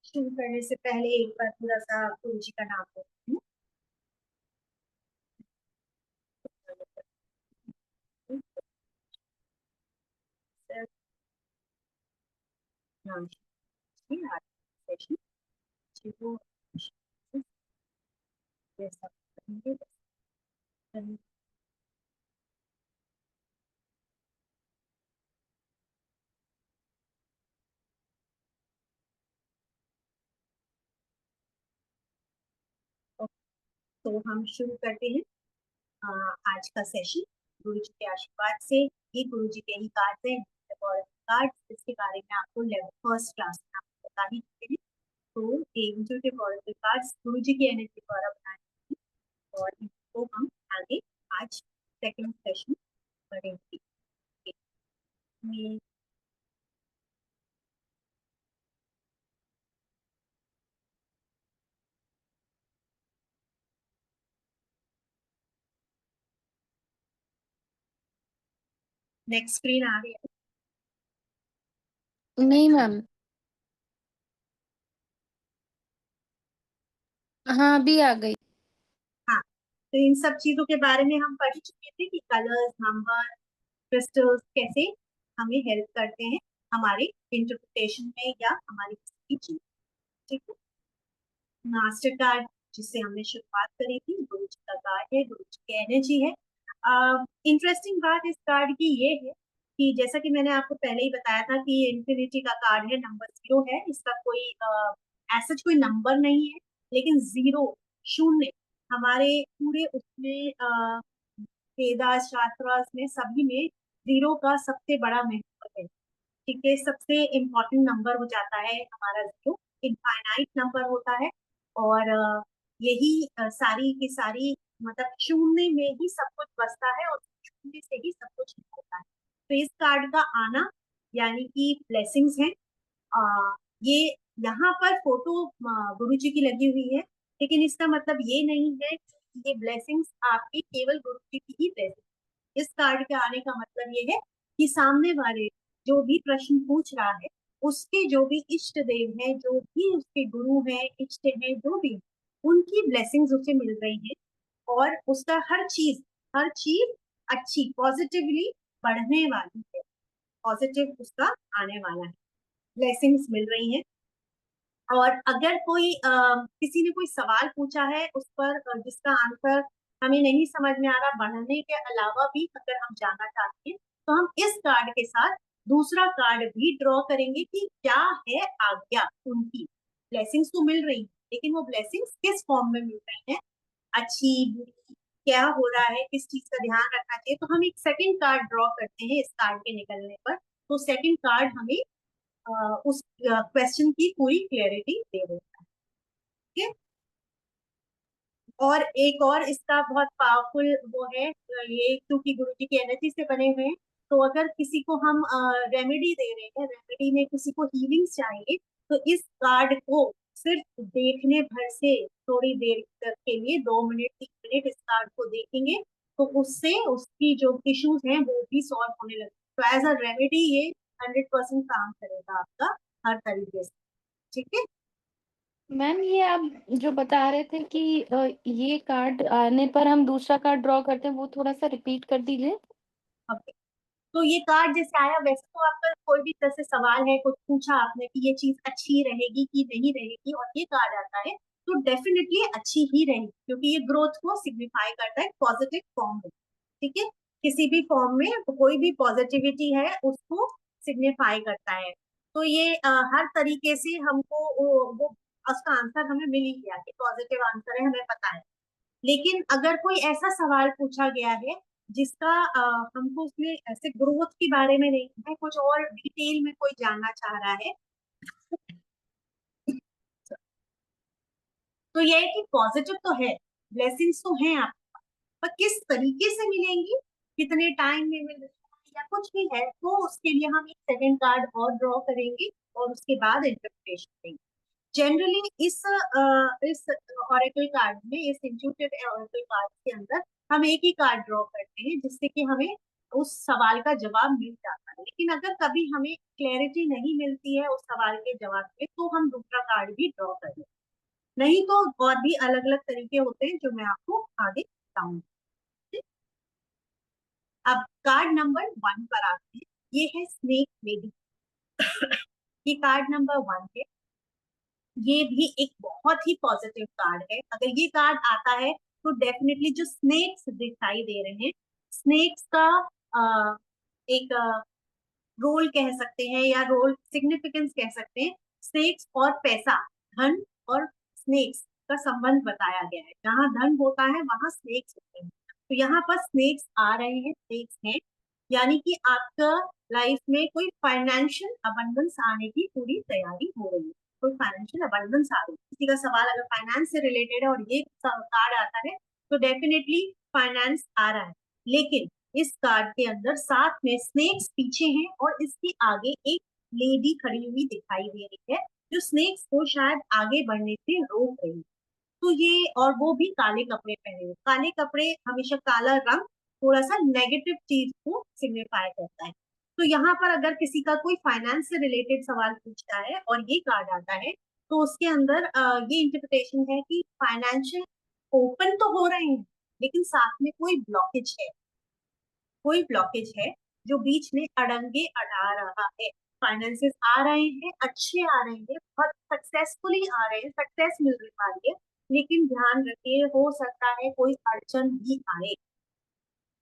शुरू करने से पहले एक बार थोड़ा सा गुरु जी का नाम लेती हूँ। सर, नाम जी, आज सेशन जी को जैसा करेंगे वैसा करेंगे। तो हम शुरू करते हैं आज का सेशन। गुरु जी के आशीर्वाद से ये गुरु जी के ही कार्ड है और कार्ड इसके बारे में आपको लेवल फर्स्ट क्लास में आपको बता ही चुके हैं। तो ये इंट्यूटिव ऑरेकल कार्ड्स गुरु जी की एनर्जी द्वारा बनाए हैं और इनको हम आगे आज सेकंड सेशन करेंगे। नेक्स्ट स्क्रीन आ रही है? नहीं मैम। हाँ अभी आ गई। हाँ, तो इन सब चीजों के बारे में हम पढ़ चुके थे कि कलर्स, नंबर, क्रिस्टल्स कैसे हमें हेल्प करते हैं हमारे इंटरप्रिटेशन में या हमारी किसी चीज। ठीक है, मास्टर कार्ड जिससे हमने शुरुआत करी थी, गुरु जी का कार्ड है, गुरु जी की एनर्जी है। इंटरेस्टिंग बात इस कार्ड की ये है कि जैसा कि मैंने आपको पहले ही बताया था कि ये इन्फिनिटी का कार्ड है, नंबर 0 है, इसका कोई ऐसा कोई नंबर नहीं है, लेकिन जीरो, शून्य, हमारे पूरे उसमें वेदास शास्त्रास में सभी में जीरो का सबसे बड़ा महत्व है। ठीक है, सबसे इम्पोर्टेंट नंबर हो जाता है हमारा जीरो, इनफाइनाइट नंबर होता है। और यही सारी की सारी, मतलब शून्य में ही सब कुछ बसता है और शून्य से ही सब कुछ होता है। तो इस कार्ड का आना यानी कि ब्लेसिंग्स है। ये यहाँ पर फोटो गुरु जी की लगी हुई है, लेकिन इसका मतलब ये नहीं है कि ये ब्लेसिंग्स आपकी केवल गुरु जी की ही ब्लेसिंग। इस कार्ड के आने का मतलब ये है कि सामने वाले जो भी प्रश्न पूछ रहा है, उसके जो भी इष्ट देव हैं, जो भी उसके गुरु हैं, इष्ट हैं, जो भी, उनकी ब्लेसिंग्स उसे मिल रही है और उसका हर चीज अच्छी पॉजिटिवली बढ़ने वाली है, पॉजिटिव उसका आने वाला है, ब्लेसिंग्स मिल रही हैं। और अगर कोई किसी ने कोई सवाल पूछा है उस पर जिसका आंसर हमें नहीं समझ में आ रहा, बढ़ने के अलावा भी अगर हम जानना चाहते हैं, तो हम इस कार्ड के साथ दूसरा कार्ड भी ड्रॉ करेंगे कि क्या है आज्ञा उनकी। ब्लेसिंग्स तो मिल रही है, लेकिन वो ब्लेसिंग्स किस फॉर्म में मिल रही है, अच्छी बुरी, क्या हो रहा है, किस चीज का ध्यान रखना चाहिए। तो हम एक सेकंड कार्ड ड्रॉ करते हैं इस कार्ड के निकलने पर, तो सेकंड कार्ड हमें उस क्वेश्चन की पूरी क्लैरिटी दे देता है। ठीक है, और एक और इसका बहुत पावरफुल वो है, ये क्योंकि गुरु जी की एनर्जी से बने हुए हैं, तो अगर किसी को हम रेमेडी दे रहे हैं, रेमेडी में किसी को हीलिंग चाहिए, तो इस कार्ड को सिर्फ देखने भर से थोड़ी देर के लिए 2 मिनट 3 मिनट इस कार्ड को देखेंगे, तो उससे उसकी जो इश्यूज हैं वो भी सॉल्व होने लगेंगे। तो एज अ रेमेडी ये 100% काम करेगा आपका हर तरीके से। ठीक है, मैम ये आप जो बता रहे थे कि ये कार्ड आने पर हम दूसरा कार्ड ड्रॉ करते हैं, वो थोड़ा सा रिपीट कर दीजिए। ओके। तो ये कार्ड जैसे आया, वैसे तो आपका कोई भी तरह से सवाल है, कुछ पूछा आपने कि ये चीज अच्छी रहेगी कि नहीं रहेगी, और ये कार्ड आता है, तो डेफिनेटली अच्छी ही रहेगी, क्योंकि ये ग्रोथ को सिग्निफाई करता है पॉजिटिव फॉर्म में। ठीक है, किसी भी फॉर्म में कोई भी पॉजिटिविटी है उसको सिग्निफाई करता है। तो ये हर तरीके से हमको वो उसका आंसर हमें मिल ही गया कि पॉजिटिव आंसर है, हमें पता है। लेकिन अगर कोई ऐसा सवाल पूछा गया है जिसका हमको उसमें ऐसे ग्रोथ के बारे में नहीं है, कुछ और डिटेल में कोई जानना चाह रहा है, तो ये है कि पॉजिटिव तो है, ब्लेसिंग्स तो हैं आप, पर किस तरीके से मिलेंगी, कितने टाइम में मिल रही है या कुछ भी है, तो उसके लिए हम एक सेकंड कार्ड और ड्रॉ करेंगे और उसके बाद इंटरप्रिटेशन देंगे। जनरली इस ऑरेकल कार्ड में, इस इंट्यूटिव ऑरेकल कार्ड के अंदर हम एक ही कार्ड ड्रॉ करते हैं, जिससे कि हमें उस सवाल का जवाब मिल जाता है। लेकिन अगर कभी हमें क्लैरिटी नहीं मिलती है उस सवाल के जवाब पे, तो हम दूसरा कार्ड भी ड्रॉ कर लें। नहीं तो और भी अलग अलग तरीके होते हैं जो मैं आपको आगे बताऊंगी। अब कार्ड नंबर 1 पर आते हैं। ये है स्नेक लेडी। ये कार्ड नंबर 1 है। ये भी एक बहुत ही पॉजिटिव कार्ड है। अगर ये कार्ड आता है तो डेफिनेटली जो स्नेक्स दिखाई दे रहे हैं, स्नेक्स का एक रोल कह सकते हैं या रोल सिग्निफिकेंस कह सकते हैं। स्नेक्स और पैसा, धन और स्नेक्स का संबंध बताया गया है। जहां धन होता है वहां स्नेक्स होते हैं। तो यहाँ पर स्नेक्स आ रहे हैं, स्नेक्स हैं, यानी कि आपका लाइफ में कोई फाइनेंशियल अबंडेंस आने की पूरी तैयारी हो रही है। कोई फाइनेंशियल अबंडेंस आ रही है। किसी का सवाल अगर फाइनेंस से रिलेटेड है और ये कार्ड आता है तो डेफिनेटली फाइनेंस आ रहा है। लेकिन इस कार्ड के अंदर साथ में स्नेक्स पीछे हैं और इसके आगे एक लेडी खड़ी हुई दिखाई दे रही है, जो स्नेक्स को शायद आगे बढ़ने से रोक रही है। तो ये, और वो भी काले कपड़े पहने हुए। काले कपड़े, हमेशा काला रंग थोड़ा सा नेगेटिव चीज को सिग्निफाई करता है। तो यहाँ पर अगर किसी का कोई फाइनेंस से रिलेटेड सवाल पूछता है और ये कार्ड आता है, तो उसके अंदर ये इंटरप्रिटेशन है कि फाइनेंशियल ओपन तो हो रहे हैं, लेकिन साथ में कोई ब्लॉकेज है। कोई ब्लॉकेज है जो बीच में अड़ंगे अड़ा रहा है। फाइनेंसेस आ रहे हैं, अच्छे आ रहे हैं, बहुत सक्सेसफुली आ रहे हैं, सक्सेस मिल रही है। लेकिन ध्यान रखिए, हो सकता है कोई अड़चन भी आए।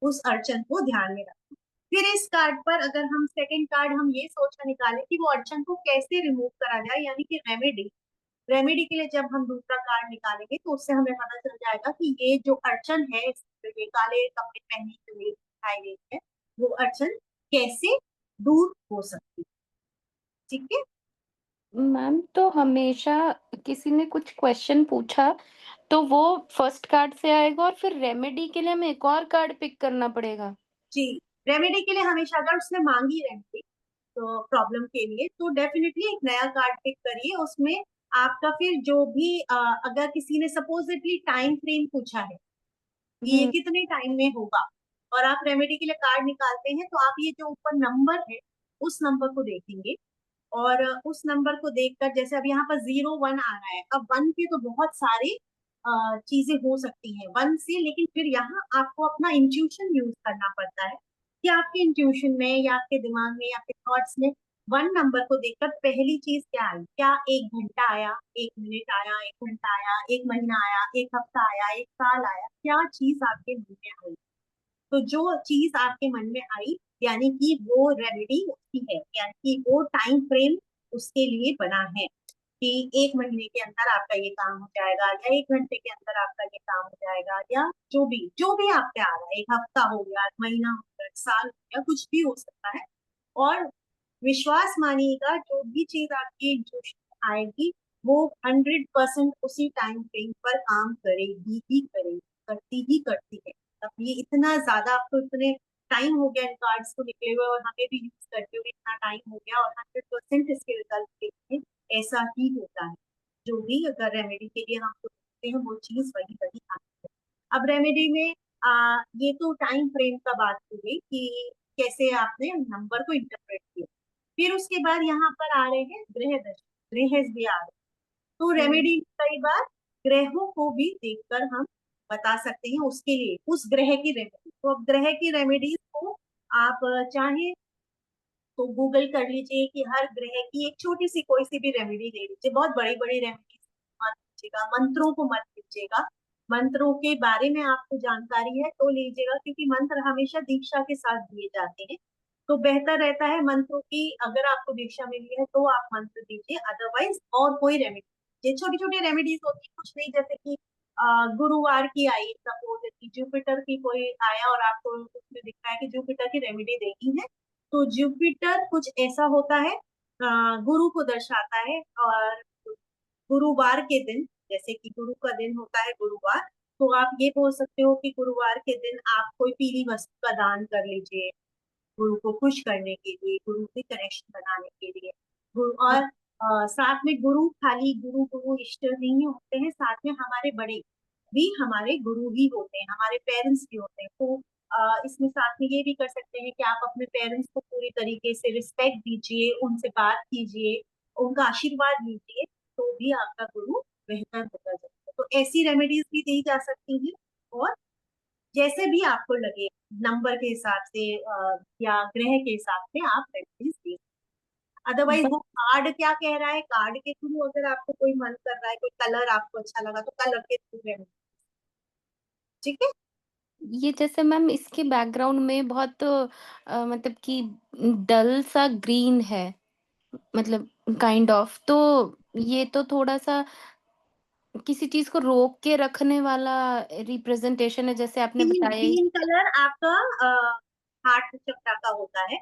उस अड़चन को ध्यान में रखें। फिर इस कार्ड पर अगर हम सेकंड कार्ड हम ये सोचकर निकालें कि वो अड़चन को कैसे रिमूव करा जाए, यानी कि रेमेडी। रेमेडी के लिए जब हम दूसरा कार्ड निकालेंगे तो उससे हमें पता चल जाएगा कि ये जो अड़चन है, ये काले कपड़े पहने जो ये दिखाई गई है, वो अड़चन कैसे दूर हो सकती है। ठीक है। मैम तो हमेशा किसी ने कुछ क्वेश्चन पूछा तो वो फर्स्ट कार्ड से आएगा और फिर रेमेडी के लिए हमें एक और कार्ड पिक करना पड़ेगा? जी, रेमेडी के लिए हमेशा अगर उसने मांगी रेमेडी तो प्रॉब्लम के लिए, तो डेफिनेटली एक नया कार्ड पिक करिए। उसमें आपका फिर जो भी अगर किसी ने सपोजिटली टाइम फ्रेम पूछा है कि ये हुँ, कितने टाइम में होगा, और आप रेमेडी के लिए कार्ड निकालते हैं, तो आप ये जो ऊपर नंबर है उस नंबर को देखेंगे। और उस नंबर को देखकर, जैसे अब यहाँ पर 0 1 आ रहा है, अब 1 के तो बहुत सारी चीजें हो सकती हैं 1 से, लेकिन फिर यहाँ आपको अपना इंट्यूशन यूज करना पड़ता है कि आपके इंट्यूशन में या आपके दिमाग में या आपके थॉट्स में 1 नंबर को देखकर पहली चीज क्या आई। क्या 1 घंटा आया, 1 मिनट आया, 1 घंटा आया, 1 महीना आया, 1 हफ्ता आया, 1 साल आया, क्या चीज आपके मन में आई। तो जो चीज आपके मन में आई, यानी कि वो रेमेडी उसकी है, यानी कि वो टाइम फ्रेम उसके लिए बना है कि 1 महीने के अंदर आपका ये काम हो जाएगा, या 1 घंटे के अंदर आपका ये काम हो जाएगा, या जो भी आपके आ रहा है, 1 हफ्ता हो गया, महीना हो गया, साल हो गया, कुछ भी हो सकता है। और विश्वास मानिएगा, जो भी चीज आपकी इंट्यूशन में आएगी वो 100% उसी टाइम फ्रेम पर काम करेगी ही करेगी, करती ही करती है। अब ये इतना ज्यादा, आपको इतने टाइम हो गया इन कार्ड्स को निकले हुए और हमें भी यूज करते हुए इतना टाइम हो गया, और 100% इसके रिजल्ट देखते हैं, ऐसा ही होता है। जो भी अगर रेमेडी के लिए हम सोचते हैं वो चीज वही वही आती है। अब रेमेडी में ये तो टाइम फ्रेम का बात हो गई कि कैसे आपने नंबर को इंटरप्रेट किया। फिर उसके बाद यहाँ पर आ रहे हैं ग्रह दशा, ग्रह भी आ रहे हैं। तो हुँ। रेमेडी कई बार ग्रहों को भी देखकर हम बता सकते हैं उसके लिए, उस ग्रह की रेमेडी। तो अब ग्रह की रेमेडीज को आप चाहे तो गूगल कर लीजिए कि हर ग्रह की एक छोटी सी कोई सी भी रेमेडी ले लीजिए। बहुत बड़ी बड़ी रेमेडीज मत लीजिएगा, मंत्रों को मत लीजिएगा। मंत्रों के बारे में आपको जानकारी है तो लीजिएगा, क्योंकि मंत्र हमेशा दीक्षा के साथ दिए जाते हैं। तो बेहतर रहता है मंत्रों की, अगर आपको दीक्षा मिली है तो आप मंत्र दीजिए, अदरवाइज और कोई रेमेडी। ये छोटी छोटी रेमेडीज होती है, कुछ नहीं, जैसे कि गुरुवार की आई, सपोज कि जुपिटर की कोई आया और आपको उसमें दिख रहा है कि जुपिटर की रेमेडी देनी है, तो जुपिटर कुछ ऐसा होता है, गुरु को दर्शाता है। और गुरुवार के दिन, जैसे कि गुरु का दिन होता है गुरुवार, तो आप ये बोल सकते हो कि गुरुवार के दिन आप कोई पीली वस्तु का दान कर लीजिए, गुरु को खुश करने के लिए, गुरु से कनेक्शन बनाने के लिए। गुरु और साथ में गुरु, खाली गुरु गुरु इष्ट नहीं होते हैं, साथ में हमारे बड़े भी हमारे गुरु ही होते हैं, हमारे पेरेंट्स भी होते हैं। तो इसमें साथ में ये भी कर सकते हैं कि आप अपने पेरेंट्स को पूरी तरीके से रिस्पेक्ट दीजिए, उनसे बात कीजिए, उनका आशीर्वाद लीजिए, तो भी आपका गुरु बेहतर होता जाएगा। तो ऐसी रेमेडीज भी दी जा सकती हैं, और जैसे भी आपको लगे नंबर के हिसाब से या ग्रह के हिसाब से आप रेमेडीज दे। अदरवाइज वो कार्ड क्या कह रहा है, कार्ड के थ्रू अगर आपको कोई मन कर रहा है, कोई कलर आपको अच्छा लगा तो कलर के थ्रू रेमेडी, ठीक है। ये जैसे मैम इसके बैकग्राउंड में बहुत मतलब कि डल सा ग्रीन है, मतलब काइंड ऑफ, तो ये तो थोड़ा सा किसी चीज को रोक के रखने वाला रिप्रेजेंटेशन है, जैसे आपने ग्रीन बताया ही। ग्रीन कलर आपका हार्ट चक्र का होता है,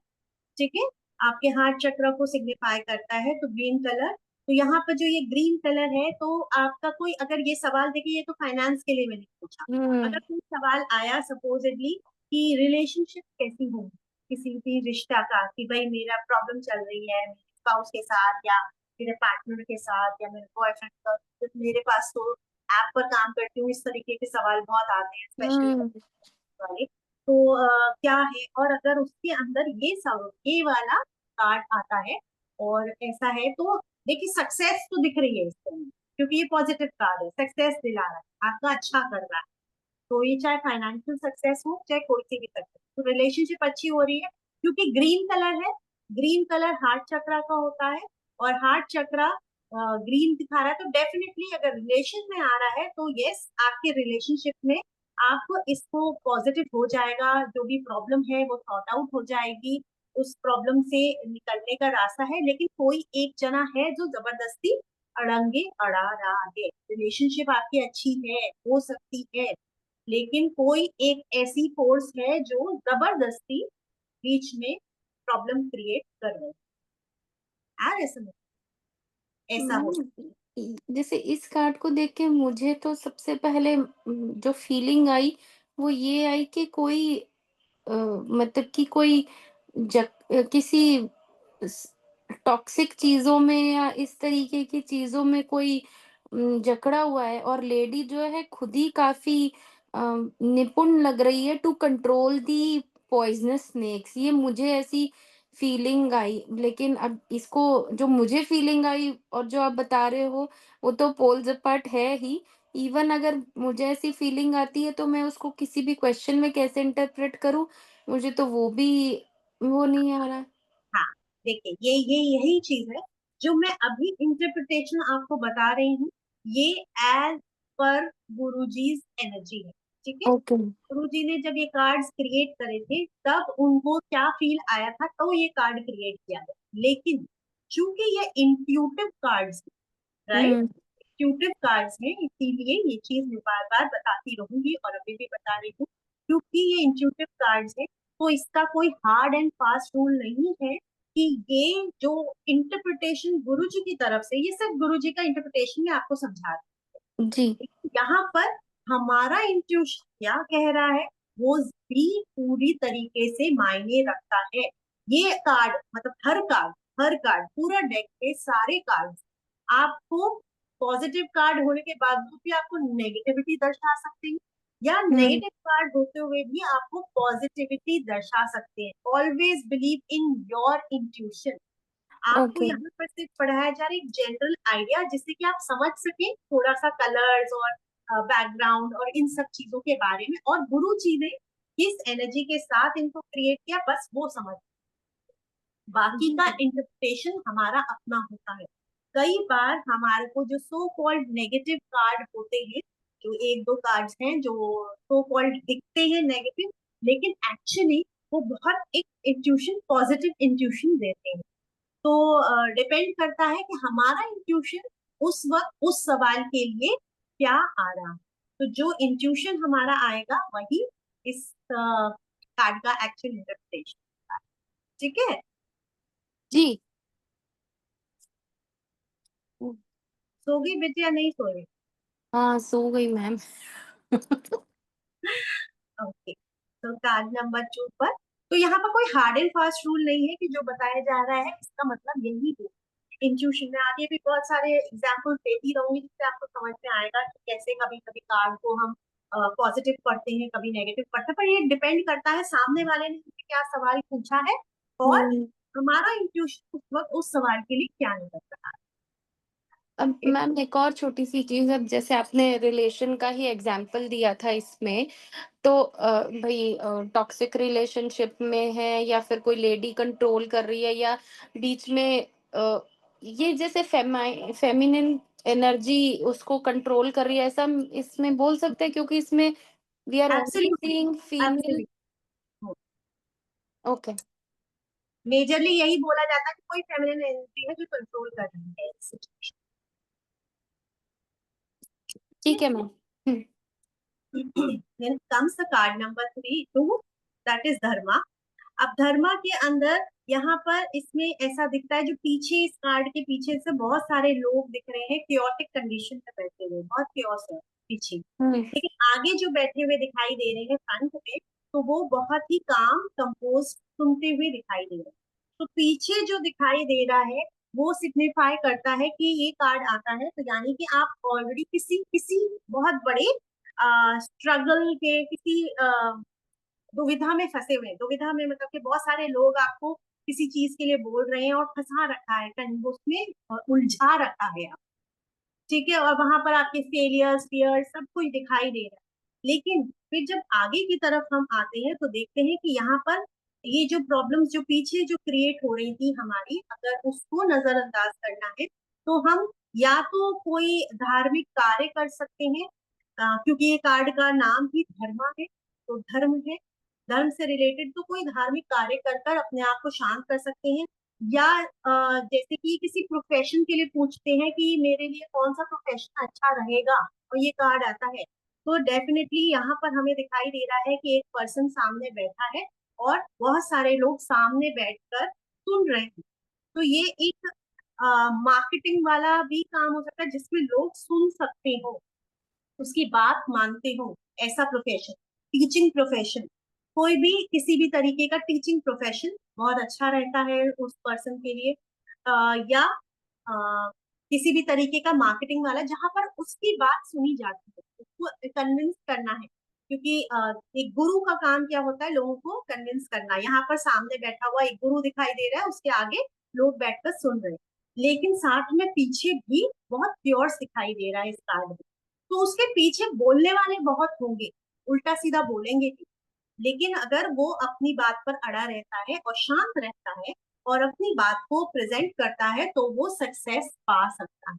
ठीक है। आपके हार्ट चक्र को सिग्निफाई करता है तो ग्रीन कलर। तो यहाँ पर जो ये ग्रीन कलर है, तो आपका कोई अगर ये सवाल, देखिए ये तो फाइनेंस के लिए मैंने पूछा, हम्म। अगर कोई सवाल आया सपोजेडली कि रिलेशनशिप कैसी होगी किसी भी रिश्ता का, कि भाई मेरा प्रॉब्लम चल रही है मेरे स्पाउस के साथ या मेरे पार्टनर के साथ या मेरे बॉयफ्रेंड का, तो मेरे पास तो ऐप पर काम करती हूँ, इस तरीके के सवाल बहुत आते हैं स्पेशली हम्म। वाले। तो क्या है, और अगर उसके अंदर ये सब ये वाला कार्ड आता है और ऐसा है, तो देखिए सक्सेस तो दिख रही है इसके अंदर, क्योंकि ये पॉजिटिव कार्ड है, सक्सेस दिला रहा है, आपका अच्छा कर रहा है। तो ये चाहे फाइनेंशियल सक्सेस हो चाहे कोई सी भी सक्सेस, तो रिलेशनशिप अच्छी हो रही है, क्योंकि ग्रीन कलर है। ग्रीन कलर हार्ट चक्रा का होता है, और हार्ट चक्रा ग्रीन दिखा रहा है, तो डेफिनेटली अगर रिलेशन में आ रहा है तो यस, आपके रिलेशनशिप में आप इसको पॉजिटिव हो जाएगा, जो भी प्रॉब्लम है वो सॉर्ट आउट हो जाएगी, उस प्रॉब्लम से निकलने का रास्ता है। लेकिन कोई एक जना है जो जबरदस्ती अड़ंगे अड़ा रहा है, रिलेशनशिप आपकी अच्छी है, हो सकती है, लेकिन कोई एक ऐसी फोर्स है जो जबरदस्ती बीच में प्रॉब्लम क्रिएट कर रहे हैं, ऐसा नहीं, ऐसा हो। मैम जैसे इस कार्ड को देख के मुझे तो सबसे पहले जो फीलिंग आई वो ये आई कि कोई मतलब कि कोई किसी टॉक्सिक चीजों में या इस तरीके की चीजों में कोई जकड़ा हुआ है, और लेडी जो है खुद ही काफी निपुण लग रही है to control the poisonous snakes, ये मुझे ऐसी फीलिंग आई। लेकिन अब इसको जो मुझे फीलिंग आई और जो आप बता रहे हो वो तो पोल्स अपार्ट है ही। इवन अगर मुझे ऐसी फीलिंग आती है तो मैं उसको किसी भी क्वेश्चन में कैसे इंटरप्रेट करूं, मुझे तो वो भी वो नहीं आ रहा है। हाँ, देखिए ये यही चीज है जो मैं अभी इंटरप्रिटेशन आपको बता रही हूँ, ये एज पर गुरुजीज एनर्जी है, ठीक है। ओके। गुरुजी ने जब ये कार्ड्स क्रिएट करे थे तब उनको क्या फील आया था, तो ये कार्ड क्रिएट किया गया। लेकिन चूंकि ये इंट्यूटिव कार्ड्स, राइट, हम्म। इंट्यूटिव कार्ड्स हैं, इसीलिए ये चीज मैं बार बार बताती रहूंगी और अभी भी बता रही हूँ, क्योंकि ये इंट्यूटिव कार्ड्स है, तो इसका कोई हार्ड एंड फास्ट रूल नहीं है कि ये जो इंटरप्रिटेशन गुरु जी की तरफ से, ये सिर्फ गुरु जी का इंटरप्रिटेशन में आपको समझा रही जी। है। यहाँ पर हमारा इंट्यूशन क्या कह रहा है वो भी पूरी तरीके से मायने रखता है। ये कार्ड मतलब हर कार्ड पूरा डेक के सारे कार्ड आपको पॉजिटिव कार्ड होने के बावजूद भी आपको नेगेटिविटी दर्शा सकते हैं, या हम्म। नेगेटिव कार्ड होते हुए भी आपको पॉजिटिविटी दर्शा सकते हैं। Always believe in your intuition. आपको ओके। यहाँ पर सिर्फ पढ़ाया जा रहा है एक जनरल आइडिया, जिससे कि आप समझ सके थोड़ा सा कलर्स और बैकग्राउंड और इन सब चीजों के बारे में, और गुरु जी ने किस एनर्जी के साथ इनको क्रिएट किया बस वो समझ। बाकी का इंटरप्रिटेशन हमारा अपना होता है। कई बार हमारे को जो सो कॉल्ड नेगेटिव कार्ड होते हैं, जो एक दो कार्ड्स हैं जो सो कॉल्ड दिखते हैं नेगेटिव, लेकिन एक्चुअली वो बहुत एक इंट्यूशन, पॉजिटिव इंट्यूशन देते हैं। तो डिपेंड करता है कि हमारा इंट्यूशन उस वक्त उस सवाल के लिए क्या आ रहा है। तो जो इंट्यूशन हमारा आएगा वही इस कार्ड का एक्चुअल इंटरप्रिटेशन, ठीक है। जी। सो गई बेटे या नहीं सोए? हाँ, सो गई मैम। ओके, तो कार्ड नंबर 2 पर, तो यहाँ पर कोई हार्ड एंड फास्ट रूल नहीं है कि जो बताया जा रहा है इसका मतलब यही है। इंट्यूशन में आगे भी बहुत सारे एग्जाम्पल देती रहूंगी जिससे आपको समझ में आएगा कि कैसे कभी कभी कार्ड को हम पॉजिटिव पढ़ते हैं, कभी नेगेटिव पढ़ते हैं, पर ये डिपेंड करता है सामने वाले ने हमसे क्या सवाल पूछा है और हम्म। हमारा इंट्यूशन उस वक्त उस सवाल के लिए क्या निकल रहा अब है। मैम एक और छोटी सी चीज, अब जैसे आपने रिलेशन का ही एग्जाम्पल दिया था इसमें, तो भाई टॉक्सिक रिलेशनशिप में है या फिर कोई लेडी कंट्रोल कर रही है, या बीच में ये जैसे फेमिनिन एनर्जी उसको कंट्रोल कर रही है, ऐसा हम इसमें बोल सकते हैं, क्योंकि इसमें we are only absolutely, seeing female. Absolutely. Okay. Majorly यही बोला जाता है कि कोई फेमिनिन एनर्जी है जो कंट्रोल कर रही है सिचुएशन। ठीक है ma'am. Then comes the card number 3, 2, that is धर्मा। अब धर्मा के अंदर यहाँ पर इसमें ऐसा दिखता है, जो पीछे इस कार्ड के पीछे से बहुत सारे लोग दिख रहे हैं क्योटिक कंडीशन में बैठे हुए, बहुत क्योस है पीछे, हम्म। लेकिन आगे जो बैठे हुए दिखाई दे रहे हैं फ्रंट में, तो वो बहुत ही काम कंपोज सुनते हुए दिखाई दे रहे हैं। तो पीछे जो दिखाई दे रहा है वो सिग्निफाई करता है कि ये कार्ड आता है, तो यानी कि आप ऑलरेडी किसी किसी बहुत बड़े स्ट्रगल के, किसी दुविधा में फंसे हुए हैं। दुविधा में मतलब कि बहुत सारे लोग आपको किसी चीज के लिए बोल रहे हैं और फंसा रखा है, उसमें उलझा रखा है आप, ठीक है, और वहां पर आपके फेलियर्स, फियर सब कुछ दिखाई दे रहा है। लेकिन फिर जब आगे की तरफ हम आते हैं तो देखते हैं कि यहाँ पर ये जो प्रॉब्लम्स जो पीछे जो क्रिएट हो रही थी हमारी, अगर उसको नजरअंदाज करना है तो हम या तो कोई धार्मिक कार्य कर सकते हैं, क्योंकि ये कार्ड का नाम ही धर्मा है, तो धर्म है, धर्म से रिलेटेड तो कोई धार्मिक कार्य कर कर अपने आप को शांत कर सकते हैं। या जैसे कि किसी प्रोफेशन के लिए पूछते हैं कि मेरे लिए कौन सा प्रोफेशन अच्छा रहेगा और ये कार्ड आता है, तो डेफिनेटली यहाँ पर हमें दिखाई दे रहा है कि एक पर्सन सामने बैठा है और बहुत सारे लोग सामने बैठकर सुन रहे हैं। तो ये एक मार्केटिंग वाला भी काम हो सकता है जिसमें लोग सुन सकते हो, उसकी बात मानते हो, ऐसा प्रोफेशन, टीचिंग प्रोफेशन, कोई भी किसी भी तरीके का टीचिंग प्रोफेशन बहुत अच्छा रहता है उस पर्सन के लिए। या किसी भी तरीके का मार्केटिंग वाला जहां पर उसकी बात सुनी जाती है, उसको कन्विंस करना है, क्योंकि एक गुरु का काम क्या होता है, लोगों को कन्विंस करना। यहाँ पर सामने बैठा हुआ एक गुरु दिखाई दे रहा है, उसके आगे लोग बैठकर सुन रहे हैं, लेकिन साथ में पीछे भी बहुत प्योर दिखाई दे रहा है इस कार्ड में। तो उसके पीछे बोलने वाले बहुत होंगे, उल्टा सीधा बोलेंगे भी, लेकिन अगर वो अपनी बात पर अड़ा रहता है और शांत रहता है और अपनी बात को प्रेजेंट करता है तो वो सक्सेस पा सकता है।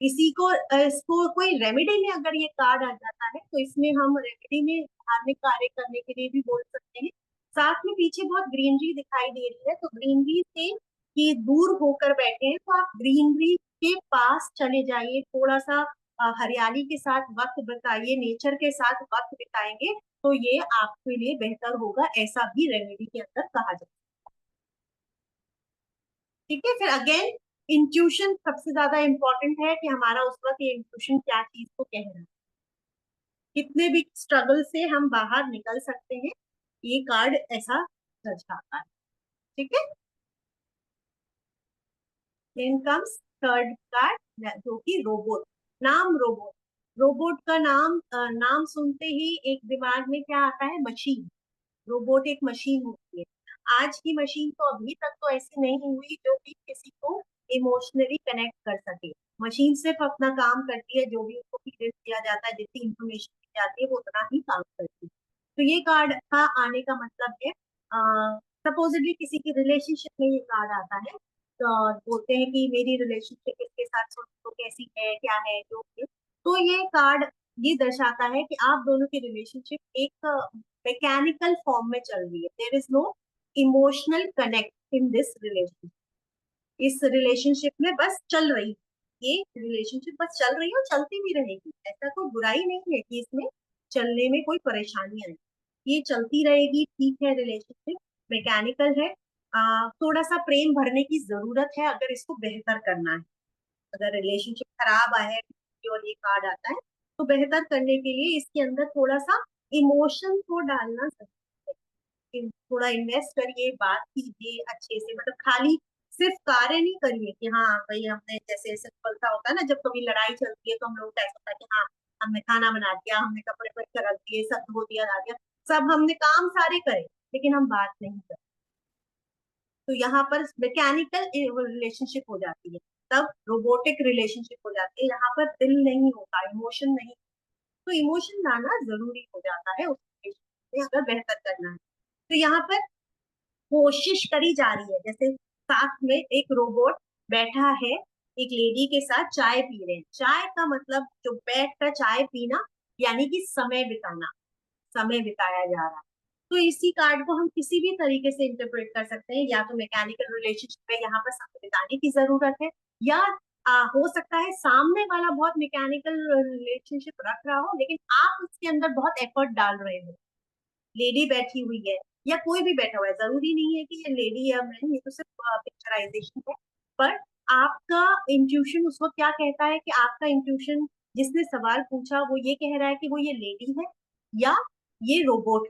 किसी को इसको कोई रेमेडी में अगर ये कार्ड आ जाता है तो इसमें हम रेमेडी में धार्मिक कार्य करने के लिए भी बोल सकते हैं। साथ में पीछे बहुत ग्रीनरी दिखाई दे रही है, तो ग्रीनरी से कि दूर होकर बैठे हैं तो आप ग्रीनरी के पास चले जाइए, थोड़ा सा हरियाली के साथ वक्त बिताइए, नेचर के साथ वक्त बिताएंगे तो ये आपके लिए बेहतर होगा, ऐसा भी रेमेडी के अंदर कहा जाता है। ठीक है, फिर अगेन इंट्यूशन सबसे ज्यादा इंपॉर्टेंट है कि हमारा उस वक्त ये इंट्यूशन क्या चीज को कह रहा है, कितने भी स्ट्रगल से हम बाहर निकल सकते हैं, ये कार्ड ऐसा दर्शाता है। ठीक है, देन कम्स थर्ड कार्ड जो कि रोबोट। नाम रोबोट, रोबोट का नाम नाम सुनते ही एक दिमाग में क्या आता है, मशीन। रोबोट एक मशीन होती है। आज की मशीन तो अभी तक तो ऐसी नहीं हुई जो कि किसी को इमोशनली कनेक्ट कर सके। मशीन सिर्फ अपना काम करती है, जो भी उसको फीड किया जाता है, जितनी इंफॉर्मेशन दी जाती है वो उतना ही काम करती है। तो ये कार्ड का आने का मतलब है, सपोजिटली किसी की रिलेशनशिप में ये कार्ड आता है, तो बोलते हैं कि मेरी रिलेशनशिप इसके साथ तो कैसी है, क्या है, जो है। तो ये कार्ड ये दर्शाता है कि आप दोनों की रिलेशनशिप एक मैकेनिकल फॉर्म में चल रही है, there is no emotional connect in this relationship. इस रिलेशनशिप में बस चल रही है, ये रिलेशनशिप बस चल रही है और चलती भी रहेगी, ऐसा कोई बुराई नहीं है कि इसमें चलने में कोई परेशानी आए, ये चलती रहेगी, ठीक है। रिलेशनशिप मैकेनिकल है, थोड़ा सा प्रेम भरने की जरूरत है अगर इसको बेहतर करना है। अगर रिलेशनशिप खराब आया है और ये कार्ड आता है तो बेहतर करने के लिए इसके अंदर थोड़ा सा इमोशन को डालना जरूरी है, कि थोड़ा इन्वेस्ट करिए, बात कीजिए अच्छे से, मतलब खाली सिर्फ कार्य नहीं करिए कि हाँ भाई हमने, जैसे सिंपल सा होता है ना, जब कभी लड़ाई चलती है तो हम लोग का ऐसा होता है कि हाँ हमने खाना बना दिया, हमने कपड़े पर रख दिए, सब धो दिया, ला दिया, सब हमने काम सारे करे, लेकिन हम बात नहीं कर। तो यहाँ पर मैकेनिकल रिलेशनशिप हो जाती है, तब रोबोटिक रिलेशनशिप हो जाती है। यहाँ पर दिल नहीं होता, इमोशन नहीं। तो इमोशन लाना जरूरी हो जाता है उस रिलेशनशिप में, अगर बेहतर करना है। तो यहाँ पर कोशिश करी जा रही है, जैसे साथ में एक रोबोट बैठा है, एक लेडी के साथ चाय पी रहे हैं। चाय का मतलब जो बैठ कर चाय पीना, यानी कि समय बिताना, समय बिताया जा रहा है। तो इसी कार्ड को हम किसी भी तरीके से इंटरप्रेट कर सकते हैं, या तो मैकेनिकल रिलेशनशिप में यहाँ पर समय बिताने की जरूरत है, या हो सकता है सामने वाला बहुत मैकेनिकल रिलेशनशिप रख रहा हो, लेकिन आप उसके अंदर बहुत एफर्ट डाल रहे हो। लेडी बैठी हुई है या कोई भी बैठा हुआ है, जरूरी नहीं है कि ये लेडी या मैन, ये तो सिर्फ पिक्चराइजेशन है। पर आपका इंट्यूशन उस वक्त क्या कहता है, कि आपका इंट्यूशन जिसने सवाल पूछा वो ये कह रहा है कि वो ये लेडी है या ये रोबोट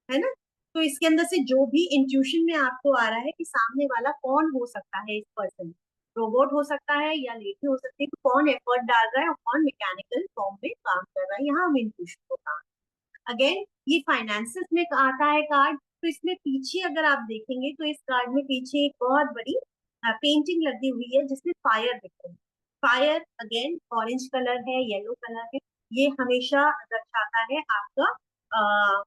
है ना। तो इसके अंदर से जो भी इंट्यूशन में आपको आ रहा है कि सामने वाला कौन हो सकता है, इस पर्सन रोबोट हो सकता है या लेडी हो सकती है, तो कौन एफर्ट डाल रहा है और कौन मैकेनिकल फॉर्म में काम कर रहा है, यहाँ हम इंट्यूशन को काम। अगेन ये फाइनेंसेस में आता है कार्ड। तो इसमें पीछे अगर आप देखेंगे तो इस कार्ड में पीछे एक बहुत बड़ी पेंटिंग लगी हुई है, जिसमें फायर दिख रही है। फायर अगेन ऑरेंज कलर है, येलो कलर है, ये हमेशा दर्शाता है आपका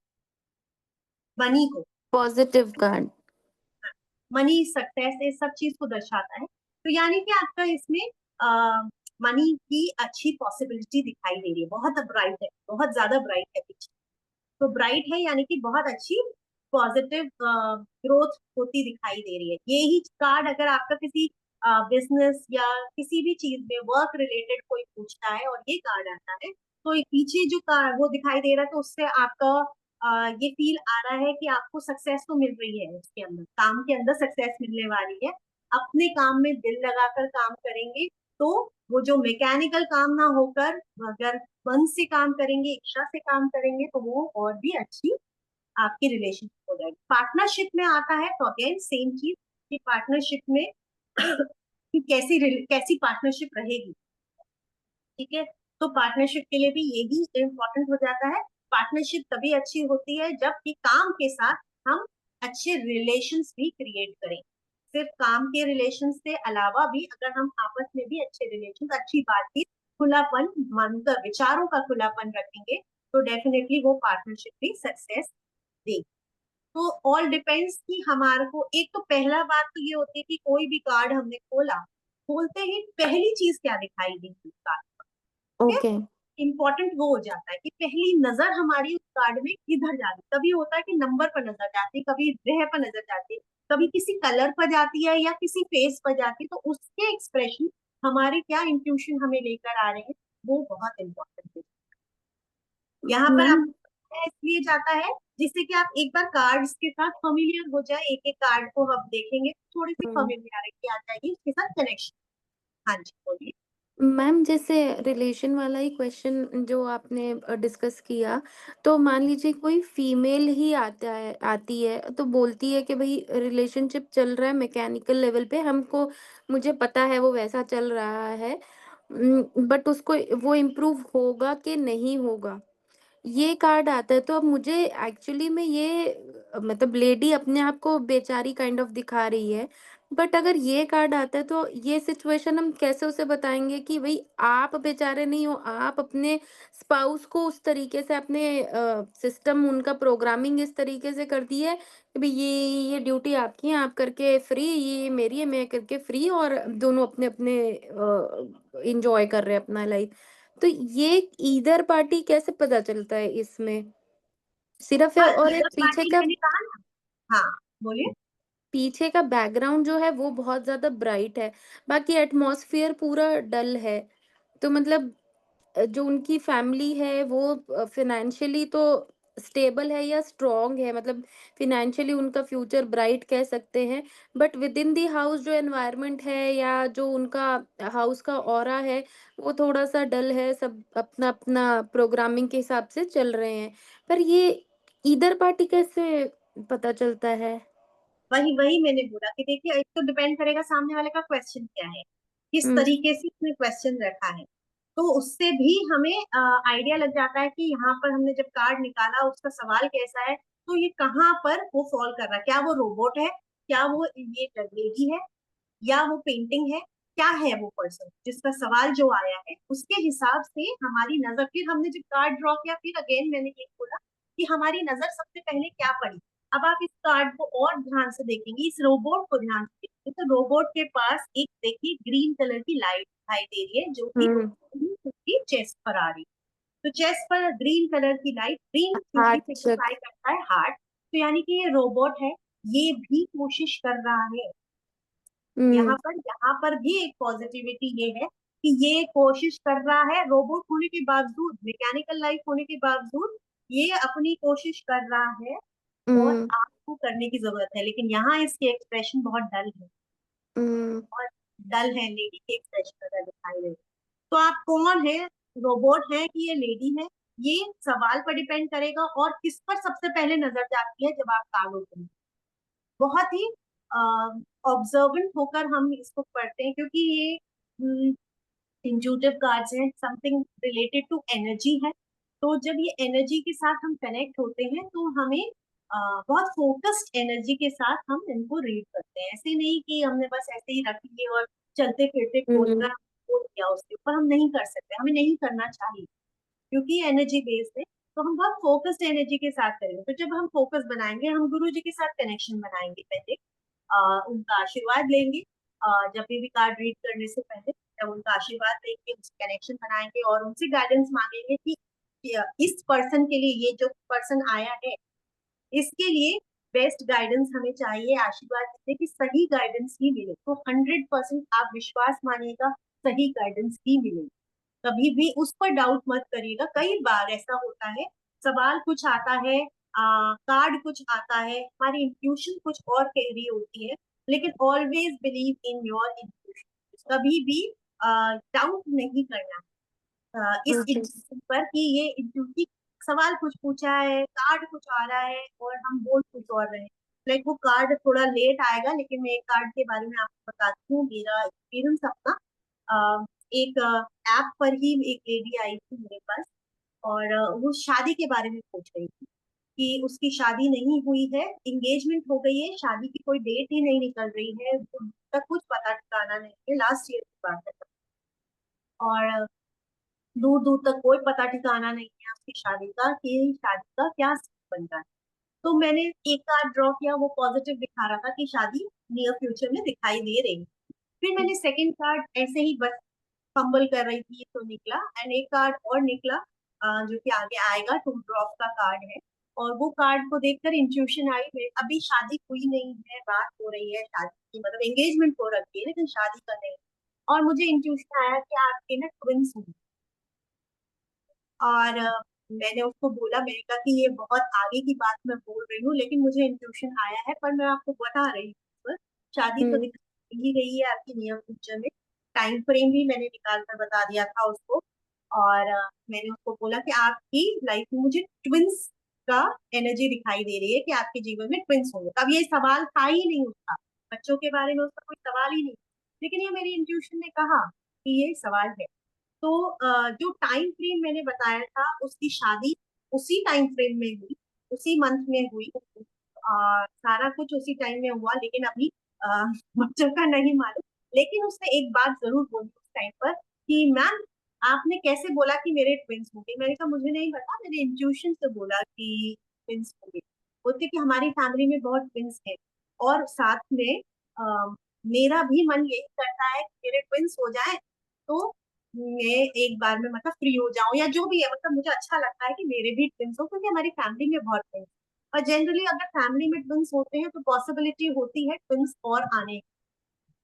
मनी को, पॉजिटिव कार्ड। मनी सक्सेस, इस सब चीज को दर्शाता है। तो यानी कि आपका इसमें मनी की अच्छी पॉसिबिलिटी दिखाई दे रही है, बहुत ब्राइट है, बहुत ज्यादा ब्राइट है पीछे। तो ब्राइट है यानी कि बहुत अच्छी पॉजिटिव ग्रोथ होती दिखाई दे रही है। यही कार्ड अगर आपका किसी बिजनेस या किसी भी चीज में वर्क रिलेटेड कोई पूछता है और ये कार्ड आता है, तो ये पीछे जो कार्ड वो दिखाई दे रहा है, तो उससे आपका ये फील आ रहा है कि आपको सक्सेस तो मिल रही है, इसके अंदर काम के अंदर सक्सेस मिलने वाली है। अपने काम में दिल लगाकर काम करेंगे तो वो जो मैकेनिकल काम ना होकर, अगर मन से काम करेंगे, इच्छा से काम करेंगे, तो वो और भी अच्छी आपकी रिलेशनशिप हो जाएगी। पार्टनरशिप में आता है तो अगेन सेम चीज, कि पार्टनरशिप में कि कैसी पार्टनरशिप रहेगी। ठीक है, तो पार्टनरशिप के लिए भी यही इम्पोर्टेंट हो जाता है। पार्टनरशिप तभी अच्छी होती है जब कि काम के साथ हम अच्छे रिलेशंस भी क्रिएट करें। सिर्फ काम के रिलेशन से अलावा भी अगर हम आपस में भी अच्छे रिलेशन, अच्छी बातचीत, खुलापन, मन का, विचारों का खुलापन रखेंगे, तो डेफिनेटली वो पार्टनरशिप भी सक्सेस देगी। तो ऑल डिपेंड्स कि हमारे को, एक तो पहला बात तो ये होती है कि कोई भी कार्ड हमने खोला, खोलते ही पहली चीज क्या दिखाई दी उस कार्ड में, ओके। इम्पोर्टेंट वो हो जाता है कि पहली नजर हमारी उस कार्ड में किधर जाती है। कभी होता है कि नंबर पर नजर जाती है, कभी ग्रह पर नजर जाती है, कभी किसी कलर पर जाती है या किसी फेस पर जाती है, तो उसके एक्सप्रेशन, हमारे क्या इंट्यूशन हमें लेकर आ रहे हैं, वो बहुत इम्पोर्टेंट है। यहाँ पर मैम, आप इसलिए जाता है जिससे कि आप एक बार कार्ड्स के साथ फैमिलियर हो जाए, एक एक कार्ड को हम देखेंगे, थोड़ी सी फैमिलियरिटी आ जाएगी, उसके साथ कनेक्शन। हाँ जी बोलिए। मैम जैसे रिलेशन वाला ही क्वेश्चन जो आपने डिस्कस किया, तो मान लीजिए कोई फीमेल ही आता है आती है तो बोलती है कि भाई रिलेशनशिप चल रहा है मैकेनिकल लेवल पे, हमको मुझे पता है वो वैसा चल रहा है, बट उसको वो इम्प्रूव होगा कि नहीं होगा, ये कार्ड आता है। तो अब मुझे एक्चुअली में ये मतलब लेडी अपने आप को बेचारी काइंड ऑफ दिखा रही है, बट अगर ये कार्ड आता है तो ये सिचुएशन हम कैसे उसे बताएंगे कि भाई आप बेचारे नहीं हो, आप अपने स्पाउस को उस तरीके से अपने सिस्टम उनका प्रोग्रामिंग इस तरीके से कर दी है कि भाई ये ड्यूटी आपकी है, आप करके फ्री, ये मेरी है, मैं करके फ्री, और दोनों अपने अपने इंजॉय कर रहे हैं अपना लाइफ। तो ये ईदर पार्टी कैसे पता चलता है इसमें? सिर्फ हाँ, और एक इधर पार्टी मैंने कहा ना। हाँ बोलिए। पीछे का बैकग्राउंड जो है वो बहुत ज़्यादा ब्राइट है, बाकी एटमॉस्फेयर पूरा डल है। तो मतलब जो उनकी फैमिली है वो फाइनेंशियली तो स्टेबल है या स्ट्रॉन्ग है, मतलब फाइनेंशियली उनका फ्यूचर ब्राइट कह सकते हैं, but with in the house जो एनवायरनमेंट है या जो उनका हाउस का ऑरा है वो थोड़ा सा डल है, सब अपना अपना प्रोग्रामिंग के हिसाब से चल रहे हैं। पर ये ईदर पार्टी कैसे पता चलता है? वही वही मैंने बोला कि देखिए, एक तो डिपेंड करेगा सामने वाले का क्वेश्चन क्या है, किस हम्म। तरीके से उसने क्वेश्चन रखा है। तो उससे भी हमें आइडिया लग जाता है कि यहाँ पर हमने जब कार्ड निकाला उसका सवाल कैसा है, तो ये कहाँ पर वो फॉल कर रहा है, क्या वो रोबोट है, क्या वो ये लेडी है, या वो पेंटिंग है, क्या है वो पर्सन जिसका सवाल जो आया है। उसके हिसाब से हमारी नजर, फिर हमने जब कार्ड ड्रॉ किया, फिर अगेन मैंने ये बोला कि हमारी नजर सबसे पहले क्या पड़ी। अब आप इस कार्ड को और ध्यान से देखेंगे, इस रोबोट को ध्यान से देखेंगे, तो रोबोट के पास एक देखिए ग्रीन कलर की लाइट दिखाई दे रही है, जो कि हम्म। उसकी चेस्ट पर आ रही है। तो चेस्ट पर ग्रीन कलर की लाइट, ग्रीन क्योंकि हार्ट सिग्निफाई चेक। करता है हार्ट, तो यानी कि ये रोबोट है, ये भी कोशिश कर रहा है। हम्म। यहाँ पर भी एक पॉजिटिविटी ये है कि ये कोशिश कर रहा है, रोबोट होने के बावजूद, मैकेनिकल लाइफ होने के बावजूद ये अपनी कोशिश कर रहा है, और हम्म। आपको करने की जरूरत है। लेकिन यहाँ इसके एक्सप्रेशन बहुत डल है, हम्म। बहुत डल है, लेडी के एक्सप्रेशन अगर दिखाई दे। तो आप कौन है, रोबोट है कि ये लेडी है, ये सवाल पर डिपेंड करेगा। और किस पर सबसे पहले नजर जाती है जब आप कार्ड ओपन, बहुत ही ऑब्जर्वेंट होकर हम इसको पढ़ते हैं, क्योंकि ये इंट्यूटिव कार्ड्स हैं, समथिंग रिलेटेड टू एनर्जी है। तो जब ये एनर्जी के साथ हम कनेक्ट होते हैं, तो हमें बहुत फोकस्ड एनर्जी के साथ हम इनको रीड करते हैं। ऐसे नहीं कि हमने बस ऐसे ही रख लिए और चलते फिरते खोलकर हम्म। खोल दिया, उसके ऊपर हम नहीं कर सकते, हमें नहीं करना चाहिए, क्योंकि एनर्जी बेस्ड है। तो हम बहुत फोकस्ड एनर्जी के साथ करेंगे। तो जब हम फोकस बनाएंगे, हम गुरु जी के साथ कनेक्शन बनाएंगे पहले, उनका आशीर्वाद लेंगे, जब भी कार्ड रीड करने से पहले जब उनका आशीर्वाद लेंगे, उनसे कनेक्शन बनाएंगे और उनसे गाइडेंस मांगेंगे कि इस पर्सन के लिए, ये जो पर्सन आया है, इसके लिए बेस्ट गाइडेंस हमें चाहिए। आशीर्वाद दीजिए कि सही गाइडेंस ही मिले। तो 100% आप विश्वास मानिएगा, सही गाइडेंस ही मिलेगी। कभी भी उस पर डाउट मत करिएगा। कई बार ऐसा होता है, सवाल कुछ आता है, कार्ड कुछ आता है, हमारी इंट्यूशन कुछ और कह रही होती है, लेकिन always believe in your intuition. कभी भी डाउट नहीं करना इस जी। इंट्यूशन पर कि ये इंट्यूशन, सवाल कुछ पूछा है, कार्ड कुछ आ रहा है और हम बोल कुछ और रहे हैं। लाइक वो कार्ड थोड़ा लेट आएगा, लेकिन मैं एक कार्ड के बारे में आपको बताती हूँ, मेरा एक्सपीरियंस अपना। एक ऐप पर ही एक लेडी आई थी मेरे पास, और वो शादी के बारे में पूछ रही थी कि उसकी शादी नहीं हुई है, एंगेजमेंट हो गई है, शादी की कोई डेट ही नहीं निकल रही है, तो तक कुछ पता ठिकाना नहीं है, लास्ट ईयर की बात है। और दूर दूर तक कोई पता ठिकाना नहीं है उसकी शादी का, कि शादी का क्या बन रहा है। तो मैंने एक कार्ड ड्रॉ किया, वो पॉजिटिव दिखा रहा था कि शादी नियर फ्यूचर में दिखाई दे रही है। फिर मैंने सेकंड कार्ड ऐसे ही बस फंबल कर रही थी तो निकला, एंड एक कार्ड और निकला, जो कि आगे आएगा, टू ड्रॉप का कार्ड है। और वो कार्ड को देखकर इंट्यूशन आई, मैं अभी शादी हुई नहीं है, बात हो रही है शादी की, मतलब एंगेजमेंट हो रखी है, लेकिन शादी का नहीं। और मुझे इंट्यूशन आया कि आपके ना ट्विंस हुए। और मैंने उसको बोला, मैंने कहा कि ये बहुत आगे की बात मैं बोल रही हूँ, लेकिन मुझे इंट्यूशन आया है, पर मैं आपको बता रही हूँ, बस शादी तो हम्म। दिखाई ही रही है आपकी नियर फ्यूचर में। टाइम फ्रेम भी मैंने निकाल कर बता दिया था उसको। और मैंने उसको बोला कि आपकी लाइफ में मुझे ट्विंस का एनर्जी दिखाई दे रही है, कि आपके जीवन में ट्विंस होंगे। अब ये सवाल था ही नहीं उसका, बच्चों के बारे में उसका कोई सवाल ही नहीं, लेकिन ये मेरी इंट्यूशन ने कहा कि ये सवाल है। तो जो टाइम फ्रेम मैंने बताया था, उसकी शादी उसी टाइम फ्रेम में हुई, उसी मंथ में हुई, सारा कुछ उसी टाइम में हुआ, लेकिन अभी अ, बच्चों का नहीं मालूम। लेकिन उसने एक बात जरूर बोली उस टाइम पर कि मैम, आपने कैसे बोला कि मेरे ट्विंस होंगे। मैंने कहा मुझे नहीं पता, मेरे इंट्यूशन से बोला कि ट्विंस होंगे। बोलते कि हमारी फैमिली में बहुत ट्विंस है, और साथ में मेरा भी मन यही करता है कि मेरे ट्विंस हो जाए, तो मैं एक बार में मतलब फ्री हो जाऊं, या जो भी है, मतलब मुझे अच्छा लगता है कि मेरे भी ट्विंस हो, क्योंकि हमारी फैमिली में बहुत ट्विंस। और जनरली अगर फैमिली में ट्विंस होते हैं, तो पॉसिबिलिटी होती है ट्विंस और आने की।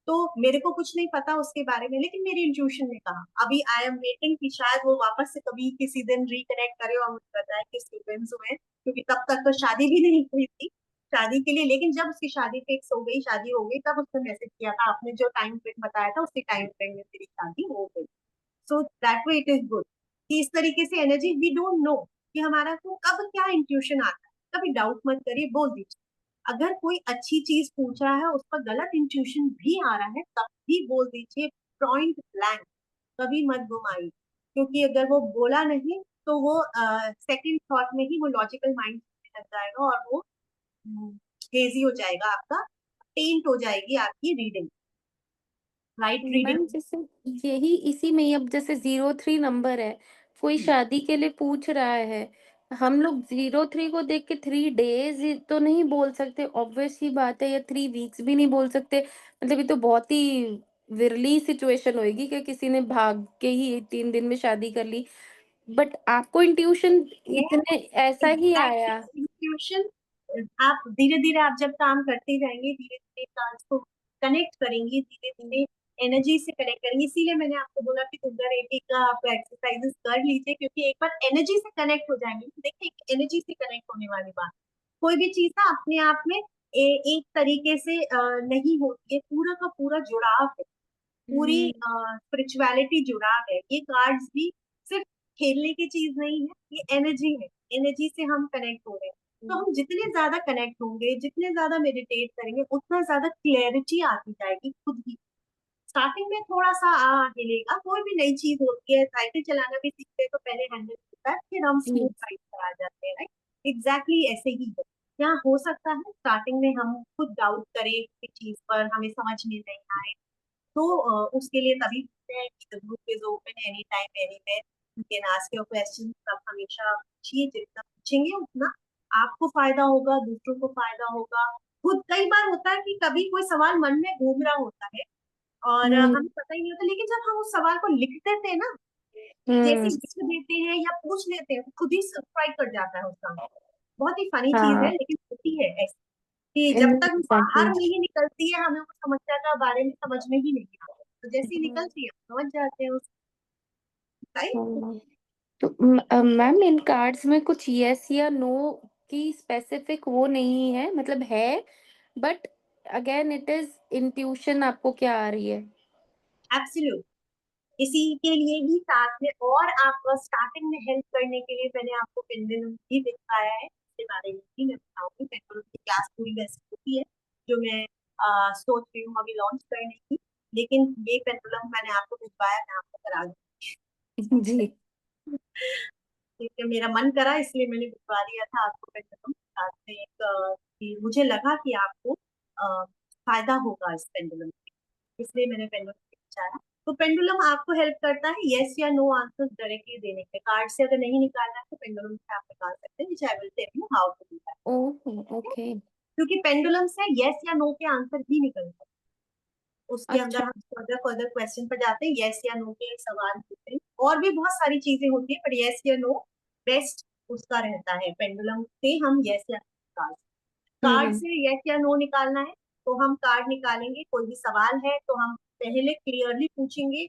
तो मेरे को कुछ नहीं पता उसके बारे में, लेकिन मेरी इंट्यूशन ने कहा, अभी आई एम वेटिंग कि शायद वो वापस से कभी किसी दिन रिकनेक्ट करे और मुझे बताए कि इसके ट्विंस हुए हैं। क्योंकि तब तक तो शादी भी नहीं हुई थी शादी के लिए। लेकिन जब उसकी शादी फिक्स हो गई, शादी हो गई, तब उसने मैसेज किया था, आपने जो टाइम फ्रेम बताया था उसी टाइम फ्रेम में मेरी शादी हो गई। So that way it is good कि इस तरीके से एनर्जी, वी डोंट नो कि हमारा को कब क्या इंट्यूशन आता है। कभी डाउट मत करिए, बोल दीजिए। अगर कोई अच्छी चीज पूछ रहा है, उस पर गलत इंट्यूशन भी आ रहा है, तब भी बोल दीजिए, पॉइंट ब्लैंक, कभी मत घुमाइए। क्योंकि अगर वो बोला नहीं तो वो सेकंड थॉट में ही वो लॉजिकल माइंड लग जाएगा और वो हेजी हो जाएगा, आपका टेंट हो जाएगी आपकी रीडिंग, राइट मैम रीडिंग। जैसे यही इसी में ही अब जैसे 03 नंबर है, कोई शादी के लिए पूछ रहा है, हम लोग 03 को देख के 3 डेज तो नहीं बोल सकते, ऑब्वियस ही बात है, या 3 वीक्स भी नहीं बोल सकते। मतलब ये तो बहुत ही विरली सिचुएशन होएगी कि किसी ने भाग के ही 3 दिन में शादी कर ली। बट आपको इंट्यूशन इतने ऐसा ही आया। Exactly intuition. आप धीरे धीरे, आप जब काम करते जाएंगे, धीरे धीरे कार्ड्स को कनेक्ट करेंगे, धीरे धीरे एनर्जी से कनेक्ट करेंगे। इसीलिए मैंने आपको बोला कि दुर्गा रेड्डी का आप एक्सरसाइजेस कर लीजिए, क्योंकि एक बार एनर्जी से कनेक्ट हो जाएंगे, देखिए एनर्जी से कनेक्ट होने वाली बात, कोई भी चीज ना अपने आप में एक तरीके से नहीं होती है, पूरा का पूरा जुड़ाव है, पूरी हम्म स्पिरिचुअलिटी जुड़ा है। ये कार्ड्स भी सिर्फ खेलने की चीज नहीं है, ये एनर्जी है, एनर्जी से हम कनेक्ट हो रहे हैं। तो हम जितने ज्यादा कनेक्ट होंगे, जितने ज्यादा मेडिटेट करेंगे, उतना ज्यादा क्लैरिटी आती जाएगी खुद ही। स्टार्टिंग में थोड़ा सा हिलेगा, कोई भी नई चीज होती है, साइकिल चलाना भी सीखते हैं तो पहले हैंडल होता है, फिर हम स्मूथ जी। साइड पर आ जाते हैं, राइट। एग्जैक्टली ऐसे ही है। यहाँ हो सकता है स्टार्टिंग में हम खुद डाउट करें किसी चीज पर, हमें समझ में नहीं आए, तो उसके लिए तभी कहते हैं कि the group is open any time anywhere, you can ask your question. आप हमेशा पूछिए, जितना पूछेंगे उतना आपको फायदा होगा, दूसरों को फायदा होगा। खुद कई बार होता है कि कभी कोई सवाल मन में घूम रहा होता है और हम्म हमें पता ही नहीं होता, लेकिन जब हम उस सवाल को लिख देते हैं ना, जैसे हम्म लिख देते हैं या पूछ लेते हैं, खुद ही स्ट्राइक कर जाता है उसका। बहुत ही फनी चीज है, हाँ लेकिन होती है ऐसी कि जब तक एग्जैक्टली। बाहर नहीं निकलती है, हमें उस समस्या का बारे में समझ में ही नहीं आता, तो जैसे ही निकलती है हम समझ जाते हैं उसका, राइट। तो मैम इन कार्ड्स में कुछ यस या नो की स्पेसिफिक वो नहीं है, मतलब है, but again it is intuition, आपको क्या आ रही है। एब्सोल्यूट। इसी के लिए ही साथ में, और आप स्टार्टिंग में हेल्प करने के लिए मैंने आपको पेंडुलम भी दिखाया है, इसके बारे में भी मैं बताऊंगी। पेंडुलम की क्लास पूरी वैसी होती है जो मैं सोच रही हूँ अभी लॉन्च करने की, लेकिन ये पेंडुलम मैंने आपको भिजवाया, मैं आपको करा दूँ। जी। ठीक है, मेरा मन करा इसलिए मैंने भिजवा दिया था आपको पेंडुलम साथ में एक, कि मुझे लगा कि आपको फायदा होगा इस पेंडुलम, इसलिए मैंने पेंडुलम पूछा। तो पेंडुलम आपको हेल्प करता है यस या नो आंसर डायरेक्टली देने के। कार्ड से अगर नहीं निकालना है तो पेंडुलम से आप निकाल सकते हैं, which I will tell you how to do that. Oh okay. क्योंकि पेंडुलम से यस या नो के आंसर ही निकलते हैं, उसके अंदर अच्छा। हम फर्दर फर्दर क्वेश्चन पर जाते हैं, यस या नो के सवाल पूछते हैं, और भी बहुत सारी चीजें होती है, पर यस या नो बेस्ट उसका रहता है। पेंडुलम से हम यस या नो निकाल, कार्ड हम्म से यस या नो निकालना है तो हम कार्ड निकालेंगे, कोई भी सवाल है तो हम पहले क्लियरली पूछेंगे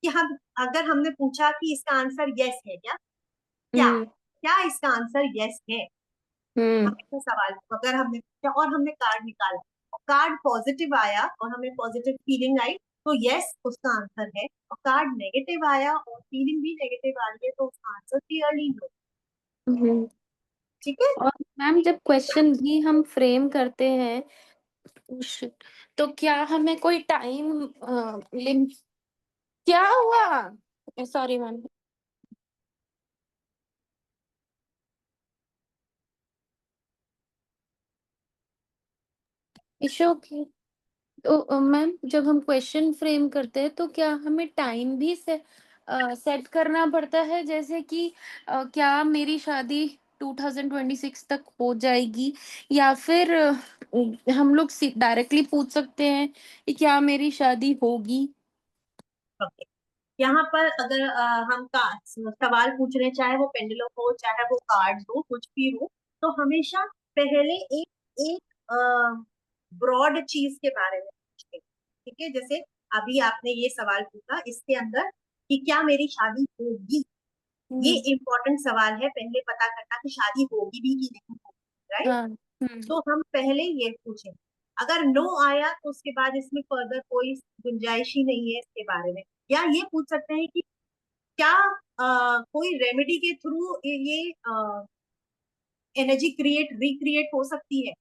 कि हम, अगर हमने पूछा कि इसका आंसर यस है क्या, क्या हम्म क्या इसका आंसर यस है, हम्म हमेशा सवाल अगर हमने पूछा और हमने कार्ड निकाला और कार्ड पॉजिटिव आया और हमें पॉजिटिव फीलिंग आई, तो यस उसका आंसर है। और कार्ड नेगेटिव आया और फीलिंग भी नेगेटिव आ रही है, तो उसका आंसर क्लियरली नो। हम्म। ठीक है। और मैम जब क्वेश्चन भी हम फ्रेम करते हैं तो क्या हमें कोई टाइम लिम क्या हुआ, सॉरी मैम, इशू ओके। तो मैम जब हम क्वेश्चन फ्रेम करते हैं तो क्या हमें टाइम भी सेट करना पड़ता है, जैसे कि क्या मेरी शादी 2026 तक हो जाएगी, या फिर हम लोग डायरेक्टली पूछ सकते हैं कि क्या मेरी शादी होगी। ओके, यहाँ पर अगर हम का सवाल पूछ रहे हैं, चाहे वो पेंडुलम हो चाहे वो कार्ड हो, कुछ भी हो, तो हमेशा पहले एक एक ब्रॉड चीज के बारे में पूछते हैं। ठीक है, जैसे अभी आपने ये सवाल पूछा इसके अंदर कि क्या मेरी शादी होगी, ये हम्म इम्पोर्टेंट सवाल है, पहले पता करना कि शादी होगी भी कि नहीं होगी, राइट। हाँ तो हम पहले ये पूछें, अगर नो आया तो उसके बाद इसमें फर्दर कोई गुंजाइश ही नहीं है इसके बारे में। या ये पूछ सकते हैं कि क्या कोई रेमेडी के थ्रू ये एनर्जी क्रिएट रिक्रिएट हो सकती है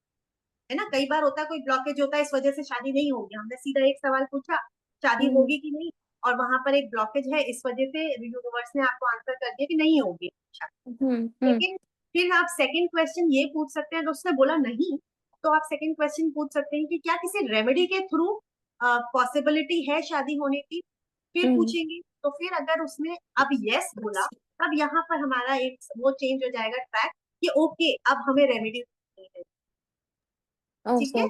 ना। कई बार होता है कोई ब्लॉकेज होता है, इस वजह से शादी नहीं होगी, हमने सीधा एक सवाल पूछा शादी हम्म होगी कि नहीं, और वहां पर एक ब्लॉकेज है, इस वजह से यूनिवर्स ने आपको आंसर कर दिया कि नहीं होगी। अच्छा, हम्म। लेकिन फिर आप सेकंड क्वेश्चन ये पूछ सकते हैं, अगर उसने बोला नहीं तो आप सेकंड क्वेश्चन पूछ सकते हैं कि क्या किसी रेमेडी के थ्रू पॉसिबिलिटी है शादी होने की, फिर हम्म। पूछेंगे। तो फिर अगर उसने अब यस बोला, तब यहाँ पर हमारा एक वो चेंज हो जाएगा ट्रैक कि ओके अब हमें रेमेडी है। ठीक ओके। है,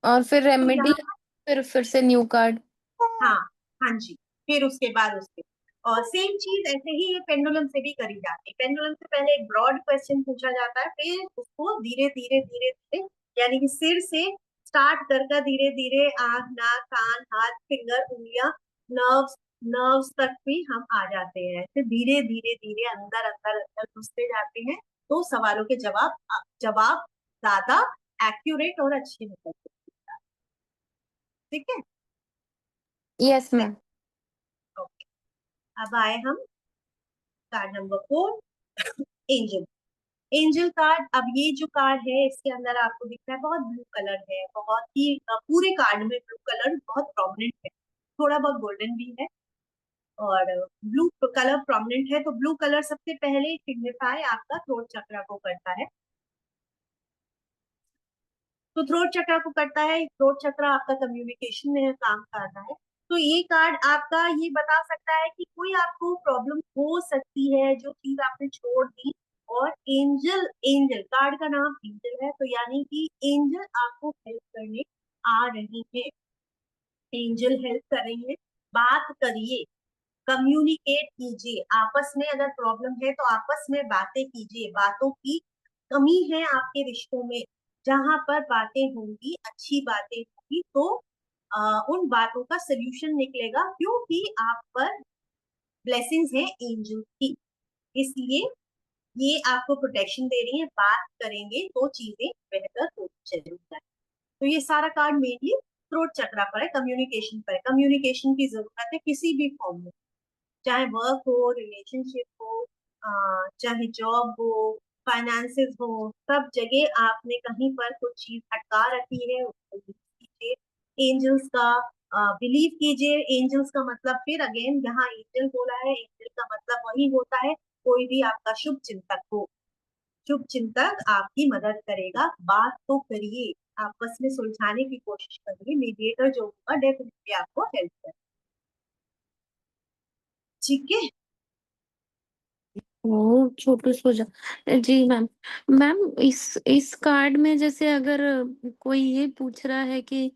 और फिर तो रेमेडी, यहाँ फिर से न्यू कार्ड। हाँ, हाँ जी, फिर उसके बाद उसके और सेम चीज ऐसे ही ये पेंडुलम से भी करी जाती है। पेंडुलम से पहले एक ब्रॉड क्वेश्चन पूछा जाता है, फिर उसको धीरे धीरे धीरे धीरे, यानी कि सिर से स्टार्ट कर धीरे धीरे आंख, नाक, कान, हाथ, फिंगर, उंगलियां, नर्व्स, नर्व्स तक भी हम आ जाते हैं। फिर धीरे धीरे धीरे अंदर अंदर अंदर घुसते जाते हैं, तो सवालों के जवाब जवाब ज्यादा एक्यूरेट और अच्छे निकलते हैं। ठीक है, यस मैम। ओके। अब आए हम card number 4, angel. Angel card, अब ये जो कार्ड है इसके अंदर आपको दिख रहा है बहुत ब्लू कलर है, बहुत ही पूरे कार्ड में ब्लू कलर बहुत प्रोमिनेंट है, थोड़ा बहुत गोल्डन भी है और ब्लू कलर प्रोमिनेंट है। तो ब्लू कलर सबसे पहले सिग्निफाई आपका थ्रोट चक्र को करता है। तो थ्रोट चक्र को करता है, थ्रोट चक्र आपका कम्युनिकेशन में काम करता है। तो ये कार्ड आपका ये बता सकता है कि कोई आपको प्रॉब्लम हो सकती है जो चीज आपने छोड़ दी। और एंजल, एंजल कार्ड का नाम एंजल है, तो यानी कि एंजल आपको हेल्प करने आ रही है, एंजल हेल्प करेंगे। बात करिए, कम्युनिकेट कीजिए, आपस में अगर प्रॉब्लम है तो आपस में बातें कीजिए। बातों की कमी है आपके रिश्तों में, जहां पर बातें होंगी, अच्छी बातें होंगी, तो उन बातों का सोल्यूशन निकलेगा, क्योंकि आप पर ब्लेसिंग्स हैं एंजल की, इसलिए ये आपको प्रोटेक्शन दे रही है। बात करेंगे तो चीजें बेहतर हो चलेंगी। तो ये सारा कार्ड मेनली थ्रोट चक्रा पर है, कम्युनिकेशन पर है। कम्युनिकेशन की जरूरत है किसी भी फॉर्म में, चाहे वर्क हो, रिलेशनशिप हो, चाहे जॉब हो, फाइनेंसेस हो, सब जगह आपने कहीं पर कुछ चीज अटका रखी है, उसको यूज कीजिए। एंजल्स का बिलीव कीजिए। एंजल्स का मतलब, फिर अगेन यहाँ एंजल बोला है, एंजल का मतलब वही होता है कोई भी आपका शुभ चिंतक हो। शुभ चिंतक आपकी मदद करेगा। बात तो करिए, आपस में सुलझाने की कोशिश करिए, मीडिएटर जो होगा डेफिनेटली आपको हेल्प करेगा। ठीक है, ओ छोटू सो जा। जी मैम। मैम इस कार्ड में जैसे अगर कोई ये पूछ रहा है कि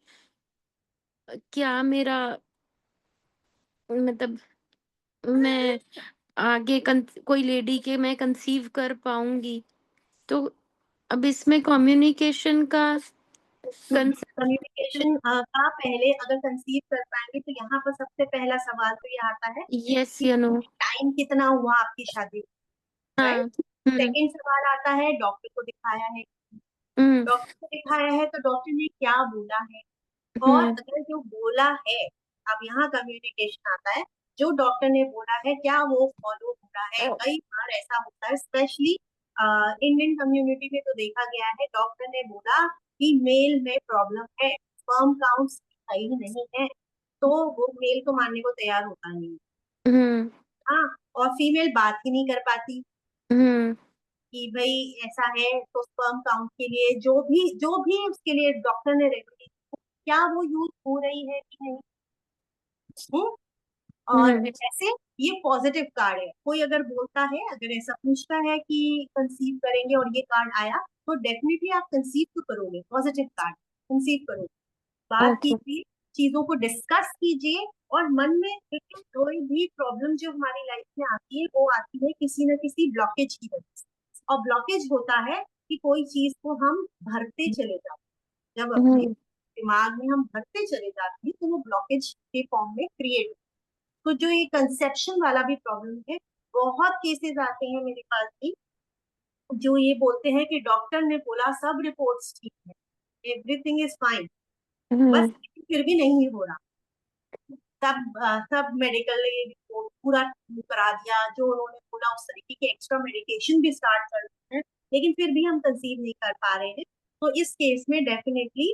क्या मेरा मतलब मैं आगे कोई लेडी के मैं कंसीव कर पाऊंगी, तो अब इसमें कम्युनिकेशन का कंसेप्ट। कम्युनिकेशन का पहले अगर कंसीव कर पाएंगे तो यहाँ पर सबसे पहला सवाल तो ये आता है यस कि या नो। टाइम कितना हुआ आपकी शादी, राइट। हाँ। हम्म। सेकेंड सवाल आता है डॉक्टर को दिखाया है, हम्म। डॉक्टर को दिखाया है तो डॉक्टर ने क्या बोला है। और हम्म। अगर जो बोला है, अब यहाँ कम्युनिकेशन आता है, जो डॉक्टर ने बोला है क्या वो फॉलो हो रहा है। कई बार ऐसा होता है, स्पेशली इंडियन कम्युनिटी में तो देखा गया है, डॉक्टर ने बोला कि मेल में प्रॉब्लम है, स्पर्म काउंट सही नहीं है, तो वो मेल को मानने को तैयार होता नहीं है। हम्म। हाँ, और फीमेल बात ही नहीं कर पाती हम्म। कि भाई ऐसा है, तो स्पर्म काउंट के लिए जो भी उसके लिए डॉक्टर ने रेमेडी, क्या वो यूज हो रही है कि नहीं। हम्म, और हम्म। ऐसे ये पॉजिटिव कार्ड है। कोई अगर बोलता है, अगर ऐसा पूछता है कि कंसीव करेंगे और ये कार्ड आया, तो डेफिनेटली आप कंसीव तो करोगे, पॉजिटिव कार्ड, कंसीव करोगे। बात ओके। कीजिए, चीजों को डिस्कस कीजिए, और मन में देखिए कोई भी प्रॉब्लम जो हमारी लाइफ में आती है वो आती है किसी न किसी ब्लॉकेज की वजह से। और ब्लॉकेज होता है कि कोई चीज को हम भरते चले जाते हैं, जब अपने हम्म। दिमाग में हम भरते चले जाते हैं तो वो ब्लॉकेज के फॉर्म में क्रिएट। तो जो ये कंसेप्शन वाला भी प्रॉब्लम है, बहुत केसेस आते हैं मेरे पास भी, जो ये बोलते हैं कि डॉक्टर ने बोला सब रिपोर्ट्स ठीक है, एवरीथिंग इज फाइन, बस हम्म। फिर भी नहीं हो रहा। सब मेडिकल रिपोर्ट पूरा करा दिया, जो उन्होंने बोला उस तरीके के एक्स्ट्रा मेडिकेशन भी स्टार्ट कर दिए हैं, लेकिन फिर भी हम कंसीव नहीं कर पा रहे हैं। तो इस केस में डेफिनेटली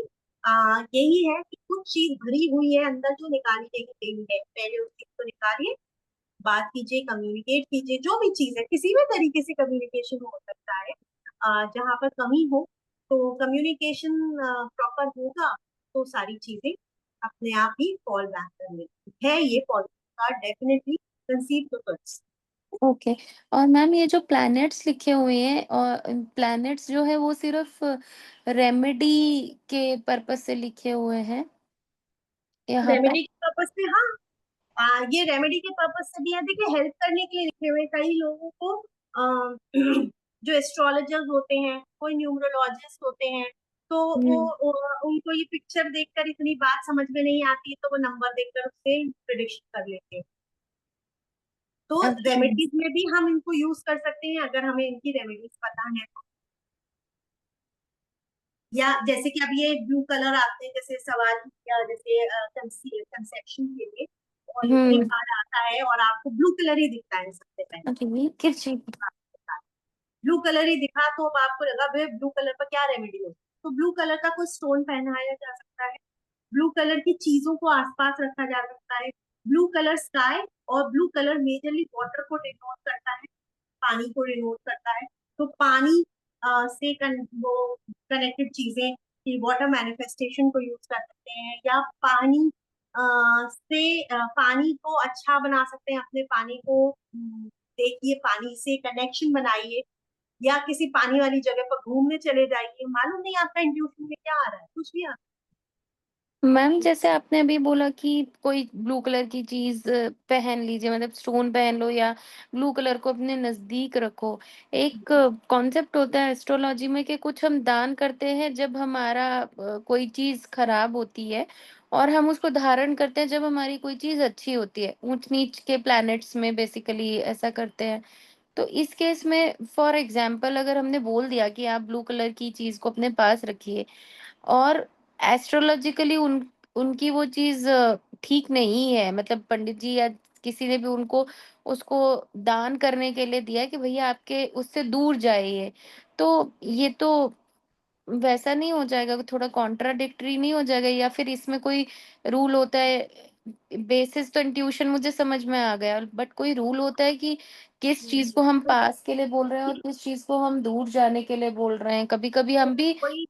यही है कि कुछ चीज भरी हुई है अंदर जो निकाली नहीं गई है, पहले उस चीज को निकालिए, बात कीजिए, कम्युनिकेट कीजिए, जो भी चीज है किसी भी तरीके से कम्युनिकेशन हो सकता है। जहाँ पर कमी हो तो कम्युनिकेशन प्रॉपर होगा तो सारी चीजें अपने आप ही फॉल बैक कर लेती है। ये positive card definitely conceive to curse. Okay. और मैम ये जो प्लैनेट्स लिखे हुए हैं, और प्लैनेट्स जो है वो सिर्फ रेमेडी के पर्पस से लिखे हुए हैं यहाँ पे? रेमेडी के पर्पज से, हाँ। ये रेमेडी के पर्पज से भी है, देखिए हेल्प करने के लिए लिखे हुए। कई लोगों को जो एस्ट्रोलॉजर्स होते हैं, कोई न्यूमरोलॉजिस्ट होते हैं, तो हम्म। उनको ये पिक्चर देखकर इतनी बात समझ में नहीं आती है, तो वो नंबर देखकर उससे प्रिडिक्शन कर लेते हैं। तो अच्छा। रेमेडीज में भी हम इनको यूज कर सकते हैं अगर हमें इनकी रेमेडीज पता है तो। या जैसे कि अब ये ब्लू कलर आते हैं, जैसे सवाल या जैसे कंसेप्शन के लिए, और ये हम्म। कार्ड आता है और आपको ब्लू कलर ही दिखता है सबसे पहले। अच्छा, ये किस चीज? ब्लू कलर ही दिखा तो अब आपको लगा भाई ब्लू कलर पर क्या रेमेडी हो, तो ब्लू कलर का कोई स्टोन पहनाया जा सकता है, ब्लू कलर की चीजों को आसपास रखा जा सकता है। ब्लू कलर स्काई, और ब्लू कलर मेजरली वाटर को डिनोट करता है, पानी को डिनोट करता है। तो पानी से वो कनेक्टेड चीजें कि वाटर मैनिफेस्टेशन को यूज कर सकते हैं, या पानी से पानी को अच्छा बना सकते हैं, अपने पानी को देखिए, पानी से कनेक्शन बनाइए, या किसी पानी वाली जगह पर घूमने चले जाइए, मालूम नहीं आपका इंट्यूशन में क्या आ रहा है, कुछ भी आ। मैम जैसे आपने अभी बोला कि कोई ब्लू कलर की चीज पहन लीजिए, मतलब स्टोन पहन लो या ब्लू कलर को अपने नजदीक रखो। एक कॉन्सेप्ट होता है एस्ट्रोलॉजी में कि कुछ हम दान करते हैं जब हमारा कोई चीज खराब होती है, और हम उसको धारण करते हैं जब हमारी कोई चीज अच्छी होती है। ऊंच नीच के प्लैनेट्स में बेसिकली ऐसा करते हैं। तो इस केस में फॉर एग्जाम्पल अगर हमने बोल दिया कि आप ब्लू कलर की चीज को अपने पास रखिए, और एस्ट्रोलॉजिकली उनकी वो चीज ठीक नहीं है, मतलब पंडित जी या किसी ने भी उनको उसको दान करने के लिए दिया कि भैया आपके उससे दूर जाइए, तो ये तो वैसा नहीं हो जाएगा? थोड़ा कॉन्ट्राडिक्टरी नहीं हो जाएगा? या फिर इसमें कोई रूल होता है? बेसिस तो इंट्यूशन मुझे समझ में आ गया, बट कोई रूल होता है कि किस चीज को हम पास के लिए बोल रहे हैं और किस चीज को हम दूर जाने के लिए बोल रहे हैं? कभी कभी हम भी। कोई,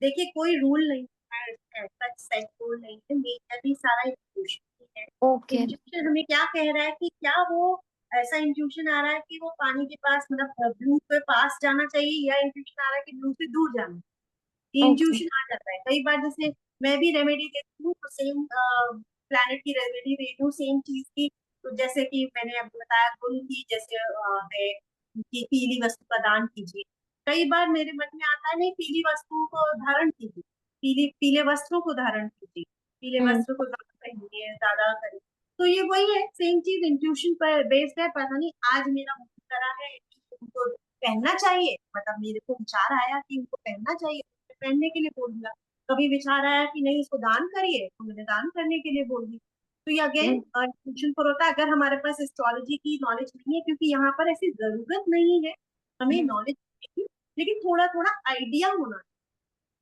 देखिए कोई रूल नहीं है, ऐसा सेट रूल नहीं है, मेजरली सारा इंट्यूशन ही है। ओके। इंट्यूशन हमें क्या कह रहा है कि क्या वो ऐसा इंट्यूशन आ रहा है कि वो पानी के पास, मतलब ब्लू के पास जाना चाहिए, या इंट्यूशन आ रहा है कि ब्लू से दूर जाना, ओके। इंट्यूशन आ जाता है कई बार। जैसे मैं भी रेमेडी देती हूँ तो सेम प्लानट की रेमेडी देती हूँ, सेम चीज की। तो जैसे कि मैंने अभी बताया गुण की, जैसे है कि पीली वस्तु का दान कीजिए। कई बार मेरे मन में आता है, नहीं पीली वस्तुओं को धारण कीजिए, पीली पीले वस्त्रों को धारण कीजिए, पीले हुँ। वस्त्र को ज्यादा पहनिए, ज्यादा करिए। तो ये वही है, सेम चीज इंट्यूशन पर बेस्ड है। पता नहीं आज मेरा मन करा है कि उनको पहनना चाहिए, मतलब मेरे को विचार आया कि उनको पहनना चाहिए, पहनने के लिए बोल दिया। कभी विचार आया कि नहीं इसको दान करिए, तो मैंने दान करने के लिए बोल दी। तो ये अगेन हुँ। क्वेश्चन पर होता है, अगर हमारे पास एस्ट्रोलॉजी की नॉलेज नहीं है, क्योंकि यहाँ पर ऐसी जरूरत नहीं है हमें हुँ। नॉलेज की, लेकिन थोड़ा थोड़ा आइडिया होना।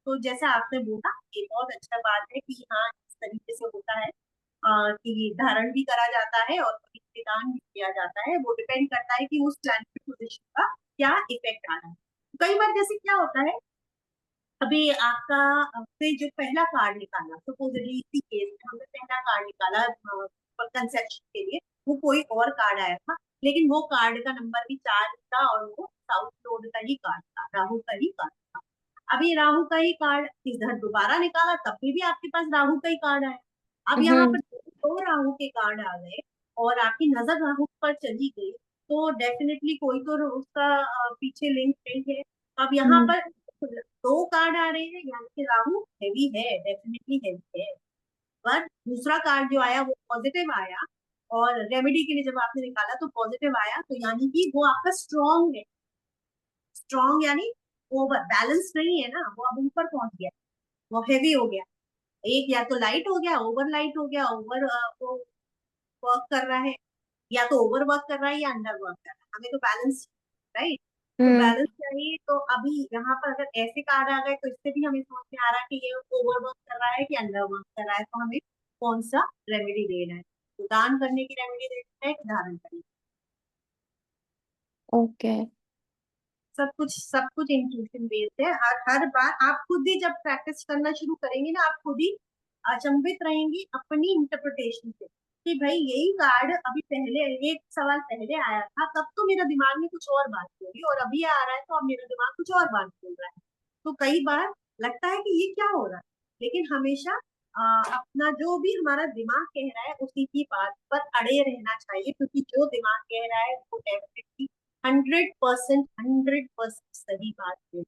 तो जैसे आपने बोला, ये बहुत अच्छा बात है कि हाँ इस तरीके से होता है, कि धारण भी करा जाता है और कभी दान भी किया जाता है। वो डिपेंड करता है कि उस प्लैनेटरी पोजीशन का क्या इफेक्ट आ रहा है। कई बार जैसे क्या होता है, अभी आपका आपने जो पहला कार्ड निकाला, सपोजली इसी केस में हमने पहला कार्ड निकाला कंसेप्शन के लिए, वो कोई और कार्ड आया था, लेकिन वो कार्ड का नंबर भी 4 था, और वो साउथ नोड का ही कार्ड था, राहु का ही कार्ड था। अभी राहु का ही कार्ड इधर दोबारा निकाला, तब भी आपके पास राहु का ही कार्ड आया। अब यहाँ पर हुँ। दो राहु के कार्ड आ गए, और आपकी नजर राहु पर चली गई, तो डेफिनेटली कोई तो उसका पीछे लिंक नहीं है। अब यहाँ हुँ। पर दो कार्ड आ रहे हैं, यानी कि राहु हैवी है, डेफिनेटली हैवी है। पर दूसरा कार्ड जो आया वो पॉजिटिव आया, और रेमेडी के लिए जब आपने निकाला तो पॉजिटिव आया, तो यानी कि वो आपका स्ट्रॉन्ग है। स्ट्रॉन्ग यानी ओवर बैलेंस नहीं है ना, वो अब ऊपर पहुंच गया, वो हैवी हो गया। एक या तो लाइट हो गया, ओवर लाइट हो गया, ओवर वो वर्क कर रहा है, या तो ओवर वर्क कर रहा है या अंडर वर्क कर रहा है, हमें तो बैलेंस, राइट। तो हम्म। बैलेंस चाहिए। तो अभी यहाँ पर अगर ऐसे कार्ड आ गए तो इससे भी हमें समझ में आ रहा है कि ये ओवरवर्क कर रहा है कि अंडरवर्क कर रहा है, तो हमें कौन सा रेमेडी देना है, तो दान करने की रेमेडी देना है कि धारण करने की। ओके। सब कुछ इंट्यूशन बेस्ड है। हर हर बार आप खुद ही जब प्रैक्टिस करना शुरू करेंगे ना, आप खुद ही अचंभित रहेंगी अपनी इंटरप्रिटेशन से कि भाई यही कार्ड अभी पहले, एक सवाल पहले आया था तब तो मेरा दिमाग में कुछ और बात बोली, और अभी आ रहा है तो अब मेरा दिमाग कुछ और बात बोल रहा है। तो कई बार लगता है कि ये क्या हो रहा है, लेकिन हमेशा अपना जो भी हमारा दिमाग कह रहा है उसी की बात पर अड़े रहना चाहिए, क्योंकि जो दिमाग कह रहा है वो डेफिनेटली 100% सही बात है।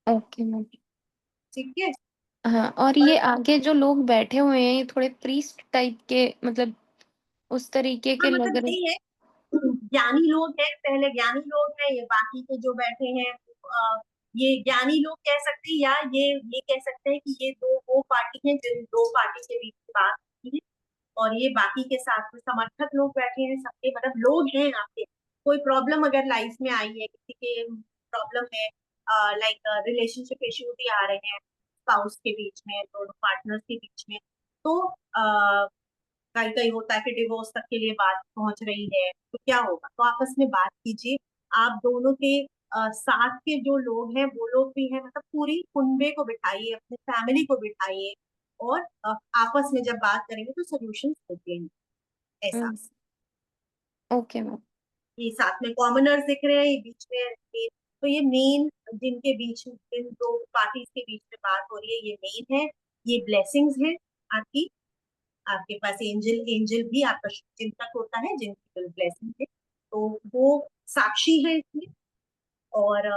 Okay ma'am. ठीक है। हाँ, और और ये आगे जो लोग बैठे हुए हैं ये थोड़े प्रीस्ट टाइप के, मतलब उस तरीके हाँ, के मतलब लग रहे। यही है, ज्ञानी लोग हैं, पहले ज्ञानी लोग हैं, ये बाकी के जो बैठे हैं ये ज्ञानी लोग कह सकते हैं, या ये कह सकते हैं कि ये दो वो पार्टी हैं जिन दो पार्टी के बीच में बात होती है, और ये बाकी के साथ में समर्थक लोग बैठे हैं, सबके मतलब लोग हैं आपके। कोई प्रॉब्लम अगर लाइफ में आई है, किसी के प्रॉब्लम है, लाइक रिलेशनशिप इश्यूज ही आ रहे हैं स्पाउस के बीच में, दोनों पार्टनर्स के बीच में, तो कहीं कहीं होता है कि डिवोर्स तक के लिए बात पहुंच रही है, तो क्या होगा, तो आपस में बात कीजिए। आप दोनों के साथ के जो लोग हैं वो लोग भी हैं, मतलब पूरी कुनबे को बिठाइए, अपने फैमिली को बिठाइए, और आपस में जब बात करेंगे तो सोल्यूशन होते हैं। ऐसा, ओके मैम। ये साथ में कॉमनर्स दिख रहे हैं, ये बीच में तो ये मेन, जिनके बीच जिन दो पार्टीज के बीच में बात हो रही है ये मेन है। ये ब्लेसिंग्स है आपकी, आपके पास एंजल एंजल भी आपका चिंतक होता है जिनकी ब्लेसिंग है, तो वो साक्षी है इसमें। और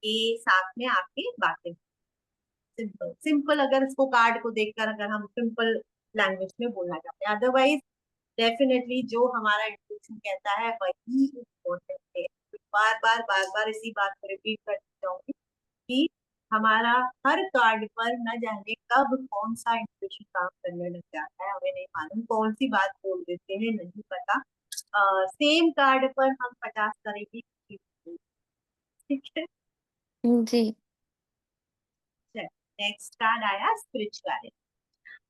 ये साथ में आपकी बातें, सिंपल सिंपल, अगर इसको कार्ड को देखकर अगर हम सिंपल लैंग्वेज में बोलना चाहते हैं, अदरवाइज डेफिनेटली जो हमारा इंट्यूशन कहता है वही इम्पोर्टेंट है। बार बार इसी बात को रिपीट करती जाऊंगी कि हमारा हर कार्ड पर न जाने कब कौन सा इंट्यूशन काम करने लग जाता है, हमें नहीं मालूम कौन सी बात बोल देते हैं, नहीं पता। सेम कार्ड पर हम 50 तरह की चीज़ बोलते हैं। ठीक है। जी। नेक्स्ट कार्ड आया स्पिरिचुअलिटी।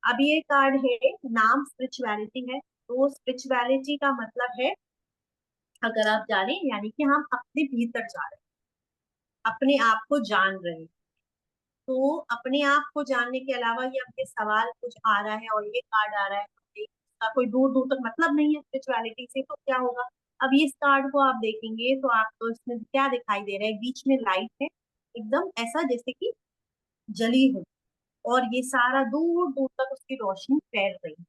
अब ये कार्ड है, नाम स्पिरिचुअलिटी है, तो स्पिरिचुअलिटी का मतलब है, अगर आप जाने यानी कि हम अपने भीतर जा रहे हैं, अपने आप को जान रहे हैं। तो अपने आप को जानने के अलावा ये अब ये सवाल कुछ आ रहा है और ये कार्ड आ रहा है, तो इसका कोई दूर दूर तक मतलब नहीं है स्पिरिचुअलिटी से, तो क्या होगा। अब इस कार्ड को आप देखेंगे तो आपको इसमें क्या दिखाई दे रहा है, बीच में लाइट है, एकदम ऐसा जैसे कि जली हो, और ये सारा दूर दूर तक उसकी रोशनी फैल रही है।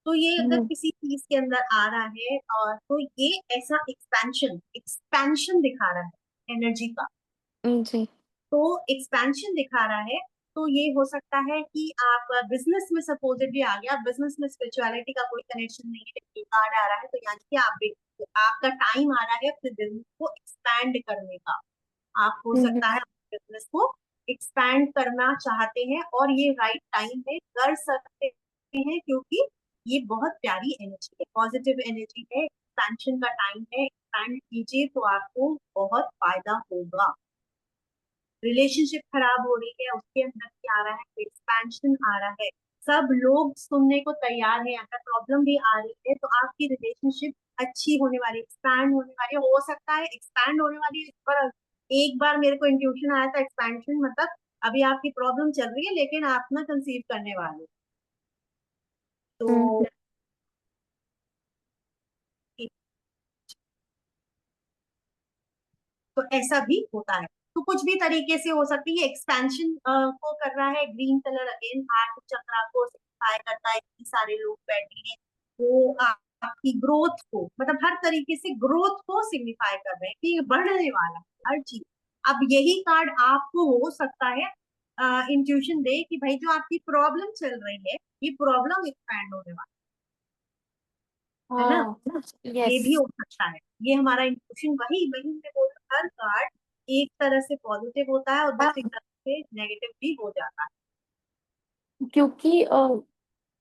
तो ये अगर हम्म। किसी चीज के अंदर आ रहा है, और तो ये ऐसा एक्सपेंशन एक्सपेंशन दिखा रहा है एनर्जी का। जी। तो एक्सपेंशन दिखा रहा है, तो ये हो सकता है कि आप बिजनेस में सपोजिटली आ गया, बिजनेस में स्पिरिचुअलिटी का कोई कनेक्शन नहीं है, लेकिन कार्ड आ रहा है, तो यानी कि आपका टाइम आ रहा है अपने बिजनेस को एक्सपैंड करने का। आप हो हम्म। सकता है बिजनेस को एक्सपैंड करना चाहते हैं, और ये राइट टाइम है, कर सकते हैं, क्योंकि ये बहुत प्यारी एनर्जी है, पॉजिटिव एनर्जी है, एक्सपेंशन का टाइम है, एक्सपैंड कीजिए तो आपको बहुत फायदा होगा। रिलेशनशिप खराब हो रही है उसके अंदर क्या आ रहा है, एक्सपेंशन आ रहा है, सब लोग सुनने को तैयार है, अगर प्रॉब्लम भी आ रही है तो आपकी रिलेशनशिप अच्छी होने वाली, एक्सपैंड होने वाली, हो सकता है एक्सपैंड होने वाली है। पर एक बार मेरे को इंट्यूशन आया था एक्सपेंशन मतलब अभी आपकी प्रॉब्लम चल रही है लेकिन आप ना कंसीव करने वाले हो। हम्म। तो तो ऐसा भी होता है, तो कुछ भी तरीके से हो सकती है, एक्सपेंशन को कर रहा है, ग्रीन कलर अगेन हार्ट चक्रा को सिग्निफाई करता है, इतने सारे लोग बैठे हैं, वो आपकी ग्रोथ को, मतलब हर तरीके से ग्रोथ को सिग्निफाई कर रहे हैं कि ये बढ़ने वाला है हर चीज। अब यही कार्ड आपको हो सकता है इंट्यूशन दे कि भाई जो आपकी प्रॉब्लम चल रही है ये प्रॉब्लम एक्सपैंड होने वाली है ना, हाँ। ये यस। भी हो सकता है। ये हमारा इंट्यूशन वही वही मैं बोल रहा हूँ, हर कार्ड एक तरह से पॉजिटिव होता है और दूसरी तरफ से नेगेटिव भी हो जाता क्योंकि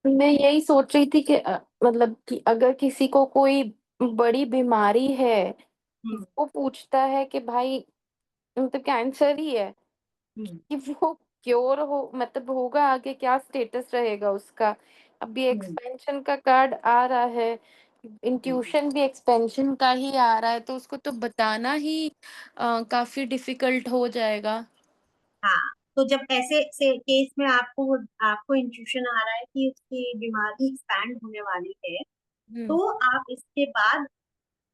मैं यही सोच रही थी कि मतलब कि अगर किसी को कोई बड़ी बीमारी है हम्म। वो पूछता है कि भाई मतलब कैंसर ही है, हम्म। कि वो क्योर हो मतलब होगा आगे क्या स्टेटस रहेगा उसका। अभी हम्म। एक्सपेंशन का कार्ड आ रहा है, हम्म। इंट्यूशन भी एक्सपेंशन का ही आ रहा है, तो उसको तो बताना ही काफ़ी डिफ़िकल्ट हो जाएगा। हाँ, तो जब ऐसे से केस में आपको आपको इंट्यूशन आ रहा है कि उसकी बीमारी एक्सपैंड होने वाली है, हुँ, तो आप इसके बाद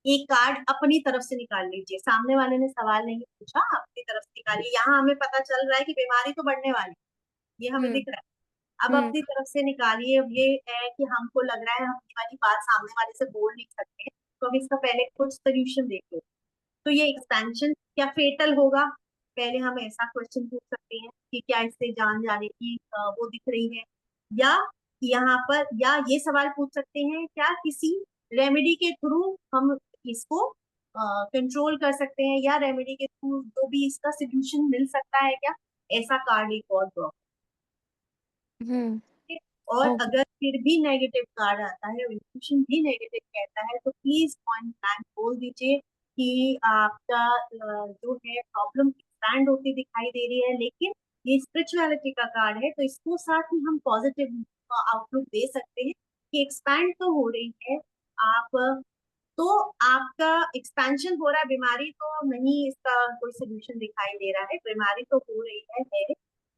एक कार्ड अपनी तरफ से निकाल लीजिए। सामने वाले ने सवाल नहीं पूछा, अपनी तरफ से निकालिए। यहाँ हमें पता चल रहा है कि बीमारी तो बढ़ने वाली है, ये हमें हुँ, दिख रहा है। अब हुँ, अपनी तरफ से निकालिए। अब ये है कि हमको लग रहा है हम ये वाली बात सामने वाले से बोल नहीं सकते हैं, तो अब इसका पहले कुछ सोल्यूशन देखिए। तो ये एक्सपेंशन क्या फेटल होगा? पहले हम ऐसा क्वेश्चन पूछ सकते हैं कि क्या इससे जान जाने की वो दिख रही है, या यहाँ पर, या ये सवाल पूछ सकते हैं क्या किसी रेमेडी के थ्रू हम इसको कंट्रोल कर सकते हैं, या रेमेडी के थ्रू जो भी इसका सोल्यूशन मिल सकता है क्या? ऐसा कार्ड एक और ड्रॉ। हुँ, और ओके, अगर फिर भी नेगेटिव कार्ड आता है, इंट्यूशन भी नेगेटिव कहता है, तो प्लीज पॉइंट ब्लैंक बोल दीजिए कि आपका जो है प्रॉब्लम एक्सपैंड होती दिखाई दे रही है, लेकिन ये स्पिरिचुअलिटी का कार्ड है, तो इसको साथ ही हम पॉजिटिव आउटलुक दे सकते हैं कि एक्सपैंड तो हो रही है आप, तो आपका एक्सपेंशन हो रहा है, बीमारी तो नहीं, इसका कोई सोल्यूशन दिखाई दे रहा है, बीमारी तो हो रही है,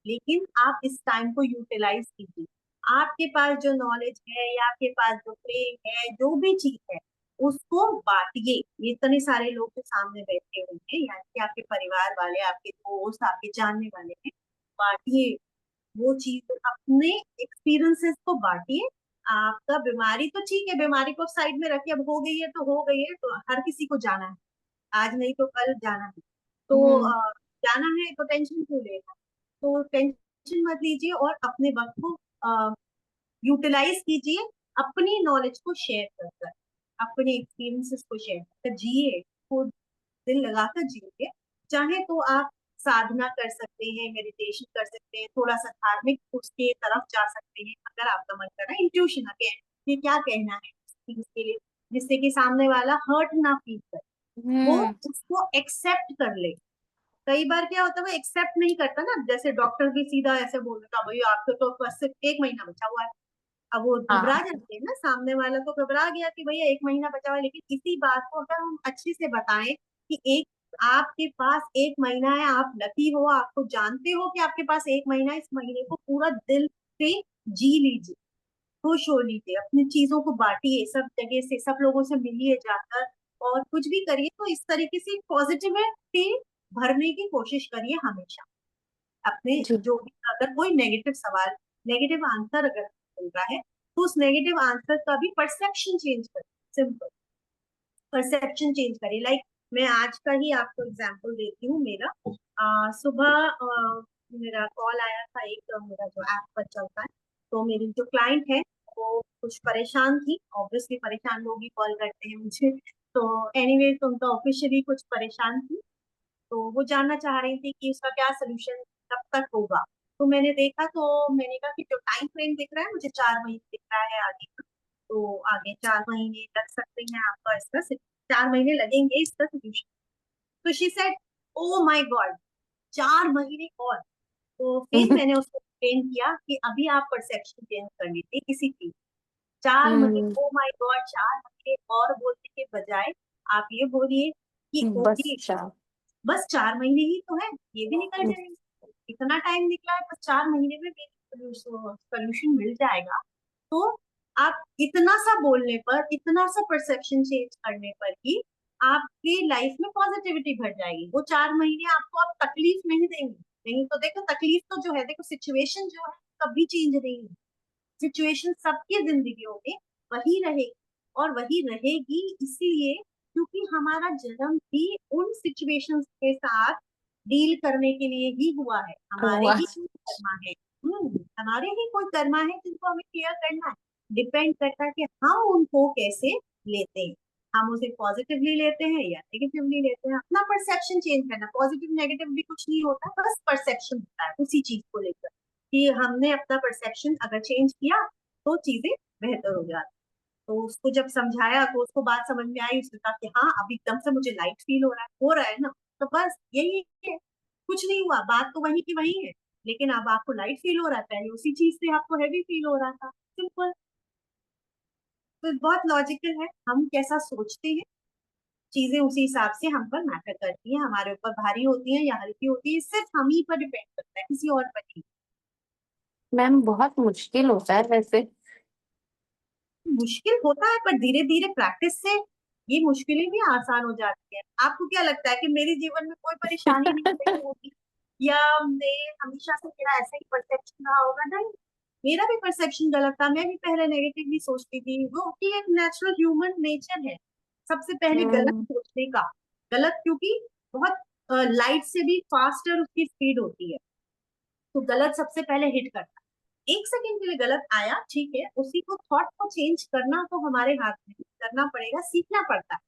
लेकिन आप इस टाइम को यूटिलाइज कीजिए। आपके पास जो नॉलेज है, या आपके पास जो प्रेम है, जो भी चीज है, उसको बांटिए। ये इतने सारे लोग जो सामने बैठे हुए हैं, यानी कि आपके परिवार वाले, आपके दोस्त, आपके जानने वाले हैं, बांटिए वो चीज, अपने एक्सपीरियंसेस को बांटिए। आपका बीमारी तो ठीक है, बीमारी को साइड में रखिए, अब हो गई है तो हो गई है, तो हर किसी को जाना है, आज नहीं तो कल जाना है। तो हुँ, जाना है तो टेंशन क्यों लेना? तो टेंशन मत लीजिए और अपने वक्त को यूटिलाइज कीजिए, अपनी नॉलेज को शेयर कर कर, अपने एक्सपीरियंसेस को शेयर कर जिए, खुद दिल लगाकर जिए। चाहे तो आप साधना कर सकते हैं, मेडिटेशन कर सकते हैं, थोड़ा सा धार्मिक उसके तरफ जा सकते हैं अगर आपका मन कर रहा है। इंट्यूशन अगेन, ये क्या कहना है उस चीज के लिए, जिससे कि सामने वाला हर्ट ना फील करे, वो हुँ, उसको एक्सेप्ट कर ले। कई बार क्या होता है वो एक्सेप्ट नहीं करता ना, जैसे डॉक्टर भी सीधा ऐसे बोल देता, भाई आपको तो बस सिर्फ 1 महीना बचा हुआ है। अब वो घबरा हाँ, जाते हैं ना, सामने वाला तो घबरा गया कि भैया 1 महीना बचा हुआ है, लेकिन इसी बात को अगर हम अच्छे से बताएं कि एक आपके पास 1 महीना है, आप लकी हो, आपको जानते हो कि आपके पास 1 महीना है, इस महीने को पूरा दिल से जी लीजिए, खुश हो लीजिए, अपनी चीजों को बांटिए, सब जगह से सब लोगों से मिलिए जाकर, और कुछ भी करिए तो इस तरीके से पॉजिटिविटी भरने की कोशिश करिए हमेशा अपने जी, जो भी, अगर कोई नेगेटिव सवाल, नेगेटिव आंसर अगर मिल रहा है, तो उस नेगेटिव आंसर का भी परसेप्शन चेंज करिए। सिंपल परसेप्शन चेंज करिए। लाइक मैं आज का ही आपको एग्जांपल देती हूँ। मेरा सुबह मेरा कॉल आया था, एक मेरा जो ऐप पर चलता है, तो मेरी जो क्लाइंट है वो कुछ परेशान थी, ऑब्वियसली परेशान लोग ही कॉल करते हैं मुझे, तो एनीवे तो उनका ऑफिशियली कुछ परेशान थी, तो वो जानना चाह रही थी कि उसका क्या सोल्यूशन कब तक होगा। तो मैंने देखा, तो मैंने कहा कि जो टाइम फ्रेम दिख रहा है मुझे 4 महीने दिख रहा है आगे का, तो आगे 4 महीने लग सकते हैं आपका इसका 4 महीने लगेंगे इसका सोल्यूशन। तो she said, oh my God, 4 महीने और? तो फिर मैंने उसको एक्सप्लेन किया कि अभी आप परसेप्शन चेंज कर लीजिए किसी चीज, 4 महीने, हुँ, ओ माय गॉड 4 महीने और बोलने के बजाय आप ये बोलिए कि बस ओके, अच्छा, बस 4 महीने ही तो है, ये भी निकल जाएंगे, इतना टाइम निकला है, बस 4 महीने में मेरी सोल्यूशन मिल जाएगा। तो आप इतना सा बोलने पर, इतना सा परसेप्शन चेंज करने पर ही आपकी लाइफ में पॉजिटिविटी भर जाएगी। वो 4 महीने आपको अब तकलीफ नहीं देंगे। नहीं तो देखो, तकलीफ तो जो है, देखो सिचुएशन जो है कभी चेंज नहीं है, सिचुएशन सबकी जिंदगियों में वही रहेगी, और वही रहेगी इसलिए क्योंकि हमारा जन्म भी उन सिचुएशंस के साथ डील करने के लिए ही हुआ है, हमारे वाह! ही कोई कर्मा है। हमारे ही कोई कर्मा है जिनको हमें क्लियर करना है। डिपेंड करता है कि हम उनको कैसे लेते हैं, हम उसे पॉजिटिवली लेते हैं या नेगेटिवली लेते हैं। अपना परसेप्शन चेंज करना, पॉजिटिव नेगेटिव भी कुछ नहीं होता, बस परसेप्शन होता है उसी चीज को लेकर, कि हमने अपना परसेप्शन अगर चेंज किया तो चीजें बेहतर हो जाती। तो उसको जब समझाया तो उसको बात समझ में आई, उसने कहा कि हाँ अब एकदम से मुझे लाइट फील हो रहा है ना। तो बस यही है, कुछ नहीं हुआ, बात तो वही की वही है, लेकिन अब आपको लाइट फील हो रहा है, पहले उसी चीज से आपको हैवी फील हो रहा था, सिंपल। तो बहुत लॉजिकल है, हम कैसा सोचते हैं चीजें उसी हिसाब से हम पर मैटर करती हैं, हमारे ऊपर भारी होती हैं या हल्की होती है, सिर्फ हम ही पर डिपेंड करता है, किसी और पर नहीं। मैम बहुत मुश्किल होता है वैसे। मुश्किल होता है पर धीरे धीरे प्रैक्टिस से ये मुश्किलें भी आसान हो जाती है। आपको क्या लगता है कि मेरे जीवन में कोई परेशानी नहीं रही होगी, या मैं हमेशा से मेरा ऐसा ही परसेप्शन रहा होगा? नहीं, मेरा भी परसेप्शन गलत था, मैं भी पहले नेगेटिवली सोचती थी, वो कि एक नेचुरल ह्यूमन नेचर है सबसे पहले गलत हम्म। सोचने का। गलत क्योंकि बहुत लाइट से भी फास्टर उसकी स्पीड होती है, तो गलत सबसे पहले हिट करता है। एक सेकंड के लिए गलत आया, ठीक है, उसी को थॉट को चेंज करना तो हमारे हाथ में है, करना पड़ेगा, सीखना पड़ता है,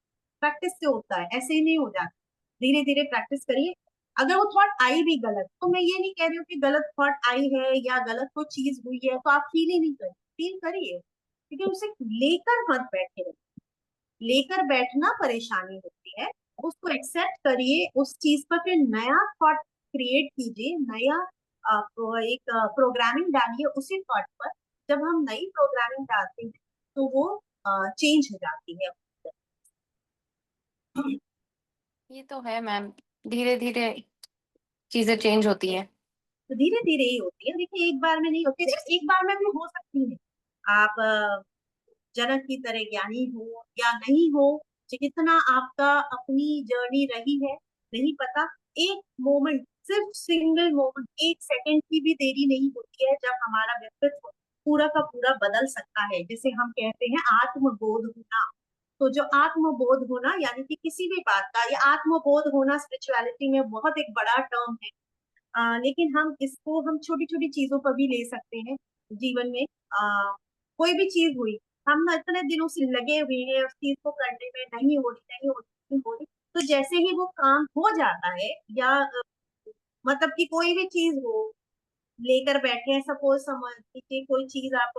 प्रैक्टिस से होता है, ऐसे ही नहीं हो जाता। धीरे धीरे प्रैक्टिस करिए। अगर वो थॉट आई भी गलत, तो मैं ये नहीं कह रही हूँ कि गलत थॉट आई है या गलत कोई चीज हुई है तो आप फील ही नहीं करिए, फील करिए, लेकिन उसे लेकर मत बैठे रहिए। लेकर बैठना परेशानी होती है, उसको एक्सेप्ट करिए, उस चीज पर फिर नया थॉट क्रिएट कीजिए, नया एक प्रोग्रामिंग डालिए उसी थॉट पर। जब हम नई प्रोग्रामिंग डालते हैं तो वो चेंज हो जाती है। ये तो है मैम, धीरे धीरे चीजें चेंज होती हैं। तो धीरे धीरे ही होती है, देखिए एक बार में नहीं होती, एक बार में भी हो सकती है। आप जनक की तरह ज्ञानी हो या नहीं हो, जितना आपका अपनी जर्नी रही है नहीं पता, एक मोमेंट, सिर्फ सिंगल मोमेंट, एक सेकंड की भी देरी नहीं होती है जब हमारा व्यक्तित्व पूरा का पूरा बदल सकता है, जिसे हम कहते हैं आत्मबोध होना। तो जो आत्मबोध होना यानी कि किसी भी बात का, या आत्मबोध होना स्पिरिचुअलिटी में बहुत एक बड़ा टर्म है। लेकिन हम इसको हम छोटी छोटी चीजों पर भी ले सकते हैं जीवन में। कोई भी चीज हुई, हम ना इतने दिनों से लगे हुए हैं उस चीज को करने में, नहीं हो रही, नहीं हो रही, नहीं हो रही, तो जैसे ही वो काम हो जाता है, या मतलब कि कोई भी चीज हो, लेकर बैठे हैं, सपोज समझ लीजिए कोई चीज आप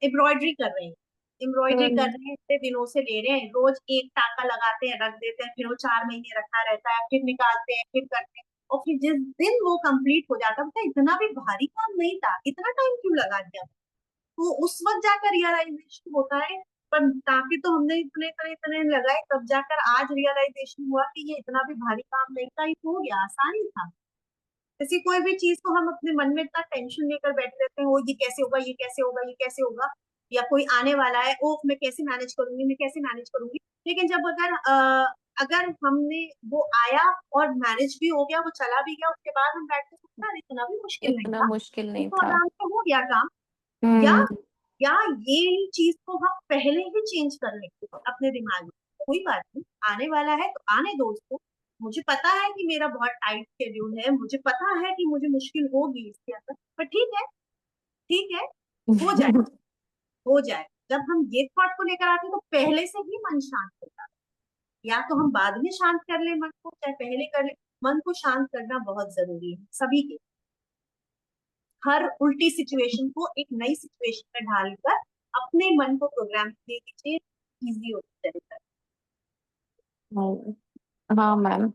एम्ब्रॉयडरी कर रहे हैं, एम्ब्रॉयडरी कर हम्म। रहे हैं, इतने दिनों से ले रहे हैं, रोज एक टाका लगाते हैं, रख देते हैं, फिर वो 4 महीने रखा रहता है, फिर निकालते हैं, फिर करते हैं, और फिर जिस दिन वो कंप्लीट हो जाता है, पता है, इतना भी भारी काम नहीं था, इतना टाइम क्यों लगा दिया? तो उस वक्त जाकर रियलाइजेशन होता है। पर टाके तो हमने इतने इतने इतने लगाए, तब जाकर आज रियलाइजेशन हुआ कि ये इतना भी भारी काम नहीं था, ये तो हो गया, आसान ही था। जैसे कोई भी चीज को हम अपने मन में इतना टेंशन लेकर बैठे रहते हैं, वो ये कैसे होगा, ये कैसे होगा, ये कैसे होगा, या कोई आने वाला है, ओ मैं कैसे मैनेज करूंगी, मैं कैसे मैनेज करूंगी। लेकिन जब अगर हमने वो आया और मैनेज भी हो गया, वो चला भी गया, उसके बाद हम बैठते सोचते हैं, "अरे, इतना भी मुश्किल नहीं इतना था, मुश्किल ये नहीं तो था। आराम से हो गया काम।" या हम्म। या ये चीज को हम पहले ही चेंज कर लेते हैं अपने दिमाग में, कोई बात नहीं, आने वाला है तो आने दो उसको। मुझे पता है कि मेरा बहुत टाइट शेड्यूल है, मुझे पता है कि मुझे मुश्किल होगी इसके अंदर, पर ठीक है, ठीक है, हो जाए, हो जाए। जब हम ये थॉट को लेकर आते हैं तो पहले से ही मन शांत होता है। या तो हम बाद में शांत कर ले मन को, चाहे पहले कर ले, मन को शांत करना बहुत जरूरी है सभी के। हर उल्टी सिचुएशन को एक नई सिचुएशन में ढालकर अपने मन को प्रोग्राम दे दीजिए, इजी होता जाएगा। हाँ मैम,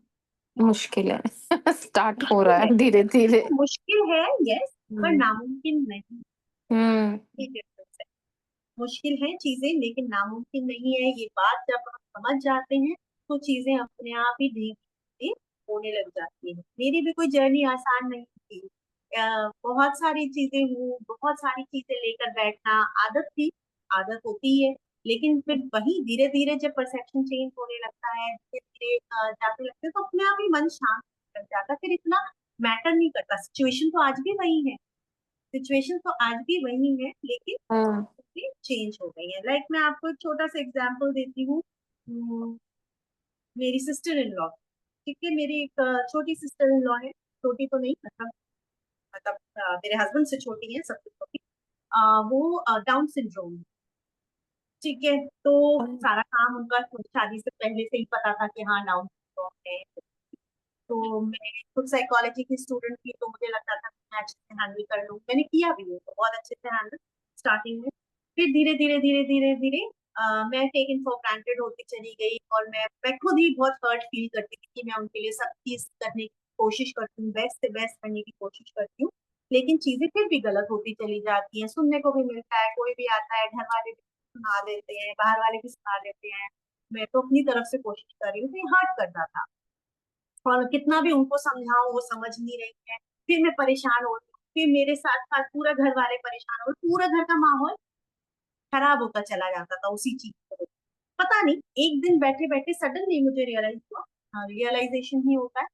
मुश्किल है। स्टार्ट हो रहा मुश्किल है, है धीरे धीरे। तो मुश्किल है, यस, पर हम्म। नामुमकिन नहीं। हम्म। ये difference है। मुश्किल है चीजें, लेकिन नामुमकिन नहीं है, ये बात जब हम समझ जाते हैं तो चीजें अपने आप ही धीरे धीरे होने लग जाती है। मेरी भी कोई जर्नी आसान नहीं थी, बहुत सारी चीजें हुई, बहुत सारी चीजें लेकर बैठना आदत थी, आदत होती है। लेकिन फिर वही धीरे धीरे जब परसेप्शन चेंज होने लगता है, धीरे धीरे जाते लगते हैं, तो अपने आप ही मन शांत लग जाता है, फिर इतना मैटर नहीं करता। सिचुएशन तो आज भी वही है, सिचुएशन तो आज भी वही है, लेकिन हम्म। चेंज हो गई है। लाइक मैं आपको एक छोटा सा एग्जांपल देती हूँ। मेरी सिस्टर इन लॉ, ठीक है, मेरी एक छोटी सिस्टर इन लॉ है, छोटी तो नहीं, मतलब मेरे हस्बैंड से छोटी है, सबसे छोटी। वो डाउन सिंड्रोम, ठीक है, तो सारा काम उनका शादी से पहले से ही पता था कि हाँ डाउन सिंड्रोम है। तो मैं खुद साइकोलॉजी की स्टूडेंट थी, तो मुझे लगता था कि मैं अच्छे से हैंडल कर लूँ, मैंने किया भी है, तो बहुत अच्छे से हैंडल स्टार्टिंग में। फिर धीरे धीरे धीरे धीरे धीरे मैं टेकन फॉर ग्रांटेड होती चली गई, और मैं खुद ही बहुत हर्ट फील करती थी कि मैं उनके लिए सब चीज करने की कोशिश करती हूँ, बेस्ट से बेस्ट करने की कोशिश करती हूँ, लेकिन चीजें फिर भी गलत होती चली जाती हैं। सुनने को भी मिलता है, कोई भी आता है, घर वाले भी सुना देते हैं, बाहर वाले भी सुना देते हैं, मैं तो अपनी तरफ से कोशिश कर रही हूँ, तो ये हर्ट करता था। और कितना भी उनको समझाऊं वो समझ नहीं रही है, फिर मैं परेशान होती हूँ, फिर मेरे साथ साथ पूरा घर वाले परेशान हो, पूरा घर का माहौल खराब होता चला जाता था उसी चीज को। पता नहीं, एक दिन बैठे बैठे सडनली मुझे रियलाइज हुआ, हाँ रियलाइजेशन ही होता है,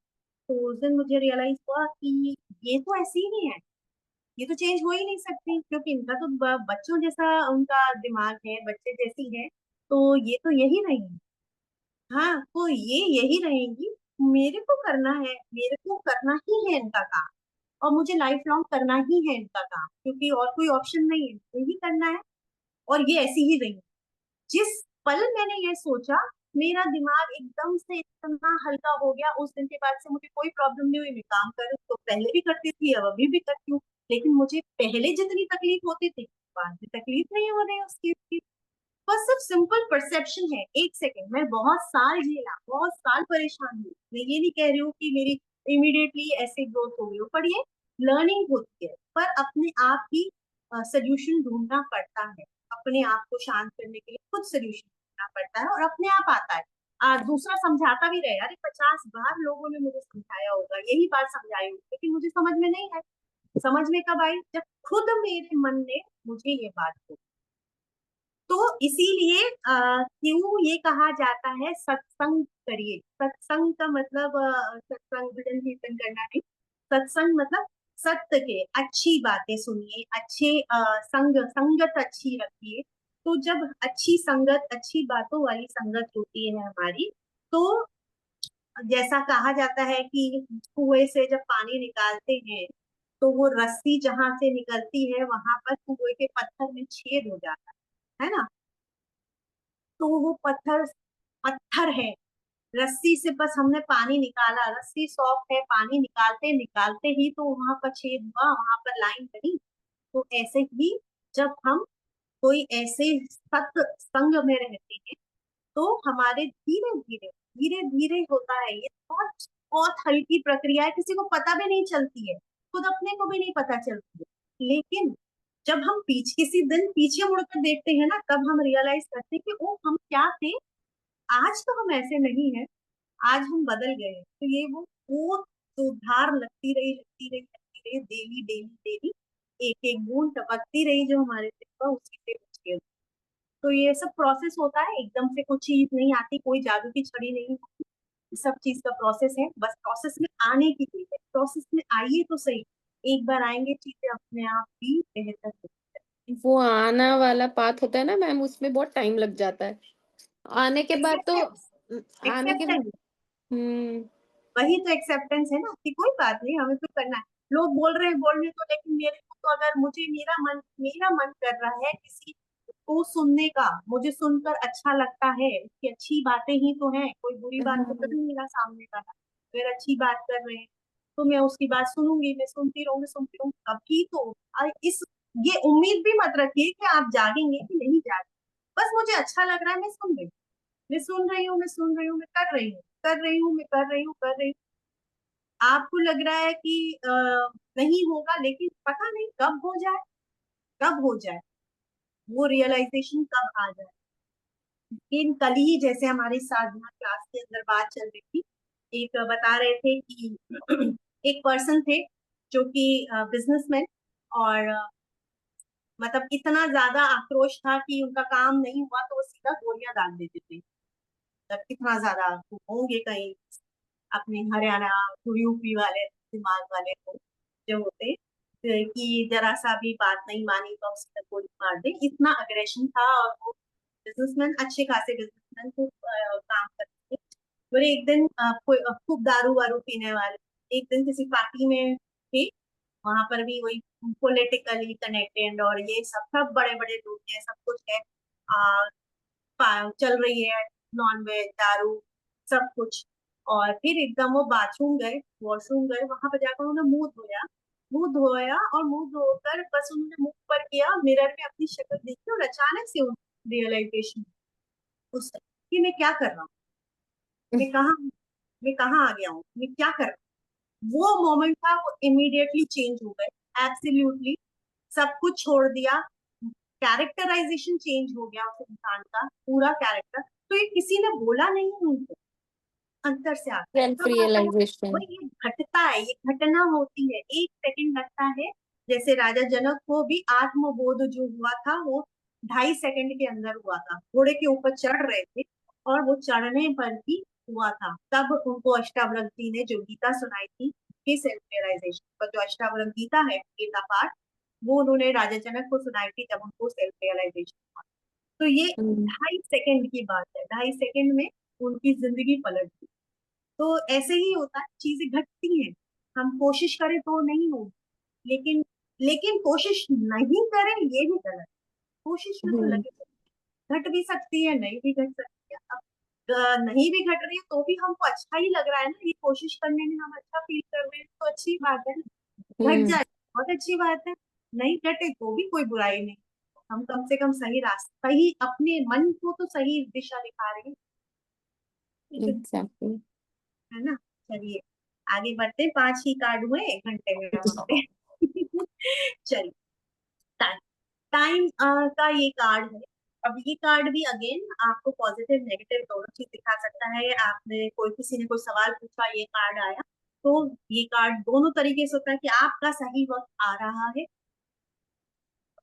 तो उस दिन मुझे रियलाइज हुआ कि ये तो ऐसी ही है, ये तो चेंज हो ही नहीं सकती, क्योंकि इनका तो बच्चों जैसा उनका दिमाग है, बच्चे जैसी है, तो ये तो यही रहेंगी। हाँ, तो ये यही रहेंगी, मेरे को करना है, मेरे को करना ही है इनका काम, और मुझे लाइफ लॉन्ग करना ही है इनका काम, क्योंकि और कोई ऑप्शन नहीं है, यही करना है, और ये ऐसी ही रही। जिस पल मैंने ये सोचा, मेरा दिमाग एकदम से इतना हल्का हो गया, उस दिन के बाद से मुझे कोई प्रॉब्लम नहीं हुई। मैं काम कर तो पहले भी करती थी, अब अभी भी करती हूँ, लेकिन मुझे पहले जितनी तकलीफ होती थी, बाद में तकलीफ नहीं हो रही है उसकी। बस सिर्फ सिंपल परसेप्शन है, एक सेकेंड, मैं बहुत साल झेला, बहुत साल परेशान हुई, मैं ये नहीं कह रही हूँ कि मेरी इमीडिएटली ऐसे ग्रोथ हो गई हो, पर ये लर्निंग होती है, पर अपने आप ही सोल्यूशन ढूंढना पड़ता है, अपने आप को शांत करने के लिए खुद सोल्यूशन ढूंढना पड़ता है, और अपने आप आता है। दूसरा समझाता भी रहे, अरे 50 बार लोगों ने मुझे समझाया होगा, यही बात समझाई होगी, लेकिन मुझे समझ में नहीं आई। समझ में कब आई? जब खुद मेरे मन ने मुझे ये बात बोली। तो इसीलिए क्यों ये कहा जाता है सत्संग करिए। सत्संग का मतलब सत्संग भजन कीर्तन करना नहीं, सत्संग मतलब सत्य के, अच्छी बातें सुनिए, अच्छे संगत अच्छी रखिए। तो जब अच्छी संगत, अच्छी बातों वाली संगत होती है हमारी, तो जैसा कहा जाता है कि कुएं से जब पानी निकालते हैं, तो वो रस्सी जहां से निकलती है वहां पर कुएं के पत्थर में छेद हो जाता है ना, तो वो पत्थर पत्थर है, रस्सी से बस हमने पानी निकाला, रस्सी सॉफ्ट है, पानी निकालते निकालते ही तो वहां पर छेद हुआ, वहां पर लाइन बनी। तो ऐसे ही जब हम कोई ऐसे सत्संग संग में रहते हैं, तो हमारे धीरे धीरे धीरे धीरे होता है, ये बहुत बहुत हल्की प्रक्रिया है, किसी को पता भी नहीं चलती है, खुद अपने को भी नहीं पता चलती है, लेकिन जब हम पीछे किसी दिन पीछे मुड़कर देखते हैं ना, तब हम रियलाइज करते हैं कि ओ हम क्या थे, आज तो हम ऐसे नहीं है, आज हम बदल गए हैं। तो ये वो सुधार लगती रही डेली डेली डेली, एक एक बूंद टपकती रही जो हमारे सिर पर, उसी से बच। तो ये सब प्रोसेस होता है, एकदम से कुछ चीज नहीं आती, कोई जादू की छड़ी नहीं होती, सब चीज का प्रोसेस है, बस प्रोसेस में आने की लिए, प्रोसेस में आइए तो सही, एक बार आएंगे चीजें अपने आप ही बेहतर होती वो आना वाला पाथ होता है ना मैम, उसमें बहुत टाइम लग जाता है। आने के है। बाद तो एक्सेप्टेंस, आने के बाद एक्सेप्टेंस, हम्म। वही तो एक्सेप्टेंस है ना, कि कोई बात नहीं, हमें तो करना है। लोग बोल रहे हैं बोलने तो, लेकिन मेरे को तो, अगर मुझे मेरा मन कर रहा है किसी को सुनने का, मुझे सुनकर अच्छा लगता है, उसकी अच्छी बातें ही तो है, कोई बुरी बात तो कर हाँ, नहीं मेरा सामने वाला, अगर अच्छी बात कर रहे हैं तो मैं उसकी बात सुनूंगी, मैं सुनती रहूंगी, कभी तो इस ये उम्मीद भी मत रखिए कि आप जागेंगे कि नहीं जागेंगे, बस मुझे अच्छा लग रहा है, मैं सुन रही हूँ, मैं सुन रही हूँ, मैं सुन रही हूँ, मैं कर रही हूँ, कर रही हूँ, मैं कर रही हूँ, कर रही हूँ। आपको लग रहा है कि नहीं होगा, लेकिन पता नहीं कब हो जाए, कब हो जाए, वो रियलाइजेशन कब आ जाए। इन कल ही जैसे हमारी साधना क्लास के अंदर बात चल रही थी, एक बता रहे थे कि एक पर्सन थे जो कि बिजनेसमैन, और मतलब इतना ज्यादा आक्रोश था कि उनका काम नहीं हुआ तो वो सीधा गोलियां दाग देते थे, मतलब इतना ज्यादा होंगे कहीं अपने हरियाणा यूपी वाले दिमाग वाले को जो होते, कि जरा सा भी बात नहीं मानी तो उसकी गोली मार दे, इतना अग्रेशन था। और वो बिजनेसमैन, अच्छे खासे बिजनेसमैन, खूब काम करते थे। और एक दिन खूब दारू वारू पीने वाले एक दिन किसी पार्टी में थे, वहां पर भी वही पॉलिटिकली कनेक्टेड और ये सब सब बड़े बड़े लोग हैं, सब कुछ है, चल रही है, नॉन वेज दारू सब कुछ। और फिर एकदम वो बाथरूम गए, वॉशरूम गए, वहां पर जाकर उन्होंने मुंह धोया, मुंह धोया और मुंह धोकर बस उन्होंने मुंह पर किया, मिरर में अपनी शक्ल देखी और अचानक से रियलाइजेशन उस कि मैं क्या कर रहा हूँ, मैं कहाँ हूँ? मैं कहाँ आ गया हूँ, मैं क्या कर रहा हूँ। वो मोमेंट था, वो इमीडिएटली चेंज हो गए एब्सोल्युटली। सब कुछ छोड़ दिया, कैरेक्टराइजेशन चेंज हो गया उस इंसान का पूरा कैरेक्टर। तो ये किसी ने बोला नहीं है उनको, अंतर से आता है, सेल्फ कब आता है? रियलाइजेशन। वही ये घटता है, ये घटना होती है, 1 सेकंड लगता है। जैसे राजा जनक को भी आत्मबोध जो हुआ था वो 2.5 सेकंड के अंदर हुआ था। घोड़े के ऊपर चढ़ रहे थे और वो चढ़ने पर ही हुआ था। तब उनको अष्टावक्र जी ने जो गीता सुनाई थी कि सेल्फ रियलाइजेशन पर, जो अष्टावक्र गीता है, गीता पाठ, वो उन्होंने राजा जनक को सुनाई थी जब उनको सेल्फ रियलाइजेशन हुआ। तो ये 2.5 सेकंड की बात है, 2.5 सेकंड में उनकी जिंदगी पलट गई। तो ऐसे ही होता है, चीजें घटती हैं, हम कोशिश करें तो नहीं होगी, लेकिन लेकिन कोशिश नहीं करें ये भी गलत है। कोशिश में तो लगे, घट भी सकती है, नहीं भी घट सकती है। अब नहीं भी घट रही है तो भी हमको अच्छा ही लग रहा है ना, ये कोशिश करने में हम अच्छा फील कर रहे हैं तो अच्छी बात है। घट जाए बहुत अच्छी बात है, नहीं घटे तो भी कोई बुराई नहीं। हम कम से कम सही रास्ता, सही अपने मन को तो सही दिशा दिखा रहे हैं, ठीक एग्जैक्टली। है ना। चलिए आगे बढ़ते, 5 ही कार्ड हुए 1 घंटे में हमारे। चलिए, टाइम, टाइम का ये कार्ड है। अब ये कार्ड भी अगेन आपको पॉजिटिव नेगेटिव दोनों चीज दिखा सकता है। आपने कोई, किसी ने कोई सवाल पूछा, ये कार्ड आया, तो ये कार्ड दोनों तरीके से होता है कि आपका सही वक्त आ रहा है,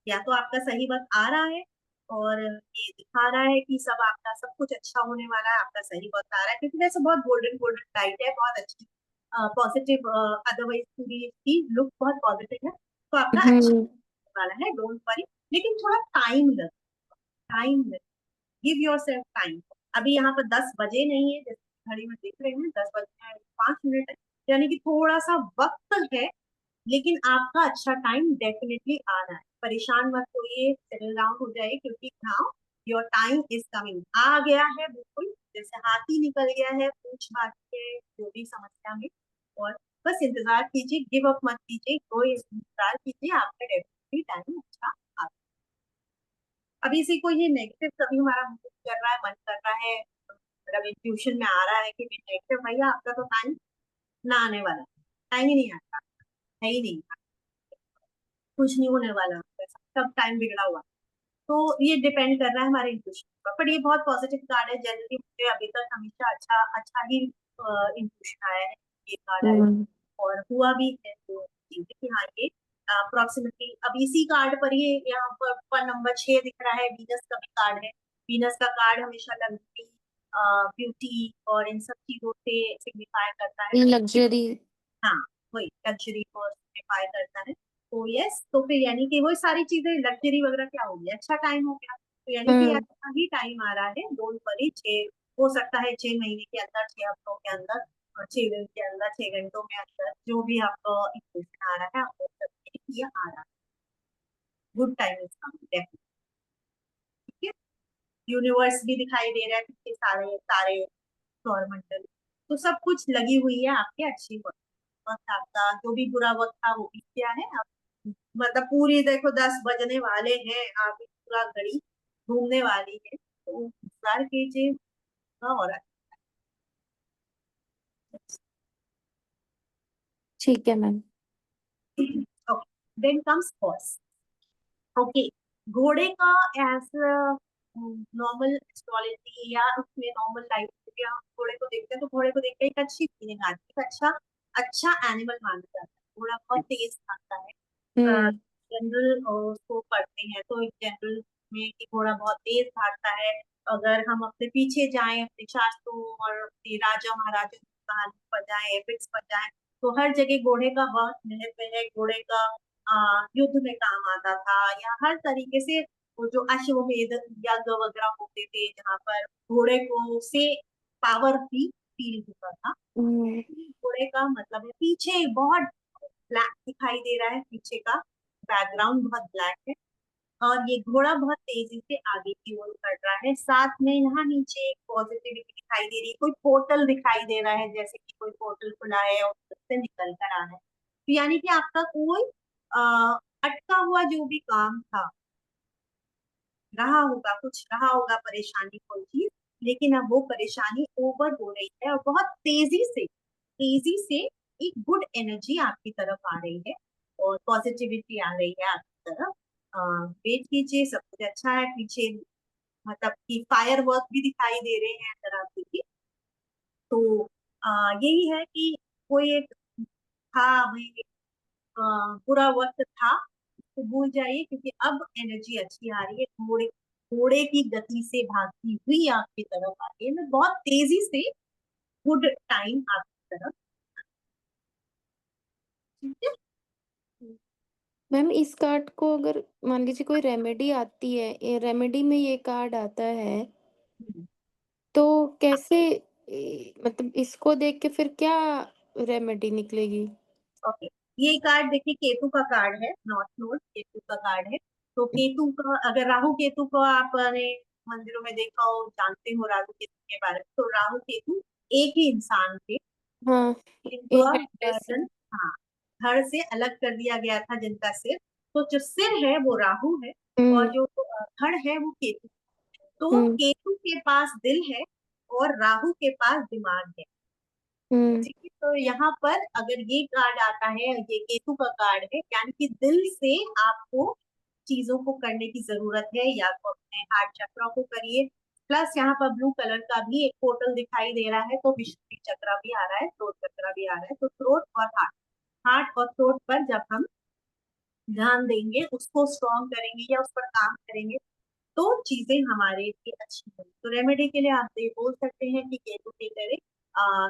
या तो आपका सही वक्त आ रहा है और ये दिखा रहा है कि सब आपका सब कुछ अच्छा होने वाला है, आपका सही वक्त आ रहा है, क्योंकि वैसे बहुत गोल्डन गोल्डन लाइट है, बहुत अच्छी पॉजिटिव, अदरवाइज पूरी इसकी लुक बहुत पॉजिटिव है, तो आपका अच्छा हम्म। होने वाला है, डोंट वरी। लेकिन थोड़ा टाइम लगे, टाइम लगे, गिव योर सेल्फ टाइम। अभी यहाँ पर 10 बजे नहीं है, जैसे घड़ी में देख रहे हैं 10 बजे 5 मिनट है, यानी कि थोड़ा सा वक्त है, लेकिन आपका अच्छा टाइम डेफिनेटली आ रहा है। परेशान मत होइए, सेटल डाउन हो जाइए, क्योंकि now your time is coming, आ गया है बिल्कुल, जैसे हाथी निकल गया है पूछ हाथ के जो भी समस्या में। और बस इंतजार कीजिए, गिव अप मत कीजिए, कोई इंतजार कीजिए, आपका डेफिनेटली टाइम अच्छा आ। अभी से कोई ये नेगेटिव कभी हमारा मूव कर रहा है, मन कर रहा है, मतलब इंट्यूशन में आ रहा है कि नेगेटिव, भैया आपका तो टाइम ना आने वाला, टाइम ही नहीं आता, है ही नहीं, कुछ नहीं होने वाला, सब टाइम बिगड़ा हुआ। तो ये डिपेंड कर रहा है हमारे इंट्यूशन पर, पर ये बहुत पॉजिटिव कार्ड है। जनरली मुझे अभी तक हमेशा अच्छा अच्छा ही इंट्यूशन आया है, ये कार्ड आया हम्म। और हुआ भी है, तो चीजें कि हाँ ये अप्रोक्सीमेटली। अब इसी कार्ड पर, ये यहाँ पर नंबर 6 दिख रहा है, वीनस का भी कार्ड है। वीनस का कार्ड हमेशा लग्जरी, ब्यूटी और इन सब चीजों से सिग्निफाई करता है। लग्जरी। हाँ, वही लग्जरी को सिग्निफाई करता है। तो यस, तो फिर यानी कि वो सारी चीजें लग्जरी वगैरह क्या हो गया, अच्छा टाइम हो गया, तो यानी कि हम्म। अच्छा ही टाइम आ रहा है। डोंट वरी, 6 हो सकता है 6 महीने के अंदर, 6 हफ्तों के अंदर और 6 दिन के अंदर, 6 घंटों के अंदर, जो भी आपको इक्वेशन आ रहा है, आपको सकते हैं कि ये आ रहा है, गुड टाइम इज कमिंग, ठीक है। यूनिवर्स भी दिखाई दे रहा है, कितने सारे सारे सौरमंडल, तो सब कुछ लगी हुई है आपके अच्छी वक्त। वक्त आपका जो भी बुरा वक्त था वो बीत गया है अब, मतलब पूरी देखो 10 बजने वाले हैं, आपकी पूरा घड़ी घूमने वाली है, तो इंतजार कीजिए और ठीक है ma'am. Okay, then comes horse. Okay, घोड़े का एज नॉर्मल एस्ट्रोलॉजी या उसमें नॉर्मल लाइफ में हम घोड़े को देखते हैं, तो घोड़े को देखते एक अच्छी फीलिंग आती है, अच्छा अच्छा एनिमल माना जाता है। घोड़ा बहुत तेज भागता है, हम्म। जनरल उसको पढ़ते हैं तो जनरल में कि घोड़ा बहुत तेज भागता है। अगर हम अपने पीछे जाएं, अपने शास्त्रों और अपने राजा महाराजा की कहानी पर जाएं, एपिक्स पर जाएं, तो हर जगह घोड़े का बहुत महत्व है। घोड़े का युद्ध में काम आता था, या हर तरीके से वो जो अश्वमेध यज्ञ वगैरह होते थे जहाँ पर घोड़े को से पावर भी फील होता था। हम्म। घोड़े का मतलब है, पीछे बहुत ब्लैक दिखाई दे रहा है, पीछे का बैकग्राउंड बहुत ब्लैक है, और ये घोड़ा बहुत तेजी से आगे की ओर बढ़ रहा है। साथ में यहाँ नीचे एक पॉजिटिविटी दिखाई दे रही है, कोई पोर्टल दिखाई दे रहा है, जैसे कि कोई पोर्टल खुला है और उससे निकल कर आ रहा है। तो यानी कि आपका कोई अटका हुआ जो भी काम था, रहा होगा, कुछ रहा होगा परेशानी कोई चीज, लेकिन अब वो परेशानी ओवर हो रही है और बहुत तेजी से एक गुड एनर्जी आपकी तरफ आ रही है और पॉजिटिविटी आ रही है आपकी तरफ। वेट कीजिए, सब कुछ अच्छा है पीछे, मतलब कि फायर वर्क भी दिखाई दे रहे हैं अंदर आप देखिए। तो यही है कि कोई एक था भाई, बुरा वक्त था, उसको भूल जाइए, क्योंकि अब एनर्जी अच्छी आ रही है, घोड़े घोड़े की गति से भागती हुई आपकी तरफ आ रही है, मैं बहुत तेजी से गुड टाइम आपकी तरफ। ठीक है। मैम इस कार्ड को अगर मान लीजिए कोई रेमेडी आती है, ये रेमेडी में ये कार्ड आता है, हम्म, तो कैसे मतलब इसको देख के फिर क्या रेमेडी निकलेगी? ओके, ये कार्ड देखिए केतु का कार्ड है, नॉर्थ नोड केतु का कार्ड है। तो केतु का, अगर राहु केतु को आपने मंदिरों में देखा हो, जानते हो राहु केतु के बारे में, तो राहु केतु एक ही इंसान थे, हाँ, इनको ये एड्रेस। गर्दन, हाँ, धड़ से अलग कर दिया गया था जिनका सिर। तो जो सिर है वो राहु है, और हुँ, जो धड़ है वो केतु। तो हुँ, केतु के पास दिल है और राहु के पास दिमाग है। हुँ, ठीक है, तो यहाँ पर अगर ये कार्ड आता है, ये केतु का कार्ड है, यानी कि दिल से आपको चीजों को करने की जरूरत है, या तो अपने हार्ट चक्र को करिए। प्लस यहाँ पर ब्लू कलर का भी एक पोर्टल दिखाई दे रहा है, तो विशुद्धि चक्र भी आ रहा है, थ्रोट चक्र भी आ रहा है। तो थ्रोट और हार्ट, हार्ट और थ्रोट पर जब हम ध्यान देंगे, उसको स्ट्रॉन्ग करेंगे या उस पर काम करेंगे, तो चीजें हमारे लिए अच्छी होंगी। तो रेमेडी के लिए आप ये बोल सकते हैं कि केतु के करें,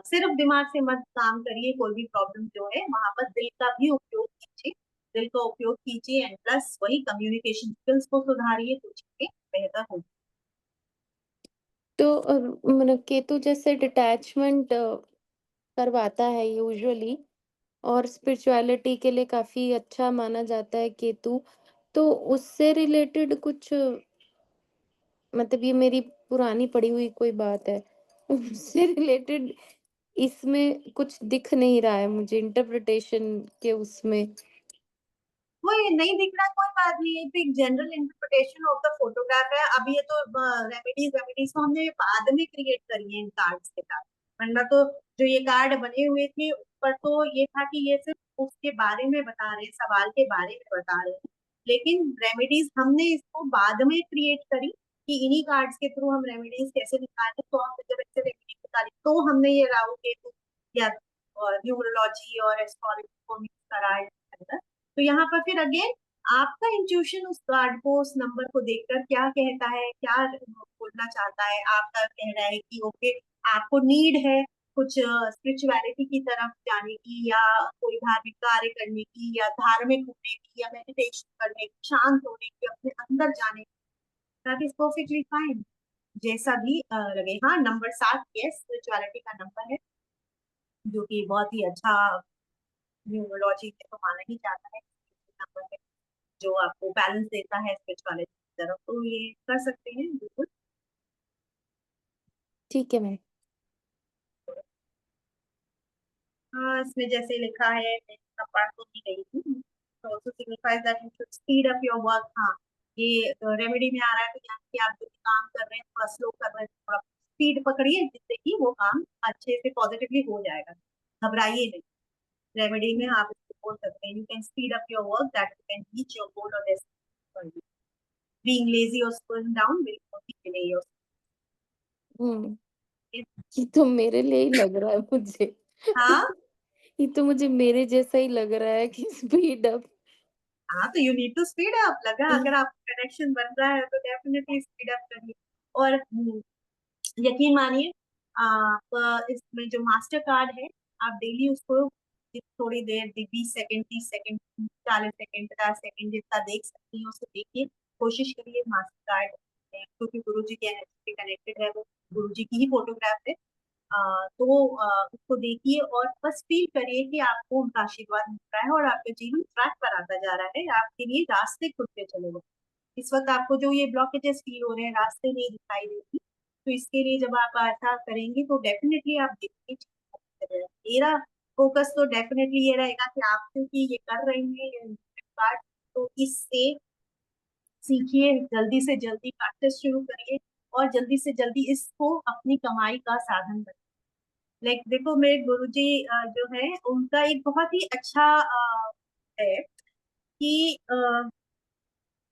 सिर्फ दिमाग से मत काम करिए, कोई भी प्रॉब्लम जो है वहां पर दिल का भी उपयोग कीजिए, दिल का उपयोग कीजिए, एंड प्लस वही कम्युनिकेशन स्किल्स को सुधारिए, तो चीजें बेहतर होगी। तो मतलब केतु जैसे डिटैचमेंट करवाता है यूजुअली, और स्पिरिचुअलिटी के लिए काफ़ी अच्छा माना जाता है केतु। तो उससे रिलेटेड कुछ, मतलब ये मेरी पुरानी पड़ी हुई कोई बात है। उससे रिलेटेड इसमें कुछ दिख नहीं रहा है मुझे इंटरप्रिटेशन के उसमें। वो ये नहीं दिख रहा, कोई बात नहीं है, तो एक general interpretation of the photograph है। अब ये तो रेमेडीज रेमेडीज तो हमने बाद में क्रिएट करी है इन कार्ड्स के साथ, वरना तो जो ये कार्ड बने हुए थे ऊपर, तो ये था कि ये सिर्फ उसके बारे में बता रहे हैं, सवाल के बारे में बता रहे हैं। लेकिन रेमेडीज हमने इसको बाद में क्रिएट करी, कि इन्हीं कार्ड्स के थ्रू हम रेमेडीज कैसे निकालें। तो हम जब ऐसे रेमेडीज निकाली, तो हमने ये राहु केतु या न्यूमरोलॉजी और एस्ट्रोलॉजी को मिक्स करा है इसके अंदर। तो यहाँ पर फिर अगेन आपका इंट्यूशन उस कार्ड को, उस नंबर को देखकर क्या कहता है, क्या बोलना चाहता है, आपका कह रहा है कि ओके, आपको नीड है कुछ स्पिरिचुअलिटी की तरफ जाने की, या कोई धार्मिक कार्य करने की, या धार्मिक होने की, या मेडिटेशन करने की, शांत होने की, अपने अंदर जाने की, दैट इज परफेक्टली फाइन, जैसा भी लगे। हाँ, नंबर 7 यस स्पिरिचुअलिटी का नंबर है, जो कि बहुत ही अच्छा न्यूमरोलॉजी में तो माना ही जाता है, नंबर है जो आपको बैलेंस देता है स्पिरिचुअलिटी की तरफ, तो ये कर सकते हैं बिल्कुल। ठीक है मैम। हाँ, इसमें जैसे लिखा है, मैं इसका पढ़ तो नहीं रही थी, तो also signifies that you should speed up your work. हाँ, ये रेमेडी में आ रहा है, तो यानी कि आप जो भी काम कर रहे हैं थोड़ा स्लो कर रहे हैं, थोड़ा स्पीड पकड़िए, जिससे कि वो काम अच्छे से पॉजिटिवली हो जाएगा, घबराइए नहीं। रेमेडी में आप इसको बोल सकते हैं, you can speed up your work that you can reach your goal और डेस्टिनेशन। बीइंग लेजी और slowing down will only delay your hmm, success। ये तो मेरे लिए ही लग रहा है मुझे। हाँ, ये तो मुझे मेरे जैसा ही लग रहा है कि स्पीड अप। हाँ, तो you need to speed up लगा, अगर आपका कनेक्शन बन रहा है तो डेफिनेटली स्पीड अप करिए। और यकीन मानिए, आप इसमें जो मास्टर कार्ड है, आप डेली उसको थोड़ी देर 20 सेकंड, 30 सेकंड, 40 सेकंड, 50 सेकंड जितना देख सकती हैं उसको देखिए, कोशिश करिए मास्टर कार्ड, क्योंकि गुरु जी के एनर्जी से कनेक्टेड है, वो गुरु जी की ही फोटोग्राफ है। तो उसको देखिए और बस फील करिए कि आपको उनका आशीर्वाद मिल रहा है और आपका जीवन ट्रैक पर आता जा रहा है, आपके लिए रास्ते खुलते चले गए। इस वक्त आपको जो ये ब्लॉकेजेस फील हो रहे हैं, रास्ते नहीं दिखाई देती, तो इसके लिए जब आप ऐसा करेंगे तो डेफिनेटली आप देखेंगे चीज़ें। मेरा फोकस तो डेफिनेटली ये रहेगा कि आप क्योंकि ये कर रहे हैं ये कार्ड, तो इससे सीखिए, जल्दी से जल्दी प्रैक्टिस शुरू करिए और जल्दी से जल्दी इसको अपनी कमाई का साधन बनाइए। लाइक देखो मेरे गुरुजी जो है उनका एक बहुत ही अच्छा है कि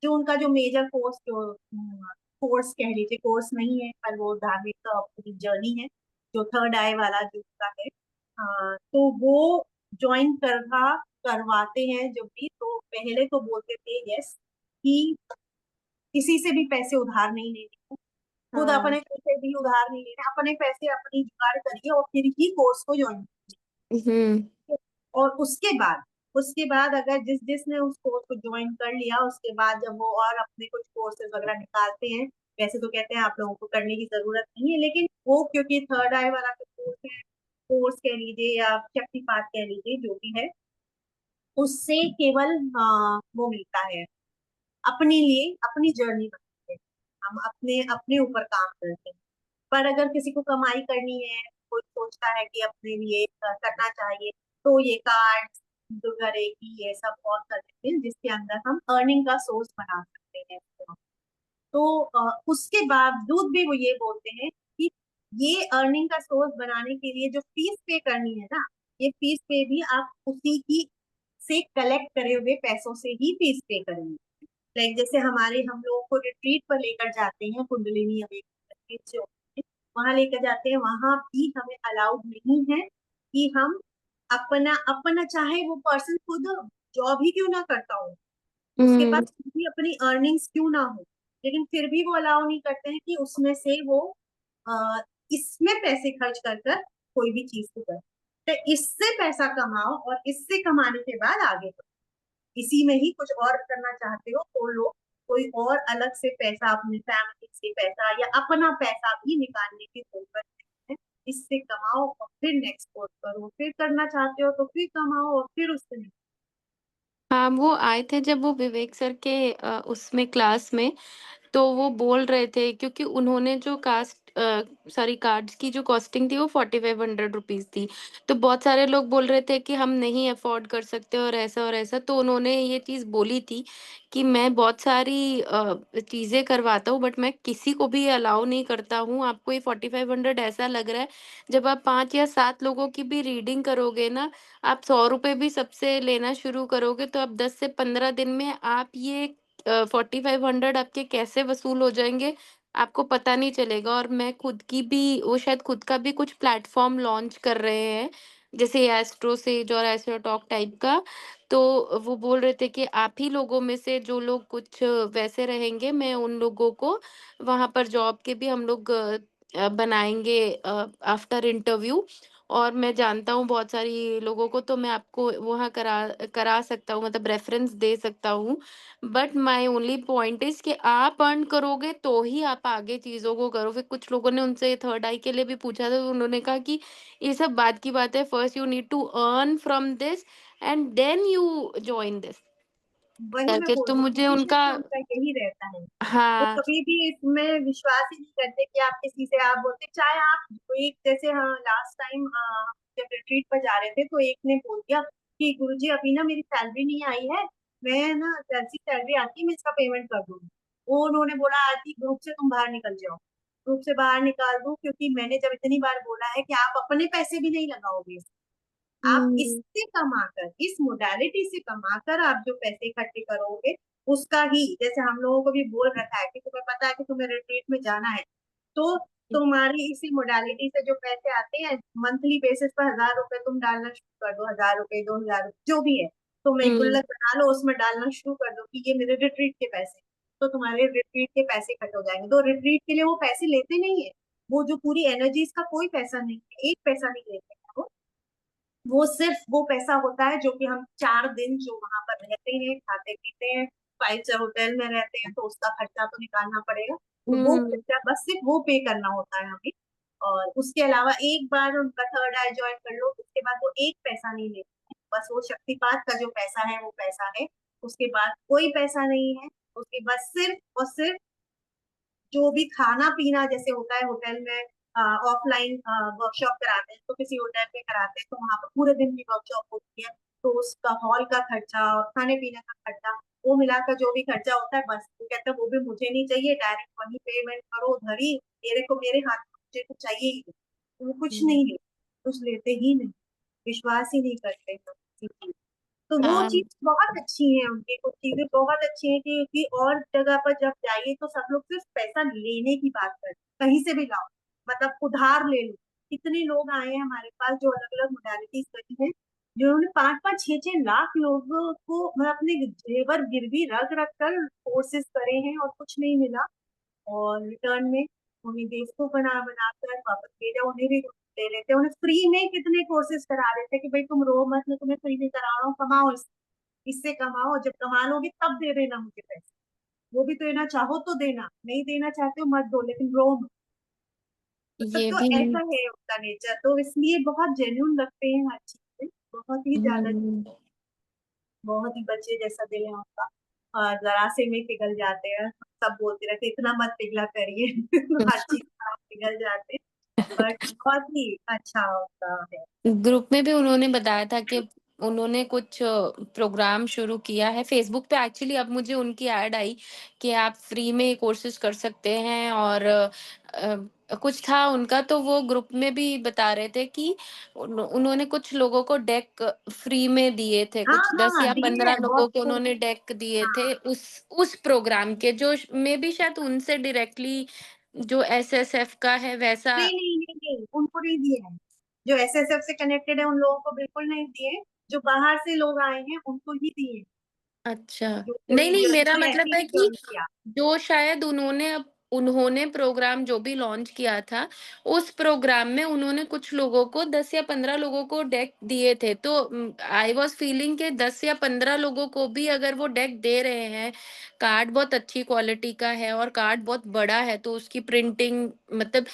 जो उनका जो मेजर कोर्स जो कोर्स कह लीजिए, कोर्स नहीं है पर वो धार्मिक पूरी जर्नी है, जो थर्ड आई वाला जो उनका है, तो वो ज्वाइन करवाते हैं जब भी, तो पहले तो बोलते थे यस कि किसी से भी पैसे उधार नहीं लेने, खुद हाँ। अपने पैसे भी उधार नहीं लेने, अपने पैसे अपनी जुगाड़ करिए और फिर ही कोर्स को ज्वाइन। हम्म। और उसके बाद अगर जिसने उस कोर्स को ज्वाइन कर लिया, उसके बाद जब वो और अपने कुछ कोर्सेज वगैरह निकालते हैं, वैसे तो कहते हैं आप लोगों को करने की जरूरत नहीं है, लेकिन वो क्योंकि थर्ड आई वाला कोर्स है, कोर्स कह लीजिए या शक्तिपात कह लीजिए जो भी है, उससे केवल वो मिलता है अपने लिए, अपनी जर्नी बनाते हैं, हम अपने अपने ऊपर काम करते हैं। पर अगर किसी को कमाई करनी है, कोई सोचता है कि अपने लिए करना चाहिए, तो ये कार्ड जो करे कि ये सब और कर सकते हैं जिसके अंदर हम अर्निंग का सोर्स बना सकते हैं। तो उसके बावजूद भी वो ये बोलते हैं कि ये अर्निंग का सोर्स बनाने के लिए जो फीस पे करनी है ना, ये फीस पे भी आप उसी की से कलेक्ट करे हुए पैसों से ही फीस पे करेंगे। लाइक जैसे हम लोगों को रिट्रीट पर लेकर जाते हैं, कुंडलिनी अवेकन जो वहां लेकर जाते हैं, वहां भी हमें अलाउड नहीं है कि हम अपना अपना चाहे वो पर्सन खुद जॉब ही क्यों ना करता हो, उसके पास हम्म। भी अपनी अर्निंग्स क्यों ना हो, लेकिन फिर भी वो अलाउ नहीं करते हैं कि उसमें से वो इसमें पैसे खर्च कर कर कोई भी चीज को करे। तो इससे पैसा कमाओ और इससे कमाने के बाद आगे बढ़ो। इसी में ही कुछ और करना चाहते हो तो लोग कोई और अलग से पैसा अपनी फैमिली से पैसा या अपना पैसा भी निकालने की जरूरत नहीं है। इससे कमाओ और फिर नेक्स्ट कोर्स करो, फिर करना चाहते हो तो फिर कमाओ और फिर उससे हाँ, वो आए थे जब वो विवेक सर के उसमें क्लास में, तो वो बोल रहे थे क्योंकि उन्होंने जो सॉरी कार्ड्स की जो कॉस्टिंग थी वो 4500 रुपीज थी। तो बहुत सारे लोग बोल रहे थे कि हम नहीं अफोर्ड कर सकते और ऐसा, तो उन्होंने ये चीज बोली थी कि मैं बहुत सारी चीजें करवाता हूँ बट मैं किसी को भी अलाउ नहीं करता हूँ। आपको ये 4500 ऐसा लग रहा है, जब आप 5 या 7 लोगों की भी रीडिंग करोगे ना, आप 100 रुपए भी सबसे लेना शुरू करोगे तो अब 10 से 15 दिन में आप ये 4500 आपके कैसे वसूल हो जाएँगे, आपको पता नहीं चलेगा। और मैं खुद की भी वो शायद खुद का भी कुछ प्लेटफ़ॉर्म लॉन्च कर रहे हैं, जैसे एस्ट्रो सेज और एस्ट्रो टॉक टाइप का। तो वो बोल रहे थे कि आप ही लोगों में से जो लोग कुछ वैसे रहेंगे, मैं उन लोगों को वहाँ पर जॉब के भी हम लोग बनाएँगे आफ्टर इंटरव्यू। और मैं जानता हूँ बहुत सारी लोगों को, तो मैं आपको वहाँ करा करा सकता हूँ, मतलब रेफ़रेंस दे सकता हूँ। But my only point is कि आप अर्न करोगे तो ही आप आगे चीज़ों को करो। फिर कुछ लोगों ने उनसे थर्ड आई के लिए भी पूछा था, तो उन्होंने कहा कि ये सब बात की बात है, first you need to earn from this and then you join this वही मैं करके। बोल तो रही हूँ, मुझे उनका हमेशा उनका यही रहता है। वो हाँ। कभी भी इसमें विश्वास ही नहीं करते कि आप किसी से आप बोलते, चाहे आप एक जैसे, हाँ लास्ट टाइम जब रिट्रीट पर जा रहे थे तो एक ने बोल दिया कि गुरुजी अभी ना मेरी सैलरी नहीं आई है, मैं ना जैसी सैलरी आती है मैं इसका पेमेंट कर दूंगी। वो उन्होंने बोला आरती ग्रुप से तुम बाहर निकल जाओ, ग्रुप से बाहर निकाल दूं, क्योंकि मैंने जब इतनी बार बोला है कि आप अपने पैसे भी नहीं लगाओगे, आप हुँ, इससे कमाकर, इस मोडालिटी से कमाकर आप जो पैसे इकट्ठे करोगे उसका ही, जैसे हम लोगों को भी बोल रखा है कि तुम्हें पता है कि तुम्हें रिट्रीट में जाना है, तो तुम्हारी इसी मोडालिटी से जो पैसे आते हैं मंथली बेसिस पर 1000 रुपए तुम डालना शुरू कर दो, 1000 रुपए 2000 जो भी है, तुम एक हुँ, गुल्लक बना लो उसमें डालना शुरू कर दो कि ये मेरे रिट्रीट के पैसे, तो तुम्हारे रिट्रीट के पैसे कट हो जाएंगे। तो रिट्रीट के लिए वो पैसे लेते नहीं है, वो जो पूरी एनर्जी का कोई पैसा नहीं है, एक पैसा नहीं लेते हैं वो सिर्फ वो पैसा होता है जो कि हम 4 दिन जो वहां पर रहते हैं, खाते पीते हैं, 5 स्टार होटल में रहते हैं, तो उसका खर्चा तो निकालना पड़ेगा, तो वो हुँ, खर्चा बस सिर्फ वो पे करना होता है हमें। और उसके अलावा एक बार उनका थर्ड आई ज्वाइन कर लो उसके बाद वो एक पैसा नहीं लेते हैं, बस वो शक्तिपात का जो पैसा है वो पैसा है, उसके बाद कोई पैसा नहीं है। उसके बाद सिर्फ और सिर्फ जो भी खाना पीना जैसे होता है होटल में, ऑफलाइन वर्कशॉप कराते हैं तो किसी होटल पे कराते हैं तो वहाँ पर पूरे दिन की वर्कशॉप होती है, तो उसका हॉल का खर्चा और खाने पीने का खर्चा वो मिलाकर जो भी खर्चा होता है, बस वो कहते हैं वो भी मुझे नहीं चाहिए, डायरेक्ट वही पेमेंट करो उधर ही, मेरे को मेरे हाथ में मुझे कुछ चाहिए ही नहीं। तो वो कुछ हम्म, नहीं लेते, कुछ लेते ही नहीं, विश्वास ही नहीं करते हैं किसी चीज। तो वो हाँ। चीज बहुत अच्छी है उनकी, कुछ चीजें बहुत अच्छी है कि और जगह पर जब जाइए तो सब लोग सिर्फ पैसा लेने की बात करते हैं, कहीं से भी लाओ, मतलब उधार ले लो। कितने लोग आए हैं हमारे पास जो अलग अलग मोडालिटीज करी है, जिन्होंने 5-5, 6-6 लाख लोगों को मतलब अपने जेवर गिरवी रख रख कर कोर्सेज करे हैं और कुछ नहीं मिला, और रिटर्न में उन्हें बेवकूफ बना बनाकर वापस भेजा, उन्हें भी ले लेते, उन्हें फ्री में कितने कोर्सेज करा रहे थे कि भाई तुम रो मत, मैं तुम्हें फ्री में करा रहा हूँ, कमाओ इससे कमाओ, जब कमा लोगे तब दे देना मुझे पैसे, वो भी तो देना चाहो तो देना, नहीं देना चाहते हो मत दो, लेकिन रो मत। मतलब ये तो भी ऐसा है उनका नेचर, तो इसलिए बहुत जेन्यून लगते हैं हर चीज में, बहुत ही ज्यादा, हम्म, बहुत ही बच्चे जैसा दिल है उनका, और जरा से में पिघल जाते हैं, सब बोलते रहते इतना मत पिघला करिए हर चीज में आप पिघल जाते हैं, बट बहुत ही अच्छा होता है। ग्रुप में भी उन्होंने बताया था कि उन्होंने कुछ प्रोग्राम शुरू किया है फेसबुक पे। एक्चुअली अब मुझे उनकी ऐड आई कि आप फ्री में कोर्सेज कर सकते हैं, और कुछ था उनका, तो वो ग्रुप में भी बता रहे थे कि उन्होंने कुछ लोगों को डेक फ्री में दिए थे, हाँ कुछ दस हाँ, या दिए पंद्रह हैं लोगों बहुत को को। उन्होंने डेक दिए थे हाँ, उस प्रोग्राम के, जो मे बी शायद उनसे डायरेक्टली जो एसएसएफ का है वैसा। नहीं नहीं नहीं नहीं, उनको नहीं दिए हैं, जो एसएसएफ से कनेक्टेड है उन लोगों को बिल्कुल नहीं दिए, जो बाहर से लोग आए हैं उनको ही दिए, अच्छा। जो नहीं, कोई नहीं, मेरा जिन्होंने मतलब ऐसे है ही कि ज्वाइन किया। जो शायद उन्होंने प्रोग्राम जो भी लॉन्च किया था, उस प्रोग्राम में उन्होंने कुछ लोगों को 10 या 15 लोगों को डेक दिए थे। तो आई वाज़ फीलिंग कि 10 या 15 लोगों को भी अगर वो डेक दे रहे हैं, कार्ड बहुत अच्छी क्वालिटी का है और कार्ड बहुत बड़ा है, तो उसकी प्रिंटिंग मतलब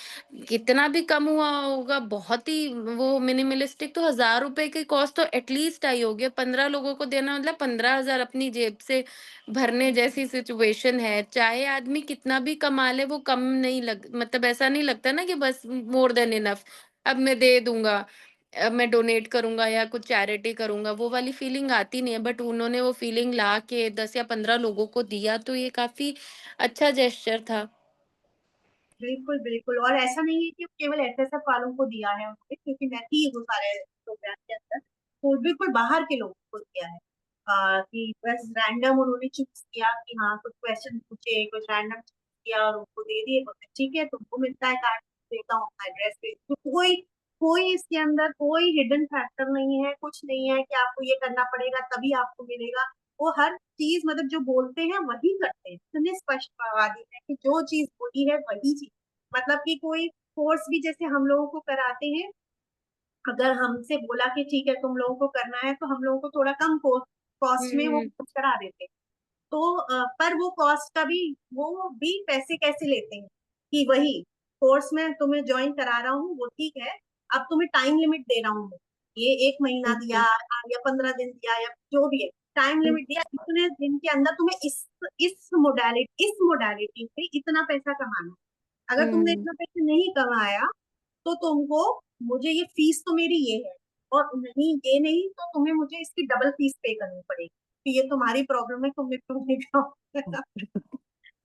कितना भी कम हुआ होगा, बहुत ही वो मिनिमलिस्टिक, तो ₹1000 की कॉस्ट तो एटलीस्ट आई होगी। 15 लोगों को देना मतलब 15,000 अपनी जेब से भरने जैसी सिचुएशन है। चाहे आदमी कितना भी कमा ले, वो कम नहीं लग मतलब ऐसा नहीं लगता ना कि बस मोर देन इनफ, अब मैं दे दूँगा, अब मैं डोनेट करूँगा या कुछ चैरिटी करूँगा, वो वाली फीलिंग आती नहीं है। बट उन्होंने वो फीलिंग ला के 10 या 15 लोगों को दिया, तो ये काफ़ी अच्छा जेस्चर था। बिल्कुल बिल्कुल, और ऐसा नहीं है कि केवल एसएसएफ वालों को दिया है उन्होंने, क्योंकि मैं थी वो सारे प्रोग्राम के अंदर, तो बिल्कुल बाहर के लोगों को दिया है। कि बस रैंडम उन्होंने चूज किया कि हाँ कुछ क्वेश्चन पूछे, कुछ रैंडम किया और उनको दे दिए, बोले ठीक है तुमको मिलता है कार्ड, देता हूँ एड्रेस पे, तो कोई कोई इसके अंदर कोई हिडन फैक्टर नहीं है, कुछ नहीं है कि आपको ये करना पड़ेगा तभी आपको मिलेगा। वो हर चीज मतलब जो बोलते हैं वही करते हैं, इतने स्पष्टवादी है कि जो चीज बोली है वही चीज, मतलब कि कोई कोर्स भी जैसे हम लोगों को कराते हैं, अगर हमसे बोला कि ठीक है तुम लोगों को करना है तो हम लोगों को थोड़ा कम कॉस्ट में वो हुँ, कोर्स करा देते हैं। तो पर वो कॉस्ट का भी, वो भी पैसे कैसे लेते हैं कि वही कोर्स में तुम्हें ज्वाइन करा रहा हूँ वो ठीक है, अब तुम्हें टाइम लिमिट दे रहा हूँ, ये 1 महीना दिया हुँ, या 15 दिन दिया या जो भी है, टाइम हुँ, लिमिट दिया, इतने दिन के अंदर तुम्हें इस मोडालिटी से इतना पैसा कमाना है। अगर तुमने हुँ, इतना पैसे नहीं कमाया तो तुमको, मुझे ये फीस तो मेरी ये है, और नहीं ये नहीं तो तुम्हें मुझे इसकी डबल फीस पे करनी पड़ेगी, कि ये तुम्हारी प्रॉब्लम है, तुमने क्यों नहीं कहा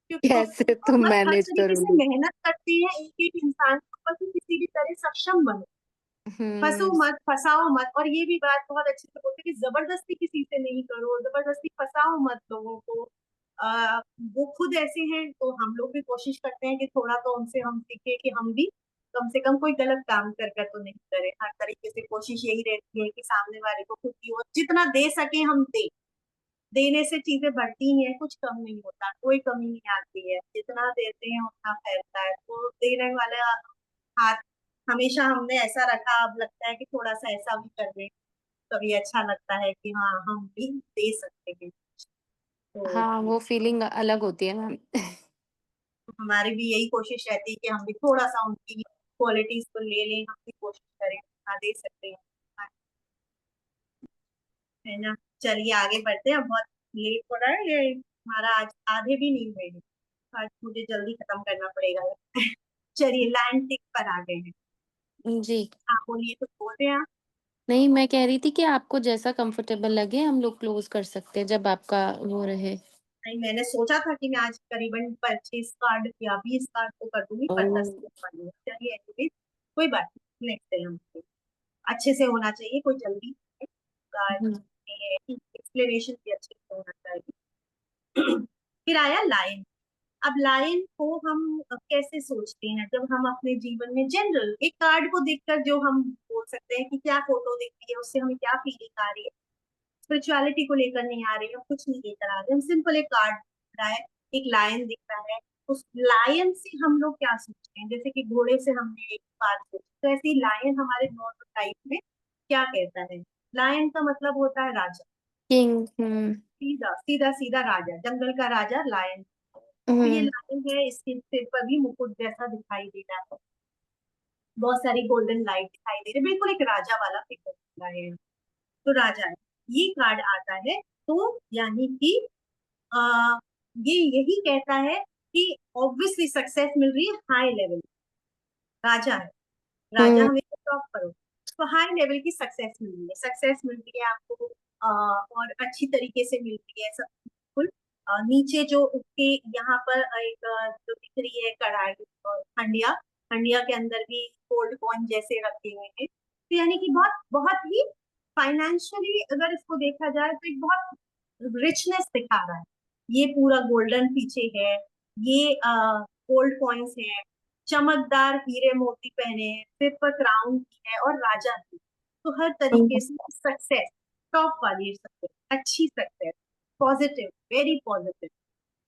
क्योंकि कैसे और तुम बस हर मैनेज तरीके से करोगी? मेहनत करते हैं एक एक इंसान के ऊपर कि किसी भी तरह सक्षम बने, फंसो हुँ, मत फंसाओ मत, और ये भी बात बहुत अच्छी से बोलते हैं कि जबरदस्ती किसी से नहीं करो, जबरदस्ती फंसाओ मत लोगों को। वो खुद ऐसे हैं तो हम लोग भी कोशिश करते हैं कि थोड़ा तो उनसे हम सीखे कि हम भी कम से कम कोई गलत काम कर कर तो नहीं करें, हर तरीके से कोशिश यही रहती है कि सामने वाले को खुद की ओर जितना दे सके हम दे, देने से चीजें बढ़ती ही हैं, कुछ कम नहीं होता, कोई कमी नहीं आती है, जितना देते हैं उतना फैलता है, तो देने वाले हाथ हमेशा हमने ऐसा रखा, अब लगता है कि थोड़ा सा ऐसा भी कर दे, तभी अच्छा लगता है कि हाँ हम भी दे सकते हैं। तो हाँ, वो फीलिंग अलग होती है मैम। हमारी भी यही कोशिश रहती है कि हम भी थोड़ा सा उनकी क्वालिटीज को ले लें, हम भी कोशिश करें, हाँ दे सकते हैं, हाँ, है ना। चलिए आगे बढ़ते हैं, अब बहुत लेट हो रहा है ये, हमारा आज आधे भी नहीं हुए हैं, आज मुझे जल्दी खत्म करना पड़ेगा चलिए लायन किंग पर आ गए हैं। जी। आप बोलिए, कुछ बोल रहे हैं आप? नहीं, मैं कह रही थी कि आपको जैसा कंफर्टेबल लगे हम लोग क्लोज कर सकते हैं जब आपका वो रहे। नहीं, मैंने सोचा था कि मैं आज करीबन 25 कार्ड या 20 कार्ड तो कर दूंगी, पर 10 ओह! तो कर दूंगी। चलिए एनीवेज, कोई बात नहीं, नेक्स्ट डे हम अच्छे से होना चाहिए, कोई जल्दी नहीं है। कार्ड हुँ, एक्सप्लेनेशन भी अच्छे से होना चाहिए। फिर आया लायन। अब लायन को हम कैसे सोचते हैं, जब हम अपने जीवन में जनरल एक कार्ड को देखकर जो हम बोल सकते हैं कि क्या फोटो दिखती है, उससे हमें क्या फीलिंग आ रही है। स्पिरिचुअलिटी को लेकर नहीं आ रही है, कुछ नहीं लेकर आ रहे, हम सिंपल एक कार्ड दिख रहा है, एक लायन दिख रहा है। उस लायन से हम लोग क्या सोचते हैं, जैसे कि घोड़े से हमने एक बात सोची, तो ऐसे ही लायन हमारे नॉर्मल टाइप में क्या कहता है। लायन का मतलब होता है राजा, किंग। हुँ, सीधा सीधा सीधा राजा, जंगल का राजा लायन। तो ये हुँ, लायन है, इसके सिर पर भी मुकुट जैसा दिखाई दे रहा है, बहुत सारी गोल्डन लाइट दिखाई दे रही है, बिल्कुल एक राजा वाला फिगर दिख रहा है। तो राजा है, ये कार्ड आता है। तो यानी कि आ, ये यही कहता है कि ऑब्वियसली सक्सेस मिल रही है हाई लेवल। राजा है, राजा हुँ, हमेशा टॉप करो, तो हाई लेवल की सक्सेस मिल रही है, सक्सेस मिल रही है आपको। और अच्छी तरीके से मिल रही है सब बिल्कुल। नीचे जो उसके यहाँ पर एक जो दिख रही है कढ़ाई और हंडिया, हंडिया के अंदर भी गोल्ड कॉइन जैसे रखे हुए हैं। तो यानी कि बहुत बहुत ही फाइनेंशियली अगर इसको देखा जाए तो एक बहुत रिचनेस दिखा रहा है। ये पूरा गोल्डन पीछे है, ये गोल्ड कॉइन्स है, चमकदार हीरे मोती पहने हैं, सिर पर क्राउन की है और राजा की। तो हर तरीके हुँ, से सक्सेस, टॉप वाली सक्सेस, अच्छी success, positive, very positive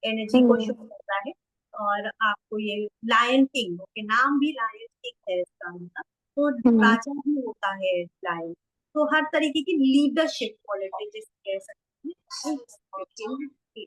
energy को शो हुँ, करता है। और आपको ये लायन किंग, ओके, नाम भी लायन किंग है इसका उनका, तो हुँ, राजा भी होता है लायन। तो हर तरीके की लीडरशिप क्वालिटी जिसे कह सकते हैं।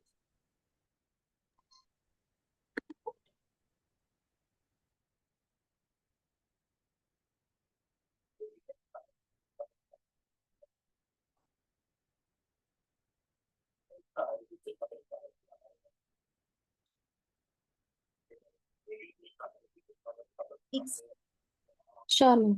चलो।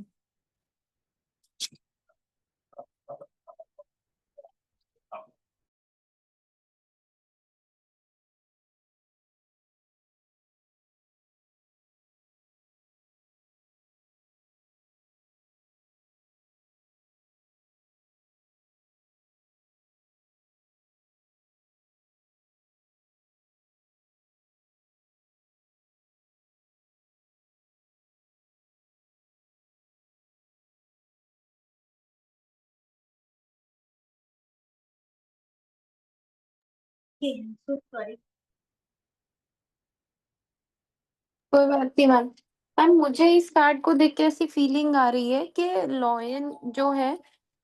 सॉरी। कोई बात नहीं मैम। मैम मुझे इस कार्ड को देख के ऐसी फीलिंग आ रही है कि लॉयन जो है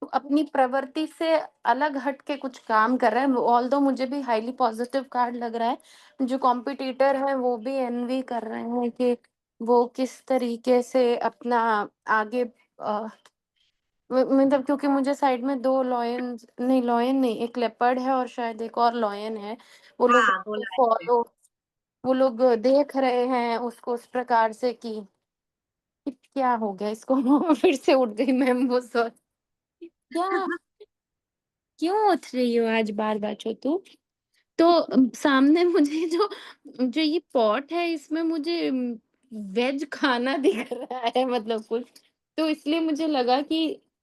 वो अपनी प्रवृत्ति से अलग हट के कुछ काम कर रहा है। ऑल्दो मुझे भी हाईली पॉजिटिव कार्ड लग रहा है। जो कॉम्पिटिटर हैं वो भी एनवी कर रहे हैं कि वो किस तरीके से अपना आगे मतलब क्योंकि मुझे साइड में दो लॉयन नहीं, लॉयन नहीं, एक लेपर्ड है और शायद एक और लॉयन है। वो लोग हाँ, दो लायन है। फॉलो वो लोग देख रहे हैं उसको उस प्रकार से कि क्या हो गया इसको। फिर से उठ गई मैम वो सर। क्या क्यों उठ रही हो आज बार-बार छोटू? तो सामने मुझे जो जो ये पॉट है इसमें मुझे वेज खाना दिख रहा है मतलब कुछ। तो इसलिए मुझे लगा कि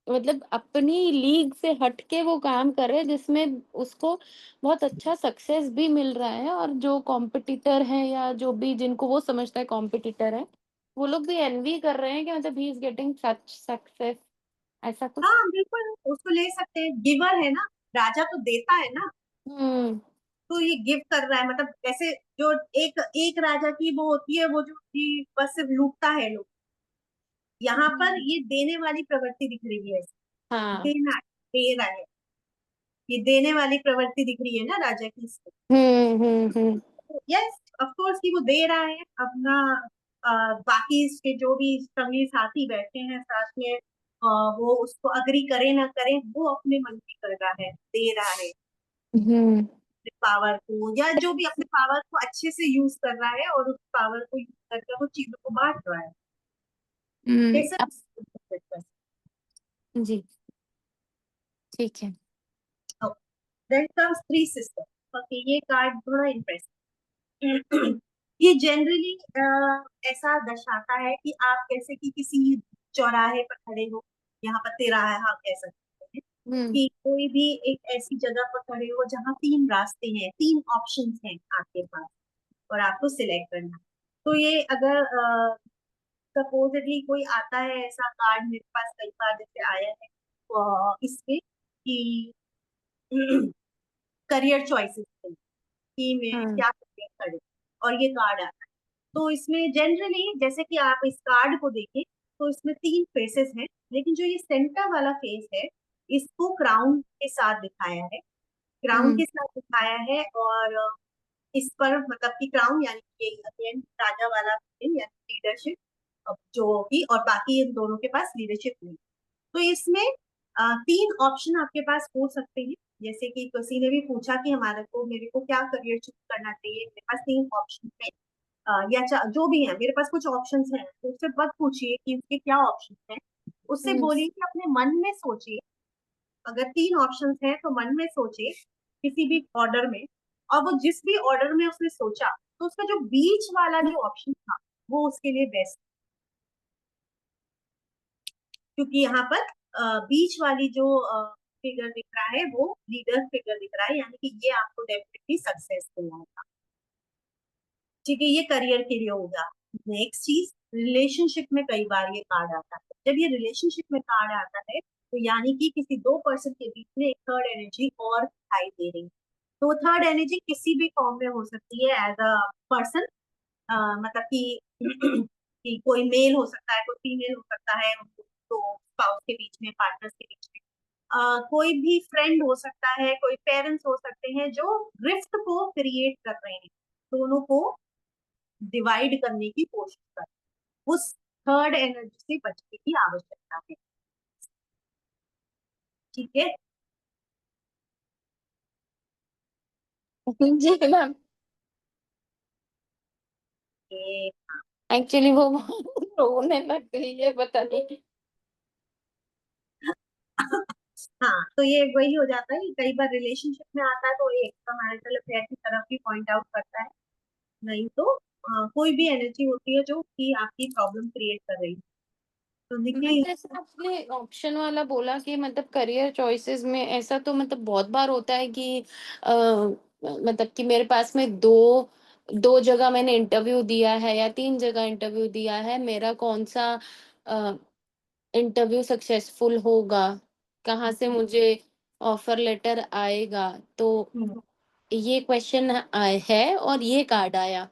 मतलब अपनी लीग से हट के वो काम कर रहे हैं जिसमें उसको बहुत अच्छा सक्सेस भी मिल रहा है और जो कॉम्पिटिटर हैं या जो भी जिनको वो समझता है कॉम्पिटिटर है, वो लोग भी एनवी कर रहे हैं कि मतलब he is getting such success ऐसा कुछ। हाँ बिल्कुल, उसको ले सकते हैं, गिवर है ना, राजा तो देता है ना। हुँ, तो ये गिव कर रहा है, मतलब ऐसे जो एक एक राजा की वो होती है, वो जो कि बस सिर्फ लूटता है लोग, यहाँ पर हुँ। ये देने वाली प्रवृत्ति दिख रही है। हाँ। देना है, दे रहा है, ये देने वाली प्रवृत्ति दिख रही है ना राजा की इसको। हुँ, हुँ, हुँ। यस, ऑफ कोर्स कि वो दे रहा है अपना। बाकी इसके जो भी सभी साथी बैठे हैं साथ में, वो उसको अग्री करे ना करे, वो अपने मन की कर रहा है, दे रहा है। हुँ। पावर को, या जो भी अपने पावर को अच्छे से यूज कर रहा है और उस पावर को यूज करके वो चीजों को बांट रहा है। हम्म। ऐसा जी, ठीक है। Then comes three system. Okay, ये कार्ड थोड़ा इंटरेस्टिंग। ये जनरली ऐसा दर्शाता है कि आप कैसे कि किसी चौराहे पर खड़े हो, यहाँ पर तिराहा कह सकते हैं, हम्म। कि कोई भी एक ऐसी जगह पर खड़े हो जहाँ तीन रास्ते हैं, तीन ऑप्शंस हैं आपके पास, और आपको सिलेक्ट करना है। तो ये अगर सपोजिटली कोई आता है, ऐसा कार्ड मेरे पास कई बार जैसे आया है इसमें कि करियर चॉइसेस कि मैं हम्म। क्या करियर करूँ, और ये कार्ड आता है। तो इसमें जनरली जैसे कि आप इस कार्ड को देखें तो इसमें तीन फेसेस हैं, लेकिन जो ये सेंटर वाला फेस है इसको क्राउन के साथ दिखाया है, क्राउन हम्म। के साथ दिखाया है। और इस पर मतलब कि क्राउन यानी कि ये अगेन राजा वाला यानी लीडरशिप जो की, और बाकी इन दोनों के पास लीडरशिप नहीं। तो इसमें तीन ऑप्शन आपके पास हो सकते हैं। जैसे कि किसी ने भी पूछा कि हमारे को मेरे को क्या करियर चूज करना चाहिए, मेरे पास तीन ऑप्शन है, जो भी है मेरे पास कुछ ऑप्शंस हैं, तो उससे मत पूछिए कि उसके क्या ऑप्शन है, उससे हम्म। बोलिए कि अपने मन में सोचिए। अगर तीन ऑप्शंस हैं तो मन में सोचिए किसी भी ऑर्डर में, और वो जिस भी ऑर्डर में उसने सोचा तो उसका जो बीच वाला जो ऑप्शन था वो उसके लिए बेस्ट, क्योंकि यहाँ पर बीच वाली जो फिगर दिख रहा है वो लीडर फिगर दिख रहा है, यानी कि ये आपको डेफिनेटली सक्सेस दिलाएगा। ठीक है, ये करियर के लिए होगा। नेक्स्ट चीज, रिलेशनशिप में कई बार ये कार्ड आता है। जब ये रिलेशनशिप में कार्ड आता है तो यानी कि किसी दो पर्सन के बीच में एक थर्ड एनर्जी और दिखाई दे रही है। तो थर्ड एनर्जी किसी भी फॉर्म में हो सकती है, एज अ पर्सन, मतलब कि कि कोई मेल हो सकता है, कोई फीमेल हो सकता है, तो स्पाउस के बीच में, पार्टनर्स के बीच में कोई भी फ्रेंड हो सकता है, कोई पेरेंट्स हो सकते हैं जो रिफ्ट को क्रिएट कर रहे हैं, दोनों को डिवाइड करने की कोशिश कर, उस थर्ड एनर्जी से बचने की आवश्यकता है। ठीक है। जी मैम, ये एक्चुअली वो रोने लग गई है, पता नहीं। हाँ, तो ये वही हो जाता है कि कई बार रिलेशनशिप में आता है तो एक मैरिटल अफेयर की तरफ भी पॉइंट आउट करता है, नहीं तो कोई भी एनर्जी होती है जो कि आपकी प्रॉब्लम क्रिएट कर रही है। तो मैम, देखिए, जैसे आपने ऑप्शन वाला बोला कि मतलब करियर चॉइसेस में ऐसा तो मतलब बहुत बार होता है कि मतलब कि मेरे पास में दो दो जगह मैंने इंटरव्यू दिया है या तीन जगह इंटरव्यू दिया है, मेरा कौन सा इंटरव्यू सक्सेसफुल होगा, कहाँ से मुझे ऑफर लेटर आएगा, तो ये क्वेश्चन है और ये कार्ड आया,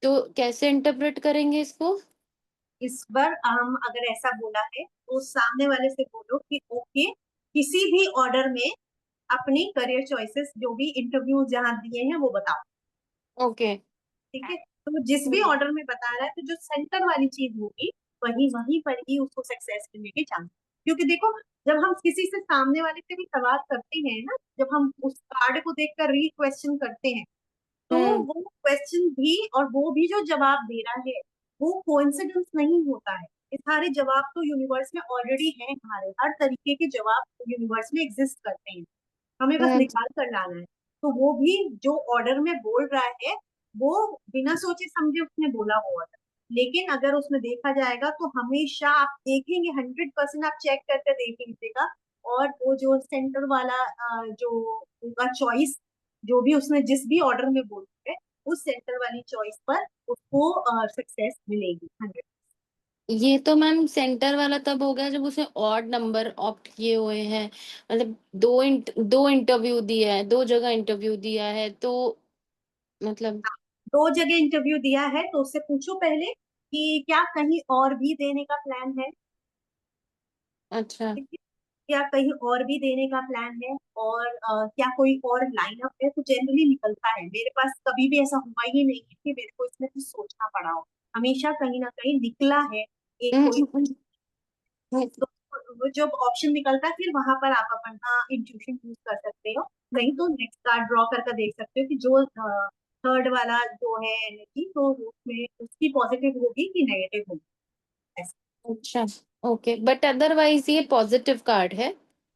तो कैसे इंटरप्रेट करेंगे इसको? इस बार हम अगर ऐसा बोला है तो सामने वाले से बोलो कि ओके, किसी भी ऑर्डर में अपनी करियर चॉइसेस जो भी इंटरव्यू जहां दिए हैं वो बताओ। ओके। ठीक है, तो वो जिस भी हम्म। ऑर्डर में बता रहा है तो जो सेंटर वाली चीज होगी वही वहीं पर ही उसको सक्सेस मिलने के चांस। क्योंकि देखो, जब हम किसी से सामने वाले से भी सवाल करते हैं ना, जब हम उस कार्ड को देखकर री क्वेश्चन करते हैं, तो हम्म। वो क्वेश्चन भी और वो भी जो जवाब दे रहा है वो कोइंसिडेंस नहीं होता है। ये सारे जवाब तो यूनिवर्स में ऑलरेडी हैं, हमारे हर तरीके के जवाब यूनिवर्स में एग्जिस्ट करते हैं, हमें बस हम्म। निकाल कर लाना है। तो वो भी जो ऑर्डर में बोल रहा है वो बिना सोचे समझे उसने बोला हुआ था। लेकिन अगर उसमें देखा जाएगा तो हमेशा आप देखेंगे, 100% आप चेक करके देख लीजिएगा, और वो जो सेंटर वाला जो उनका चॉइस, जो भी उसने जिस भी ऑर्डर में बोला है उस सेंटर वाली चॉइस पर उसको सक्सेस मिलेगी 100। ये तो मैम सेंटर वाला तब हो गया जब उसने ऑड नंबर ऑप्ट किए हुए हैं, मतलब दो इंटरव्यू दिया है, दो जगह इंटरव्यू दिया है, तो मतलब। दो जगह इंटरव्यू दिया है तो उससे पूछो पहले कि क्या कहीं और भी देने का प्लान है, अच्छा। क्या कहीं और भी देने का प्लान है, और क्या कोई और लाइन अप है। तो जनरली निकलता है, मेरे पास कभी भी ऐसा हुआ ही नहीं है कि मेरे को इसमें कुछ सोचना पड़ा हो, हमेशा कहीं ना कहीं निकला है एक कोई। हम्म। वो जब ऑप्शन निकलता है फिर वहां पर आप अपना इंट्यूशन यूज कर सकते हो। नहीं तो नेक्स्ट कार्ड ड्रॉ करके देख सकते हो कि जो थर्ड वाला जो है एनर्जी, तो उसमें उसकी पॉजिटिव होगी कि नेगेटिव होगी, ऐसा। अच्छा, ओके, बट अदरवाइज ये पॉजिटिव कार्ड है।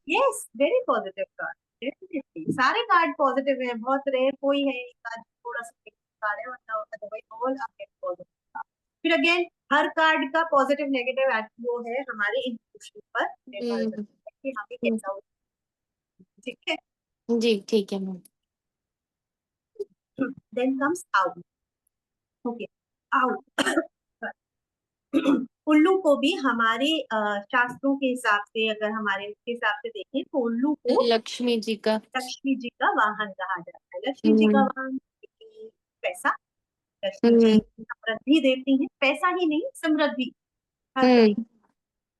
Yes, very positive card, definitely सारे कार्ड पॉजिटिव हैं, बहुत रेयर कोई है एक आध थोड़ा सा नेगेटिव कार्ड है, वरना अदरवाइज ऑल आर पॉजिटिव। फिर अगेन हर कार्ड का पॉजिटिव नेगेटिव वो है हमारे इंट्यूशन पर निर्भर हम्म। करता है कि हमें हम्म, कैसा हो। ठीक है। जी ठीक है ma'am. Then comes out. Okay, out. उल्लू को भी हमारे शास्त्रों के हिसाब से, अगर हमारे उसके हिसाब से देखें तो उल्लू को लक्ष्मी जी का। लक्ष्मी जी का वाहन कहा जाता है। लक्ष्मी जी का हम्म। वाहन पैसा। लक्ष्मी जी हम्म। समृद्धि देती हैं, पैसा ही नहीं समृद्धि हर हम्म। तरीके।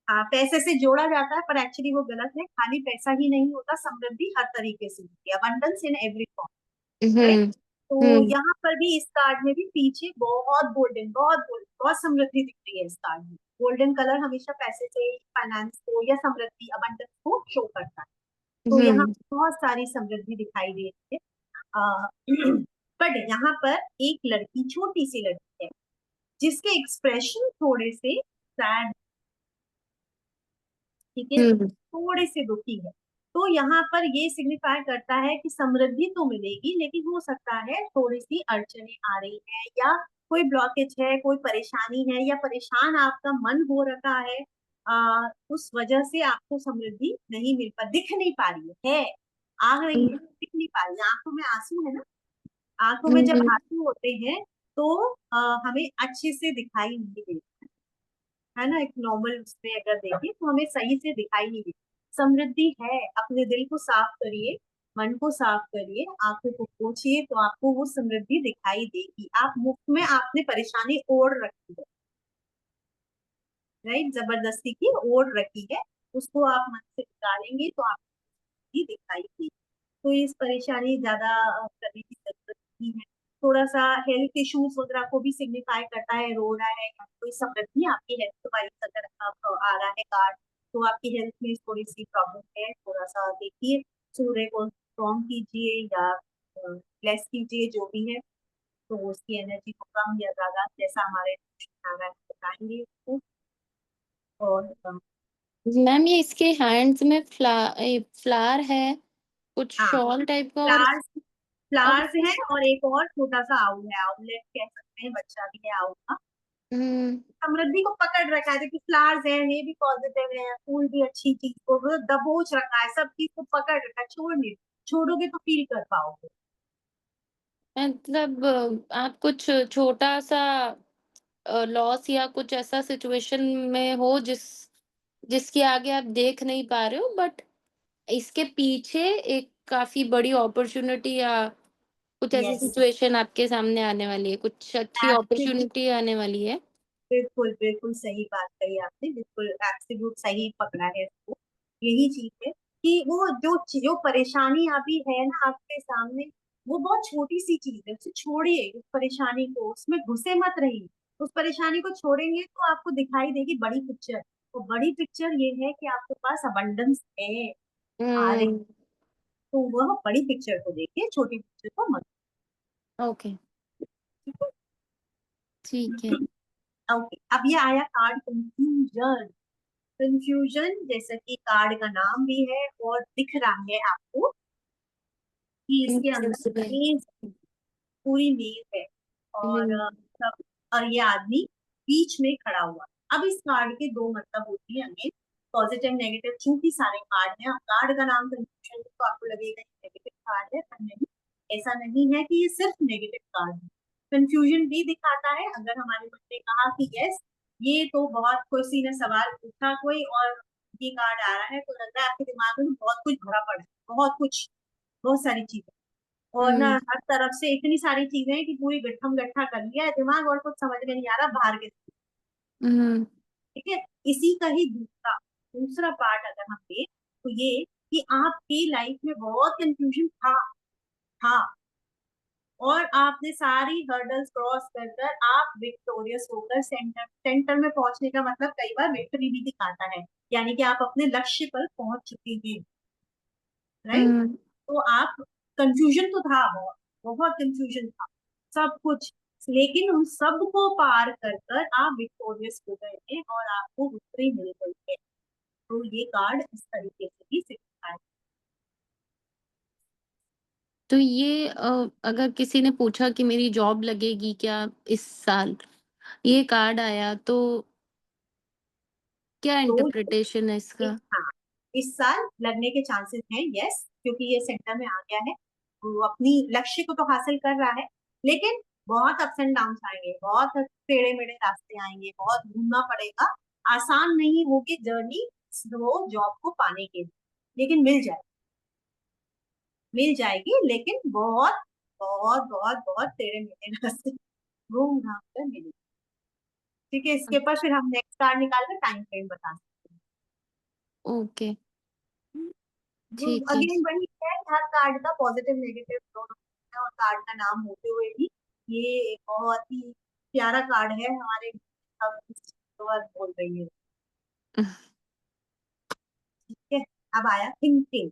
हाँ, पैसे से जोड़ा जाता है पर एक्चुअली वो गलत है, खाली पैसा ही नहीं होता, समृद्धि हर तरीके से होती है, abundance in every form. Right. Hmm. तो हम्म। यहाँ पर भी इस कार्ड में भी पीछे बहुत समृद्धि दिख रही है इस कार्ड में। गोल्डन कलर हमेशा पैसे से, फाइनेंस को या समृद्धि अबंडेंस को शो करता है। तो यहाँ हम्म। बहुत सारी समृद्धि दिखाई दे रही है। बट यहाँ पर एक लड़की, छोटी सी लड़की है जिसके एक्सप्रेशन थोड़े से सैड, ठीक है, हम्म। थोड़े से दुखी है। तो यहाँ पर ये सिग्निफाई करता है कि समृद्धि तो मिलेगी, लेकिन हो सकता है थोड़ी सी अड़चने आ रही है, या कोई ब्लॉकेज है, कोई परेशानी है, या परेशान आपका मन हो रखा है, उस वजह से आपको समृद्धि नहीं मिल पा, दिख नहीं पा रही है आ रही है, दिख नहीं पा रही है। आंखों में आंसू है ना, आंखों में जब हम्म। आंसू होते हैं तो हमें अच्छे से दिखाई नहीं देता है ना, एक नॉर्मल उसमें अगर देखें तो हमें सही से दिखाई नहीं देती। समृद्धि है, अपने दिल को साफ करिए, मन को साफ करिए, आंखों को पोछिए, तो आपको वो समृद्धि दिखाई देगी। आप मुफ्त में आपने परेशानी ओढ़ रखी है, राइट, जबरदस्ती की ओढ़ रखी है, उसको आप मन से निकालेंगे तो आपको ही दिखाई देगी। तो इस परेशानी ज्यादा करने की जरूरत नहीं है। थोड़ा सा हेल्थ इश्यूज वगैरह को भी सिग्निफाई करता है, रो रहा है या कोई समृद्धि आपकी हेल्थ वाइज अगर आ रहा है कार्ड, तो आपकी हेल्थ में थोड़ी सी प्रॉब्लम है, थोड़ा सा देखिए, सूर्य को स्ट्रॉन्ग कीजिए या लेस कीजिए, जो भी है, तो उसकी एनर्जी को कम या ज्यादा जैसा हमारे आ रहा है बताएंगे उसको। और मैम ये इसके हैंड्स में फ्लावर है, कुछ हाँ, शॉल टाइप का, फ्लावर्स और फ्लावर्स हैं, और एक और छोटा सा आउल है, आउलेट कह सकते हैं, बच्चा भी है आउल का। हम्म। समृद्धि को पकड़ रखा है, देखिए फ्लावर्स है, ये भी पॉजिटिव है, फूल भी अच्छी चीज को वो दबोच रखा है, सब चीज को पकड़ रखा है, छोड़ नहीं, छोड़ोगे तो फील कर पाओगे। मतलब आप कुछ छोटा सा लॉस या कुछ ऐसा सिचुएशन में हो जिसके आगे आप देख नहीं पा रहे हो, बट इसके पीछे एक काफी बड़ी अपॉर्चुनिटी या कुछ ऐसी यस, सिचुएशन आपके सामने आने वाली है, कुछ अच्छी एब्सोल्युटली, अपॉर्चुनिटी आने वाली है। बिल्कुल बिल्कुल सही बात कही आपने, बिल्कुल एब्सोल्यूट सही पकड़ा है इसको। यही चीज है कि वो जो जो परेशानी अभी है ना आपके सामने, वो बहुत छोटी सी चीज है, उसे छोड़िए उस परेशानी को, उसमें घुसे मत रहिए। उस परेशानी को छोड़ेंगे तो आपको दिखाई देगी बड़ी पिक्चर। तो बड़ी पिक्चर ये है कि आपके पास अबंडेंस है, आ रहे, हम्म। तो वह बड़ी पिक्चर को देखिए, छोटी पिक्चर को मत। ओके, ठीक है। ओके, अब ये आया कार्ड कंफ्यूजन। कंफ्यूजन जैसा कि कार्ड का नाम भी है और दिख रहा है आपको कि इसके अंदर मेज, पूरी मेज है, और हम्म। सब, और ये आदमी बीच में खड़ा हुआ। अब इस कार्ड के दो मतलब होती है अगेन, पॉजिटिव नेगेटिव, चूंकि सारे कार्ड हैं, अब कार्ड का नाम कंफ्यूजन तो आपको लगेगा नेगेटिव कार्ड है, पर नहीं, ऐसा नहीं है कि ये सिर्फ नेगेटिव कार्ड है। कंफ्यूजन भी दिखाता है, अगर हमारे मन ने कहा कि यस, ये तो बहुत, किसी ने सवाल पूछा कोई और ये कार्ड आ रहा है, तो लग रहा है आपके दिमाग में बहुत कुछ भरा पड़ा है, बहुत कुछ, बहुत सारी चीजें, और ना हम्म। हर तरफ से इतनी सारी चीजें हैं कि पूरी गट्ठम गट्ठा कर लिया है दिमाग, और कुछ समझ में नहीं आ रहा बाहर के। हम्म। ठीक है, इसी का ही दूसरा दूसरा पार्ट अगर हम दें तो ये कि आपकी लाइफ में बहुत कंफ्यूजन था, और आपने सारी हर्डल्स क्रॉस कर कर आप विक्टोरियस होकर सेंटर सेंटर में पहुंचने का मतलब कई बार विक्ट्री भी दिखाता है, यानी कि आप अपने लक्ष्य पर पहुंच चुके हैं, राइट। हम्म। तो आप, कंफ्यूजन तो था, बहुत बहुत कंफ्यूजन था, सब कुछ, लेकिन उन सब को पार कर कर आप विक्टोरियस हो गए हैं और आपको विक्ट्री मिल गई है। तो ये कार्ड इस तरीके से भी सिखाता है। तो ये अगर किसी ने पूछा कि मेरी जॉब लगेगी क्या इस साल, ये कार्ड आया तो क्या तो इंटरप्रिटेशन है इसका? हाँ, इस साल लगने के चांसेस हैं, यस, क्योंकि ये सेंटर में आ गया है, वो अपनी लक्ष्य को तो हासिल कर रहा है, लेकिन बहुत अप्स एंड डाउन आएंगे, बहुत टेढ़े मेढ़े रास्ते आएंगे, बहुत घूमना पड़ेगा, आसान नहीं होगी जर्नी वो जॉब को पाने के लिए, लेकिन मिल जाएगी, लेकिन बहुत बहुत बहुत बहुत टेढ़े मेढ़े रास्ते घूम घाम कर मिलेगी। ठीक है, इसके ऊपर फिर हम नेक्स्ट कार्ड निकाल कर टाइम फ्रेम बता सकते ओके, हैं। वो ठीक है। अगेन वही है, हर कार्ड का पॉजिटिव नेगेटिव दोनों है, और कार्ड का नाम होते हुए भी ये एक बहुत ही प्यारा कार्ड है हमारे, हम इस चीज़ पर बोल रही है। ठीक है, अब आया थिंकिंग।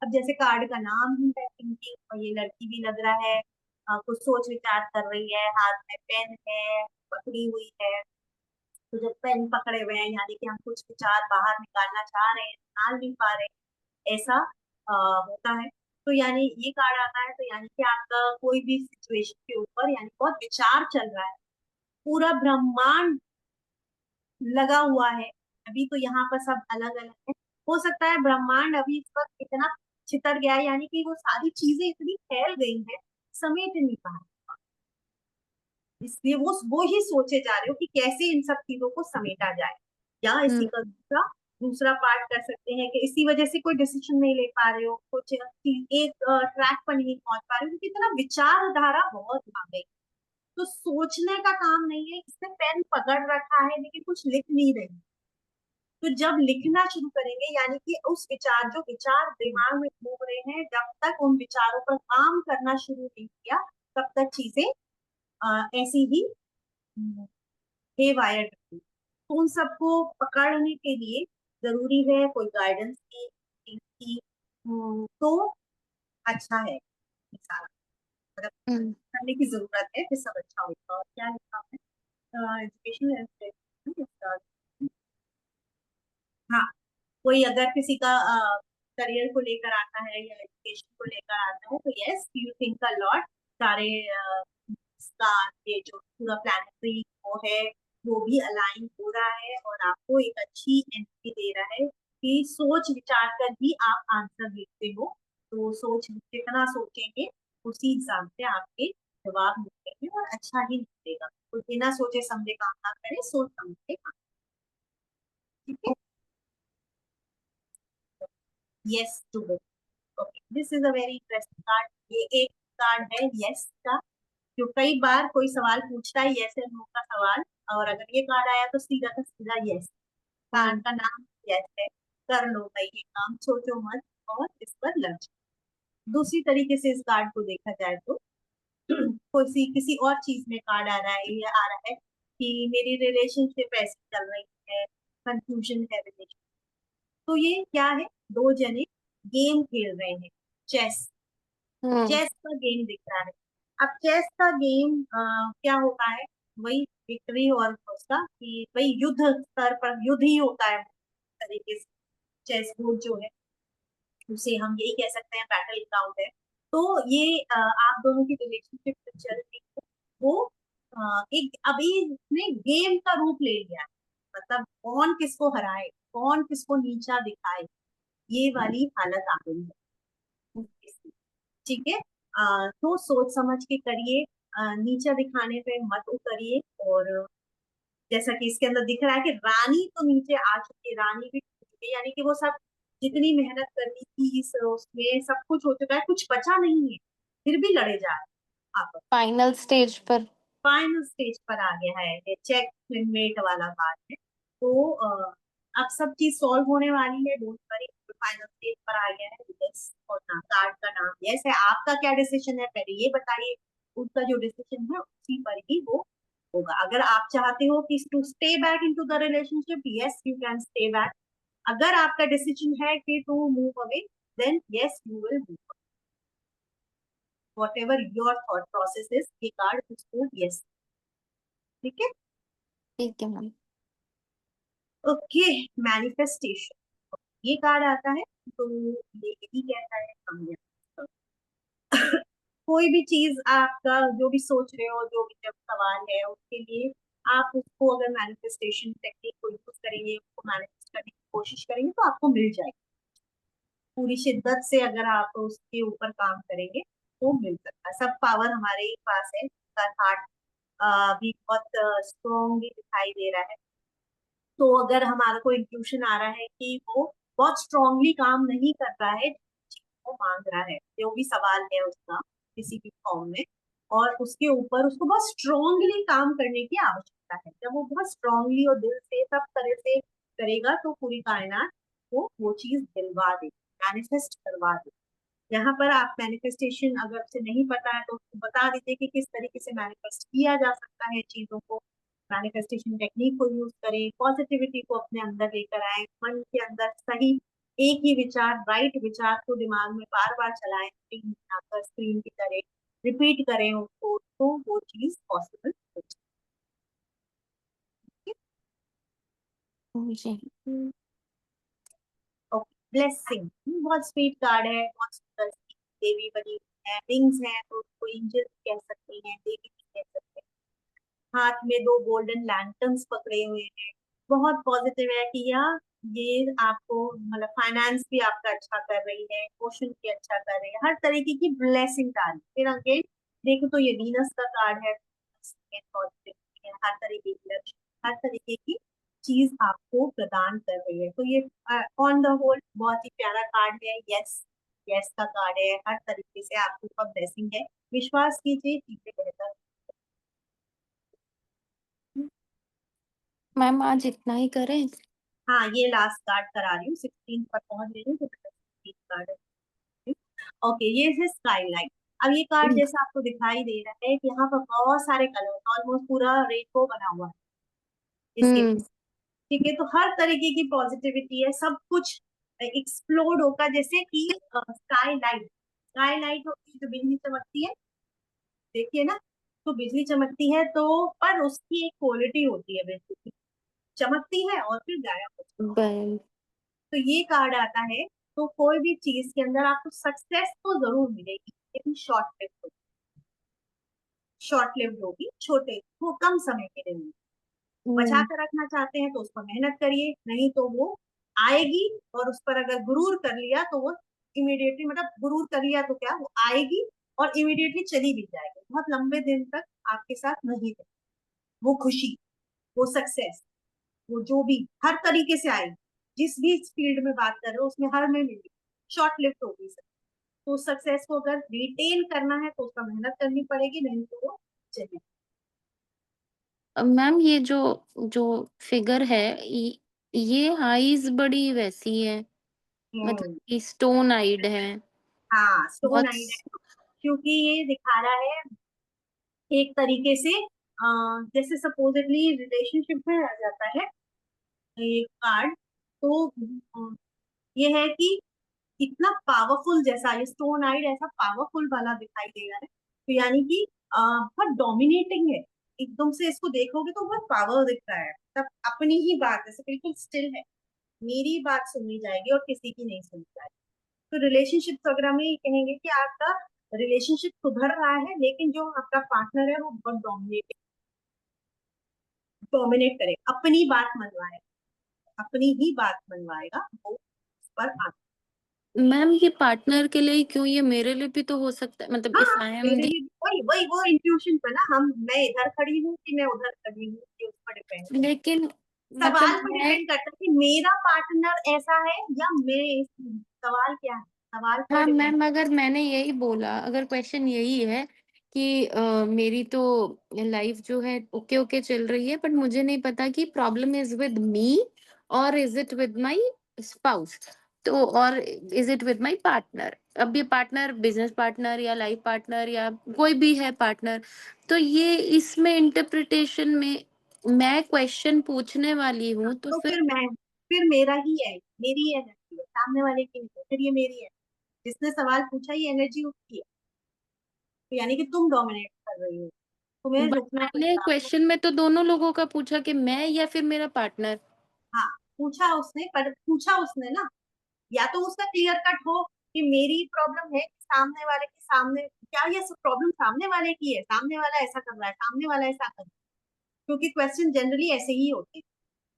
अब जैसे कार्ड का नाम ही है थिंकिंग, और ये लड़की भी लग रहा है कुछ सोच विचार कर रही है, हाथ में पेन है पकड़ी हुई है। तो जब पेन पकड़े हुए हैं यानी कि हम कुछ विचार बाहर निकालना चाह रहे हैं, निकाल नहीं पा रहे हैं, ऐसा होता है। तो यानी ये कार्ड आता है, तो यानी कि आपका कोई भी सिचुएशन के ऊपर यानी बहुत विचार चल रहा है, पूरा ब्रह्मांड लगा हुआ है। अभी तो यहाँ पर सब अलग अलग है, हो सकता है ब्रह्मांड अभी इस वक्त इतना छितर गया है, यानी कि वो सारी चीजें इतनी फैल गई हैं, समेट नहीं पा रहे, इसलिए वो ही सोचे जा रहे हो कि कैसे इन सब चीजों को समेटा जाए, या इसी हम्म। का दूसरा दूसरा पार्ट कर सकते हैं कि इसी वजह से कोई डिसीजन नहीं ले पा रहे हो, कुछ एक ट्रैक पर नहीं पहुंच पा रहे हो, क्योंकि इतना विचारधारा बहुत आ गई, तो सोचने का काम नहीं है, इसने पेन पकड़ रखा है लेकिन कुछ लिख नहीं रही। तो जब लिखना शुरू करेंगे यानी कि उस विचार, जो विचार दिमाग में घूम रहे हैं, जब तक उन विचारों पर काम करना शुरू नहीं किया, तब तक चीजें ऐसी ही हे वायर, तो उन सबको पकड़ने के लिए जरूरी है कोई गाइडेंस की तो अच्छा है ये सारा, मतलब हम्म। करने की जरूरत है, फिर सब अच्छा होगा। और क्या लिखा है, एजुकेशन, हाँ, कोई अगर किसी का करियर को लेकर आता है या एजुकेशन को लेकर आता है, तो yes you think a lot, सारे इसका ये जो पूरा प्लानिटरी वो है, वो भी अलाइन हो रहा है और आपको एक अच्छी एंट्री दे रहा है कि सोच विचार कर ही आप आंसर लिखते हो, तो सोच जितना सोचेंगे उसी हिसाब से आपके जवाब निकलेंगे और अच्छा ही निकलेगा, तो बिना सोचे समझे काम ना करें, सोच समझ के काम। ठीक है, yes to it. Okay, this is a very interesting card. ये एक कार्ड है यस का, जो कई बार कोई सवाल पूछता है यस एंड नो का सवाल, और अगर ये कार्ड आया तो सीधा का सीधा यस, कार्ड हम्म। का नाम यस है, कर लो भाई ये काम, सोचो मत और इस पर लग जाओ। दूसरी तरीके से इस कार्ड को देखा जाए तो किसी किसी और चीज में कार्ड आ रहा है, ये आ रहा है कि मेरी रिलेशनशिप ऐसी चल रही है, कंफ्यूजन है रिलेशन, तो ये क्या है, दो जने गेम खेल रहे हैं, चेस, हम्म। चेस का गेम दिख रहा है। अब चेस का गेम क्या होता है, वही विक्ट्री और उसका कि वही युद्ध स्तर पर युद्ध ही होता है तरीके से, चेस बोर्ड जो है उसे हम यही कह सकते हैं बैटल ग्राउंड है। तो ये आप दोनों की रिलेशनशिप जो चल रही है वो एक अभी इसने गेम का रूप ले लिया है, मतलब कौन किसको हराए, कौन किसको नीचा दिखाए, ये वाली हालत आ गई है। ठीक है, तो सोच समझ के करिए, नीचा दिखाने पे मत उतरिए, और जैसा कि इसके अंदर दिख रहा है कि रानी तो नीचे आ चुकी है, रानी भी टूट चुकी है, यानी कि वो सब जितनी मेहनत करनी थी इस उसमें सब कुछ हो चुका है, कुछ बचा नहीं है, फिर भी लड़े जा रहे हैं आप। फाइनल स्टेज पर। फाइनल स्टेज पर आ गया है, ये चेक मेट वाला बात है, तो अब सब चीज सॉल्व होने वाली है, डोंट वरी, फाइनल स्टेज पर आ गया है, यस और ना, कार्ड का नाम यस है, आपका क्या डिसीजन है पहले ये बताइए, उसका जो डिसीजन है उसी पर ही वो होगा। अगर आप चाहते हो कि to stay back into the relationship, yes you can stay back. अगर आपका डिसीजन है कि to move away, then yes you will move, whatever your thought process is, ये कार्ड उसको यस, ठीक है। ठीक है मैम। ओके, मैनिफेस्टेशन, ये कार्ड आता है तो ये यही कहता है हम कोई भी चीज आपका जो भी सोच रहे हो, जो भी जब सवाल है उसके लिए आप उसको अगर मैनिफेस्टेशन टेक्निक को यूज करेंगे, उसको मैनिफेस्ट करने की कोशिश करेंगे तो आपको मिल जाएगी। पूरी शिद्दत से अगर आप उसके ऊपर काम करेंगे तो मिल सकता है। सब पावर हमारे ही पास है, उसका हार्ट भी बहुत स्ट्रॉन्गली दिखाई दे रहा है। तो अगर हमारा कोई इंट्यूशन आ रहा है कि वो बहुत स्ट्रांगली काम नहीं कर रहा है, वो मांग रहा है जो भी सवाल है उसका किसी भी फॉर्म में, और उसके ऊपर उसको बहुत स्ट्रांगली काम करने की आवश्यकता है। जब वो बहुत स्ट्रांगली और दिल से सब तरह से करेगा तो पूरी कायनात वो चीज दिलवा दे, मैनिफेस्ट करवा दे। यहाँ पर आप मैनिफेस्टेशन अगर से नहीं पता है तो उसको बता दीजिए कि किस तरीके से मैनिफेस्ट किया जा सकता है चीजों को। मैनिफेस्टेशन टेक्निक को यूज करें, पॉजिटिविटी को अपने अंदर लेकर आए, मन के अंदर सही एक ही विचार, राइट विचार को दिमाग में बार बार चलाएं, स्क्रीन बनाकर स्क्रीन की तरह रिपीट करें उसको, तो वो चीज पॉसिबल हो जी। जाएगी। ब्लेसिंग बहुत स्वीट कार्ड है, बहुत सुंदर सी देवी बनी हुई है, विंग्स है तो उसको एंजल कह सकते हैं, देवी भी कह सकते हैं। हाथ में दो गोल्डन लैंटर्न्स पकड़े हुए हैं, बहुत पॉजिटिव है कि यह ये आपको मतलब फाइनेंस भी आपका अच्छा कर रही है, इमोशन भी अच्छा कर रही है, हर तरीके की ब्लेसिंग डाली। फिर अगेन देखो तो ये वीनस का कार्ड है, पॉजिटिव हर तरीके की लक्ष्य, हर तरीके की चीज आपको प्रदान कर रही है। तो ये ऑन द होल बहुत ही प्यारा कार्ड है, यस यस का कार्ड है, हर तरीके से आपके ऊपर ब्लेसिंग है, विश्वास कीजिए चीजें बेहतर। मैम आज इतना ही करें? हाँ ये लास्ट कार्ड करा रही हूँ, 16 पर पहुंच गई हूँ तो 16 कार्ड है। ओके, ये है स्काईलाइट। अब ये कार्ड जैसा आपको दिखाई दे रहा है कि यहाँ पर बहुत सारे कलर, ऑलमोस्ट पूरा रेनबो बना हुआ है इसके हम्म। पीछे, ठीक है। तो हर तरीके की पॉजिटिविटी है, सब कुछ एक्सप्लोड होगा, जैसे कि स्काई लाइट, स्काई लाइट होती है जो बिजली चमकती है, देखिए ना, तो बिजली चमकती है तो पर उसकी एक क्वालिटी होती है बिजली की, चमकती है और फिर गायब हो जाती बन है। तो ये कार्ड आता है तो कोई भी चीज के अंदर आपको सक्सेस तो जरूर मिलेगी, लेकिन शॉर्ट लिव्ड होगी, छोटे वो कम समय के लिए मिलेगी। बचा हम्म। कर रखना चाहते हैं तो उस पर मेहनत करिए, नहीं तो वो आएगी, और उस पर अगर गुरूर कर लिया तो वो इमीडिएटली, मतलब गुरूर कर लिया तो क्या, वो आएगी और इमीडिएटली चली भी जाएगी, बहुत लंबे दिन तक आपके साथ नहीं रहेगी वो खुशी, वो सक्सेस, वो जो भी हर तरीके से आएगी, जिस भी फील्ड में बात कर रहे हो उसमें हर में मिलेगी, शॉर्ट लिव्ड होगी सर। तो सक्सेस को अगर रिटेन करना है तो उसका मेहनत करनी पड़ेगी, नहीं तो वो चलेगी। मैम ये जो जो फिगर है, ये आईज बड़ी वैसी है, मतलब हम्म, कि स्टोन आइड है। हाँ स्टोन बहुत आई है, क्योंकि ये दिखा रहा है एक तरीके से जैसे सपोजिटली रिलेशनशिप में आ जाता है एक कार्ड, तो ये है कि इतना पावरफुल, जैसा ये स्टोन आइड ऐसा पावरफुल वाला दिखाई दे रहा है, तो यानी कि बहुत डोमिनेटिंग है, एकदम से इसको देखोगे तो बहुत पावर दिख रहा है, तब अपनी ही बात है, बिल्कुल स्टिल है, मेरी बात सुनी जाएगी और किसी की नहीं सुनी जाएगी। तो रिलेशनशिप वगैरह में ये कहेंगे कि आपका रिलेशनशिप सुधर रहा है, लेकिन जो आपका पार्टनर है वो बहुत डोमिनेट करे, अपनी बात मनवाएगा, अपनी ही बात मनवाएगा वो उस पर आ। मैम ये पार्टनर के लिए ही क्यों, ये मेरे लिए भी तो हो सकता है, मतलब हाँ इफ आई एम मेरे दी। लिए वही वही वो इंट्यूशन पर ना, हम मैं इधर खड़ी हूँ कि मैं उधर खड़ी हूँ, ये उस पर डिपेंड करता लेकिन है, मतलब सवाल पर मैं, डिपेंड करता है कि मेरा पार्टनर ऐसा है या मैं, सवाल क्या है, सवाल पर हाँ डिपेंड। मैम, अगर मैंने यही बोला, अगर क्वेश्चन यही है कि मेरी तो लाइफ जो है ओके ओके चल रही है, बट मुझे नहीं पता कि प्रॉब्लम इज विद मी और is it with my spouse. तो और is it with my partner? अब ये पार्टनर बिज़नेस पार्टनर या लाइफ पार्टनर या कोई भी है पार्टनर, तो ये इसमें इंटरप्रिटेशन में मैं क्वेश्चन पूछने वाली हूँ, तो तो फिर फिर मेरा ही है, मेरी एनर्जी है, सामने वाले की नहीं है, फिर ये मेरी है। जिसने सवाल पूछा ये एनर्जी उसकी है, तो यानी कि तुम डोमिनेट कर रही हो, तुम्हें बट रुकना मैंने पड़ेगा। क्वेश्चन में तो दोनों लोगों का पूछा कि मैं या फिर मेरा पार्टनर। हाँ, पूछा उसने, पर पूछा उसने ना, या तो उसका क्लियर कट हो कि मेरी प्रॉब्लम है कि सामने वाले के सामने, क्या ये प्रॉब्लम सामने वाले की है, सामने वाला ऐसा कर रहा है, सामने वाला ऐसा कर रहा है, क्योंकि क्वेश्चन जनरली ऐसे ही होते हैं।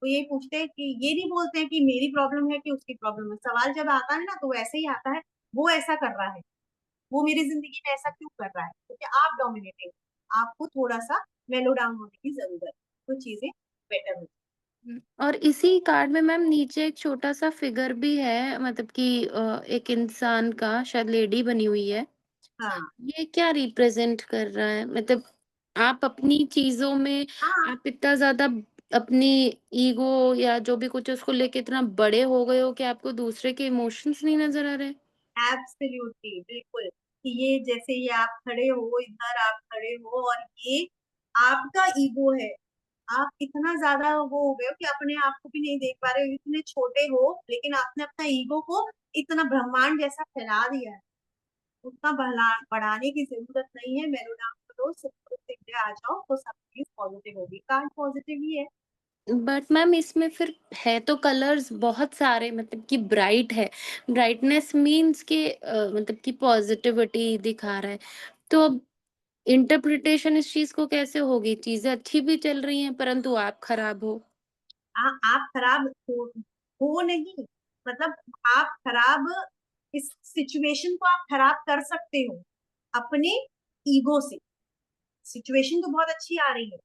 तो ये पूछते हैं कि ये नहीं बोलते हैं कि मेरी प्रॉब्लम है कि उसकी प्रॉब्लम है। सवाल जब आता है ना तो वो ऐसे ही आता है, वो ऐसा कर रहा है, वो मेरी जिंदगी में ऐसा क्यों कर रहा है, क्योंकि आप डोमिनेटिंग, आपको थोड़ा सा मेलो डाउन होने की जरूरत है, तो चीजें बेटर हो। और इसी कार्ड में मैम नीचे एक छोटा-सा फिगर भी है, मतलब कि एक इंसान का, शायद लेडी बनी हुई है। हाँ ये क्या रिप्रेजेंट कर रहा है? मतलब आप अपनी चीज़ों में हाँ, आप इतना ज़्यादा अपनी ईगो या जो भी कुछ है उसको लेके इतना बड़े हो गए हो कि आपको दूसरे के इमोशंस नहीं नज़र आ रहे? एब्सोल्युटली, बिल्कुल, कि ये जैसे ये आप खड़े हो इधर, आप खड़े हो और ये आपका ईगो है, आप इतना ज्यादा वो हो गए हो कि अपने आप को भी नहीं देख पा रहे हो, इतने छोटे हो, लेकिन आपने अपना ईगो को इतना ब्रह्मांड जैसा फैला दिया है। उतना बढ़ाने की जरूरत नहीं है, मेलोडाउन करो, सिर्फ सीधे आ जाओ तो सब चीज पॉजिटिव होगी, कार्ड पॉजिटिव ही है। बट मैम इसमें फिर है तो कलर्स बहुत सारे, मतलब कि ब्राइट है। ब्राइटनेस मीन्स कि मतलब कि पॉजिटिविटी दिखा रहा है। तो अब इंटरप्रिटेशन इस चीज़ को कैसे होगी? चीज़ें अच्छी भी चल रही हैं परंतु आप खराब हो। आप खराब हो नहीं, मतलब आप खराब, इस सिचुएशन को आप खराब कर सकते हो अपने ईगो से। सिचुएशन तो बहुत अच्छी आ रही है,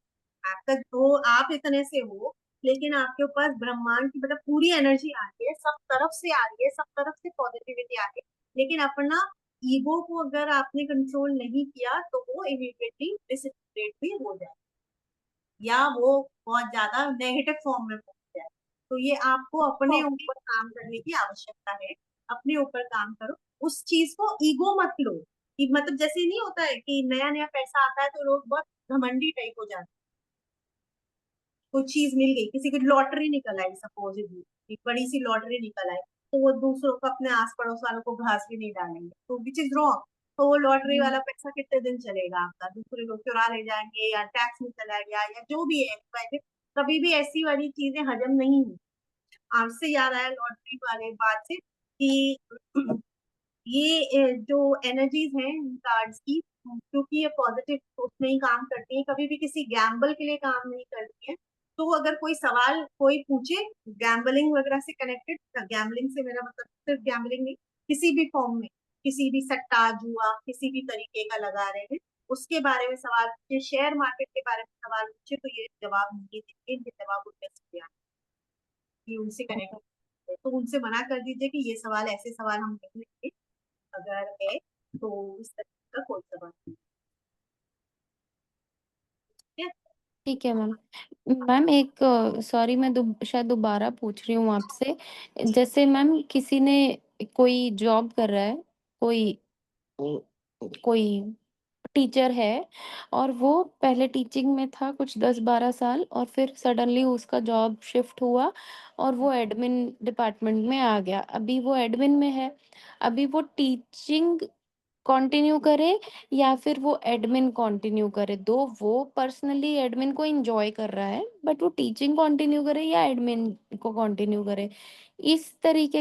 आपका तो आप इतने से हो, लेकिन आपके पास ब्रह्मांड की मतलब पूरी एनर्जी आ रही है, सब तरफ से आ रही है, सब तरफ से पॉजिटिविटी आ रही है, लेकिन अपना ईगो को अगर आपने कंट्रोल नहीं किया तो वो इमीडिएटली डिसइंटीग्रेट भी हो जाए, या वो बहुत ज्यादा नेगेटिव फॉर्म में पहुंच जाए। तो ये आपको अपने ऊपर काम करने की आवश्यकता है, अपने ऊपर काम करो, उस चीज को ईगो मत लो, कि मतलब जैसे नहीं होता है कि नया नया पैसा आता है तो लोग बहुत घमंडी टाइप हो जाते हैं। कोई चीज मिल गई, किसी की लॉटरी निकल आई, सपोजिटली एक बड़ी सी लॉटरी निकल आई, तो वो दूसरों को, अपने आस पड़ोस वालों को घास भी नहीं डालेंगे, तो विच इज रॉन्ग। तो वो लॉटरी वाला पैसा कितने दिन चलेगा आपका, दूसरे लोग चुरा ले जाएंगे, या टैक्स में चला गया, या जो भी है, कभी भी ऐसी वाली चीजें हजम नहीं हुई। आपसे याद आया लॉटरी वाले बात से कि ये जो एनर्जीज हैं कार्ड्स की, क्योंकि ये पॉजिटिव उसमें ही काम करती है, कभी भी किसी गैम्बल के लिए काम नहीं करती है। तो अगर कोई सवाल कोई पूछे गैम्बलिंग वगैरह से कनेक्टेड, गैम्बलिंग से मेरा मतलब सिर्फ गैम्बलिंग नहीं, किसी भी फॉर्म में, किसी भी सट्टा जुआ किसी भी तरीके का लगा रहे हैं, उसके बारे में सवाल पूछे, शेयर मार्केट के बारे में सवाल पूछे, तो ये जवाब नहीं देंगे, इनके जवाब उनके से कि उनसे कनेक्ट, तो उनसे मना कर दीजिए कि ये सवाल, ऐसे सवाल हम नहीं लेंगे, अगर है तो इस तरह का कोई सवाल नहीं है। ठीक है मैम। मैम एक सॉरी, मैं शायद दोबारा पूछ रही हूँ आपसे। जैसे मैम किसी ने कोई जॉब कर रहा है, कोई कोई टीचर है और वो पहले टीचिंग में था कुछ 10-12 साल और फिर सडनली उसका जॉब शिफ्ट हुआ और वो एडमिन डिपार्टमेंट में आ गया। अभी वो एडमिन में है। अभी वो टीचिंग कंटिन्यू करे या फिर वो एडमिन कंटिन्यू करे? दो वो पर्सनली एडमिन को एंजॉय कर रहा है, बट वो टीचिंग कंटिन्यू करे या एडमिन को कंटिन्यू करे? इस तरीके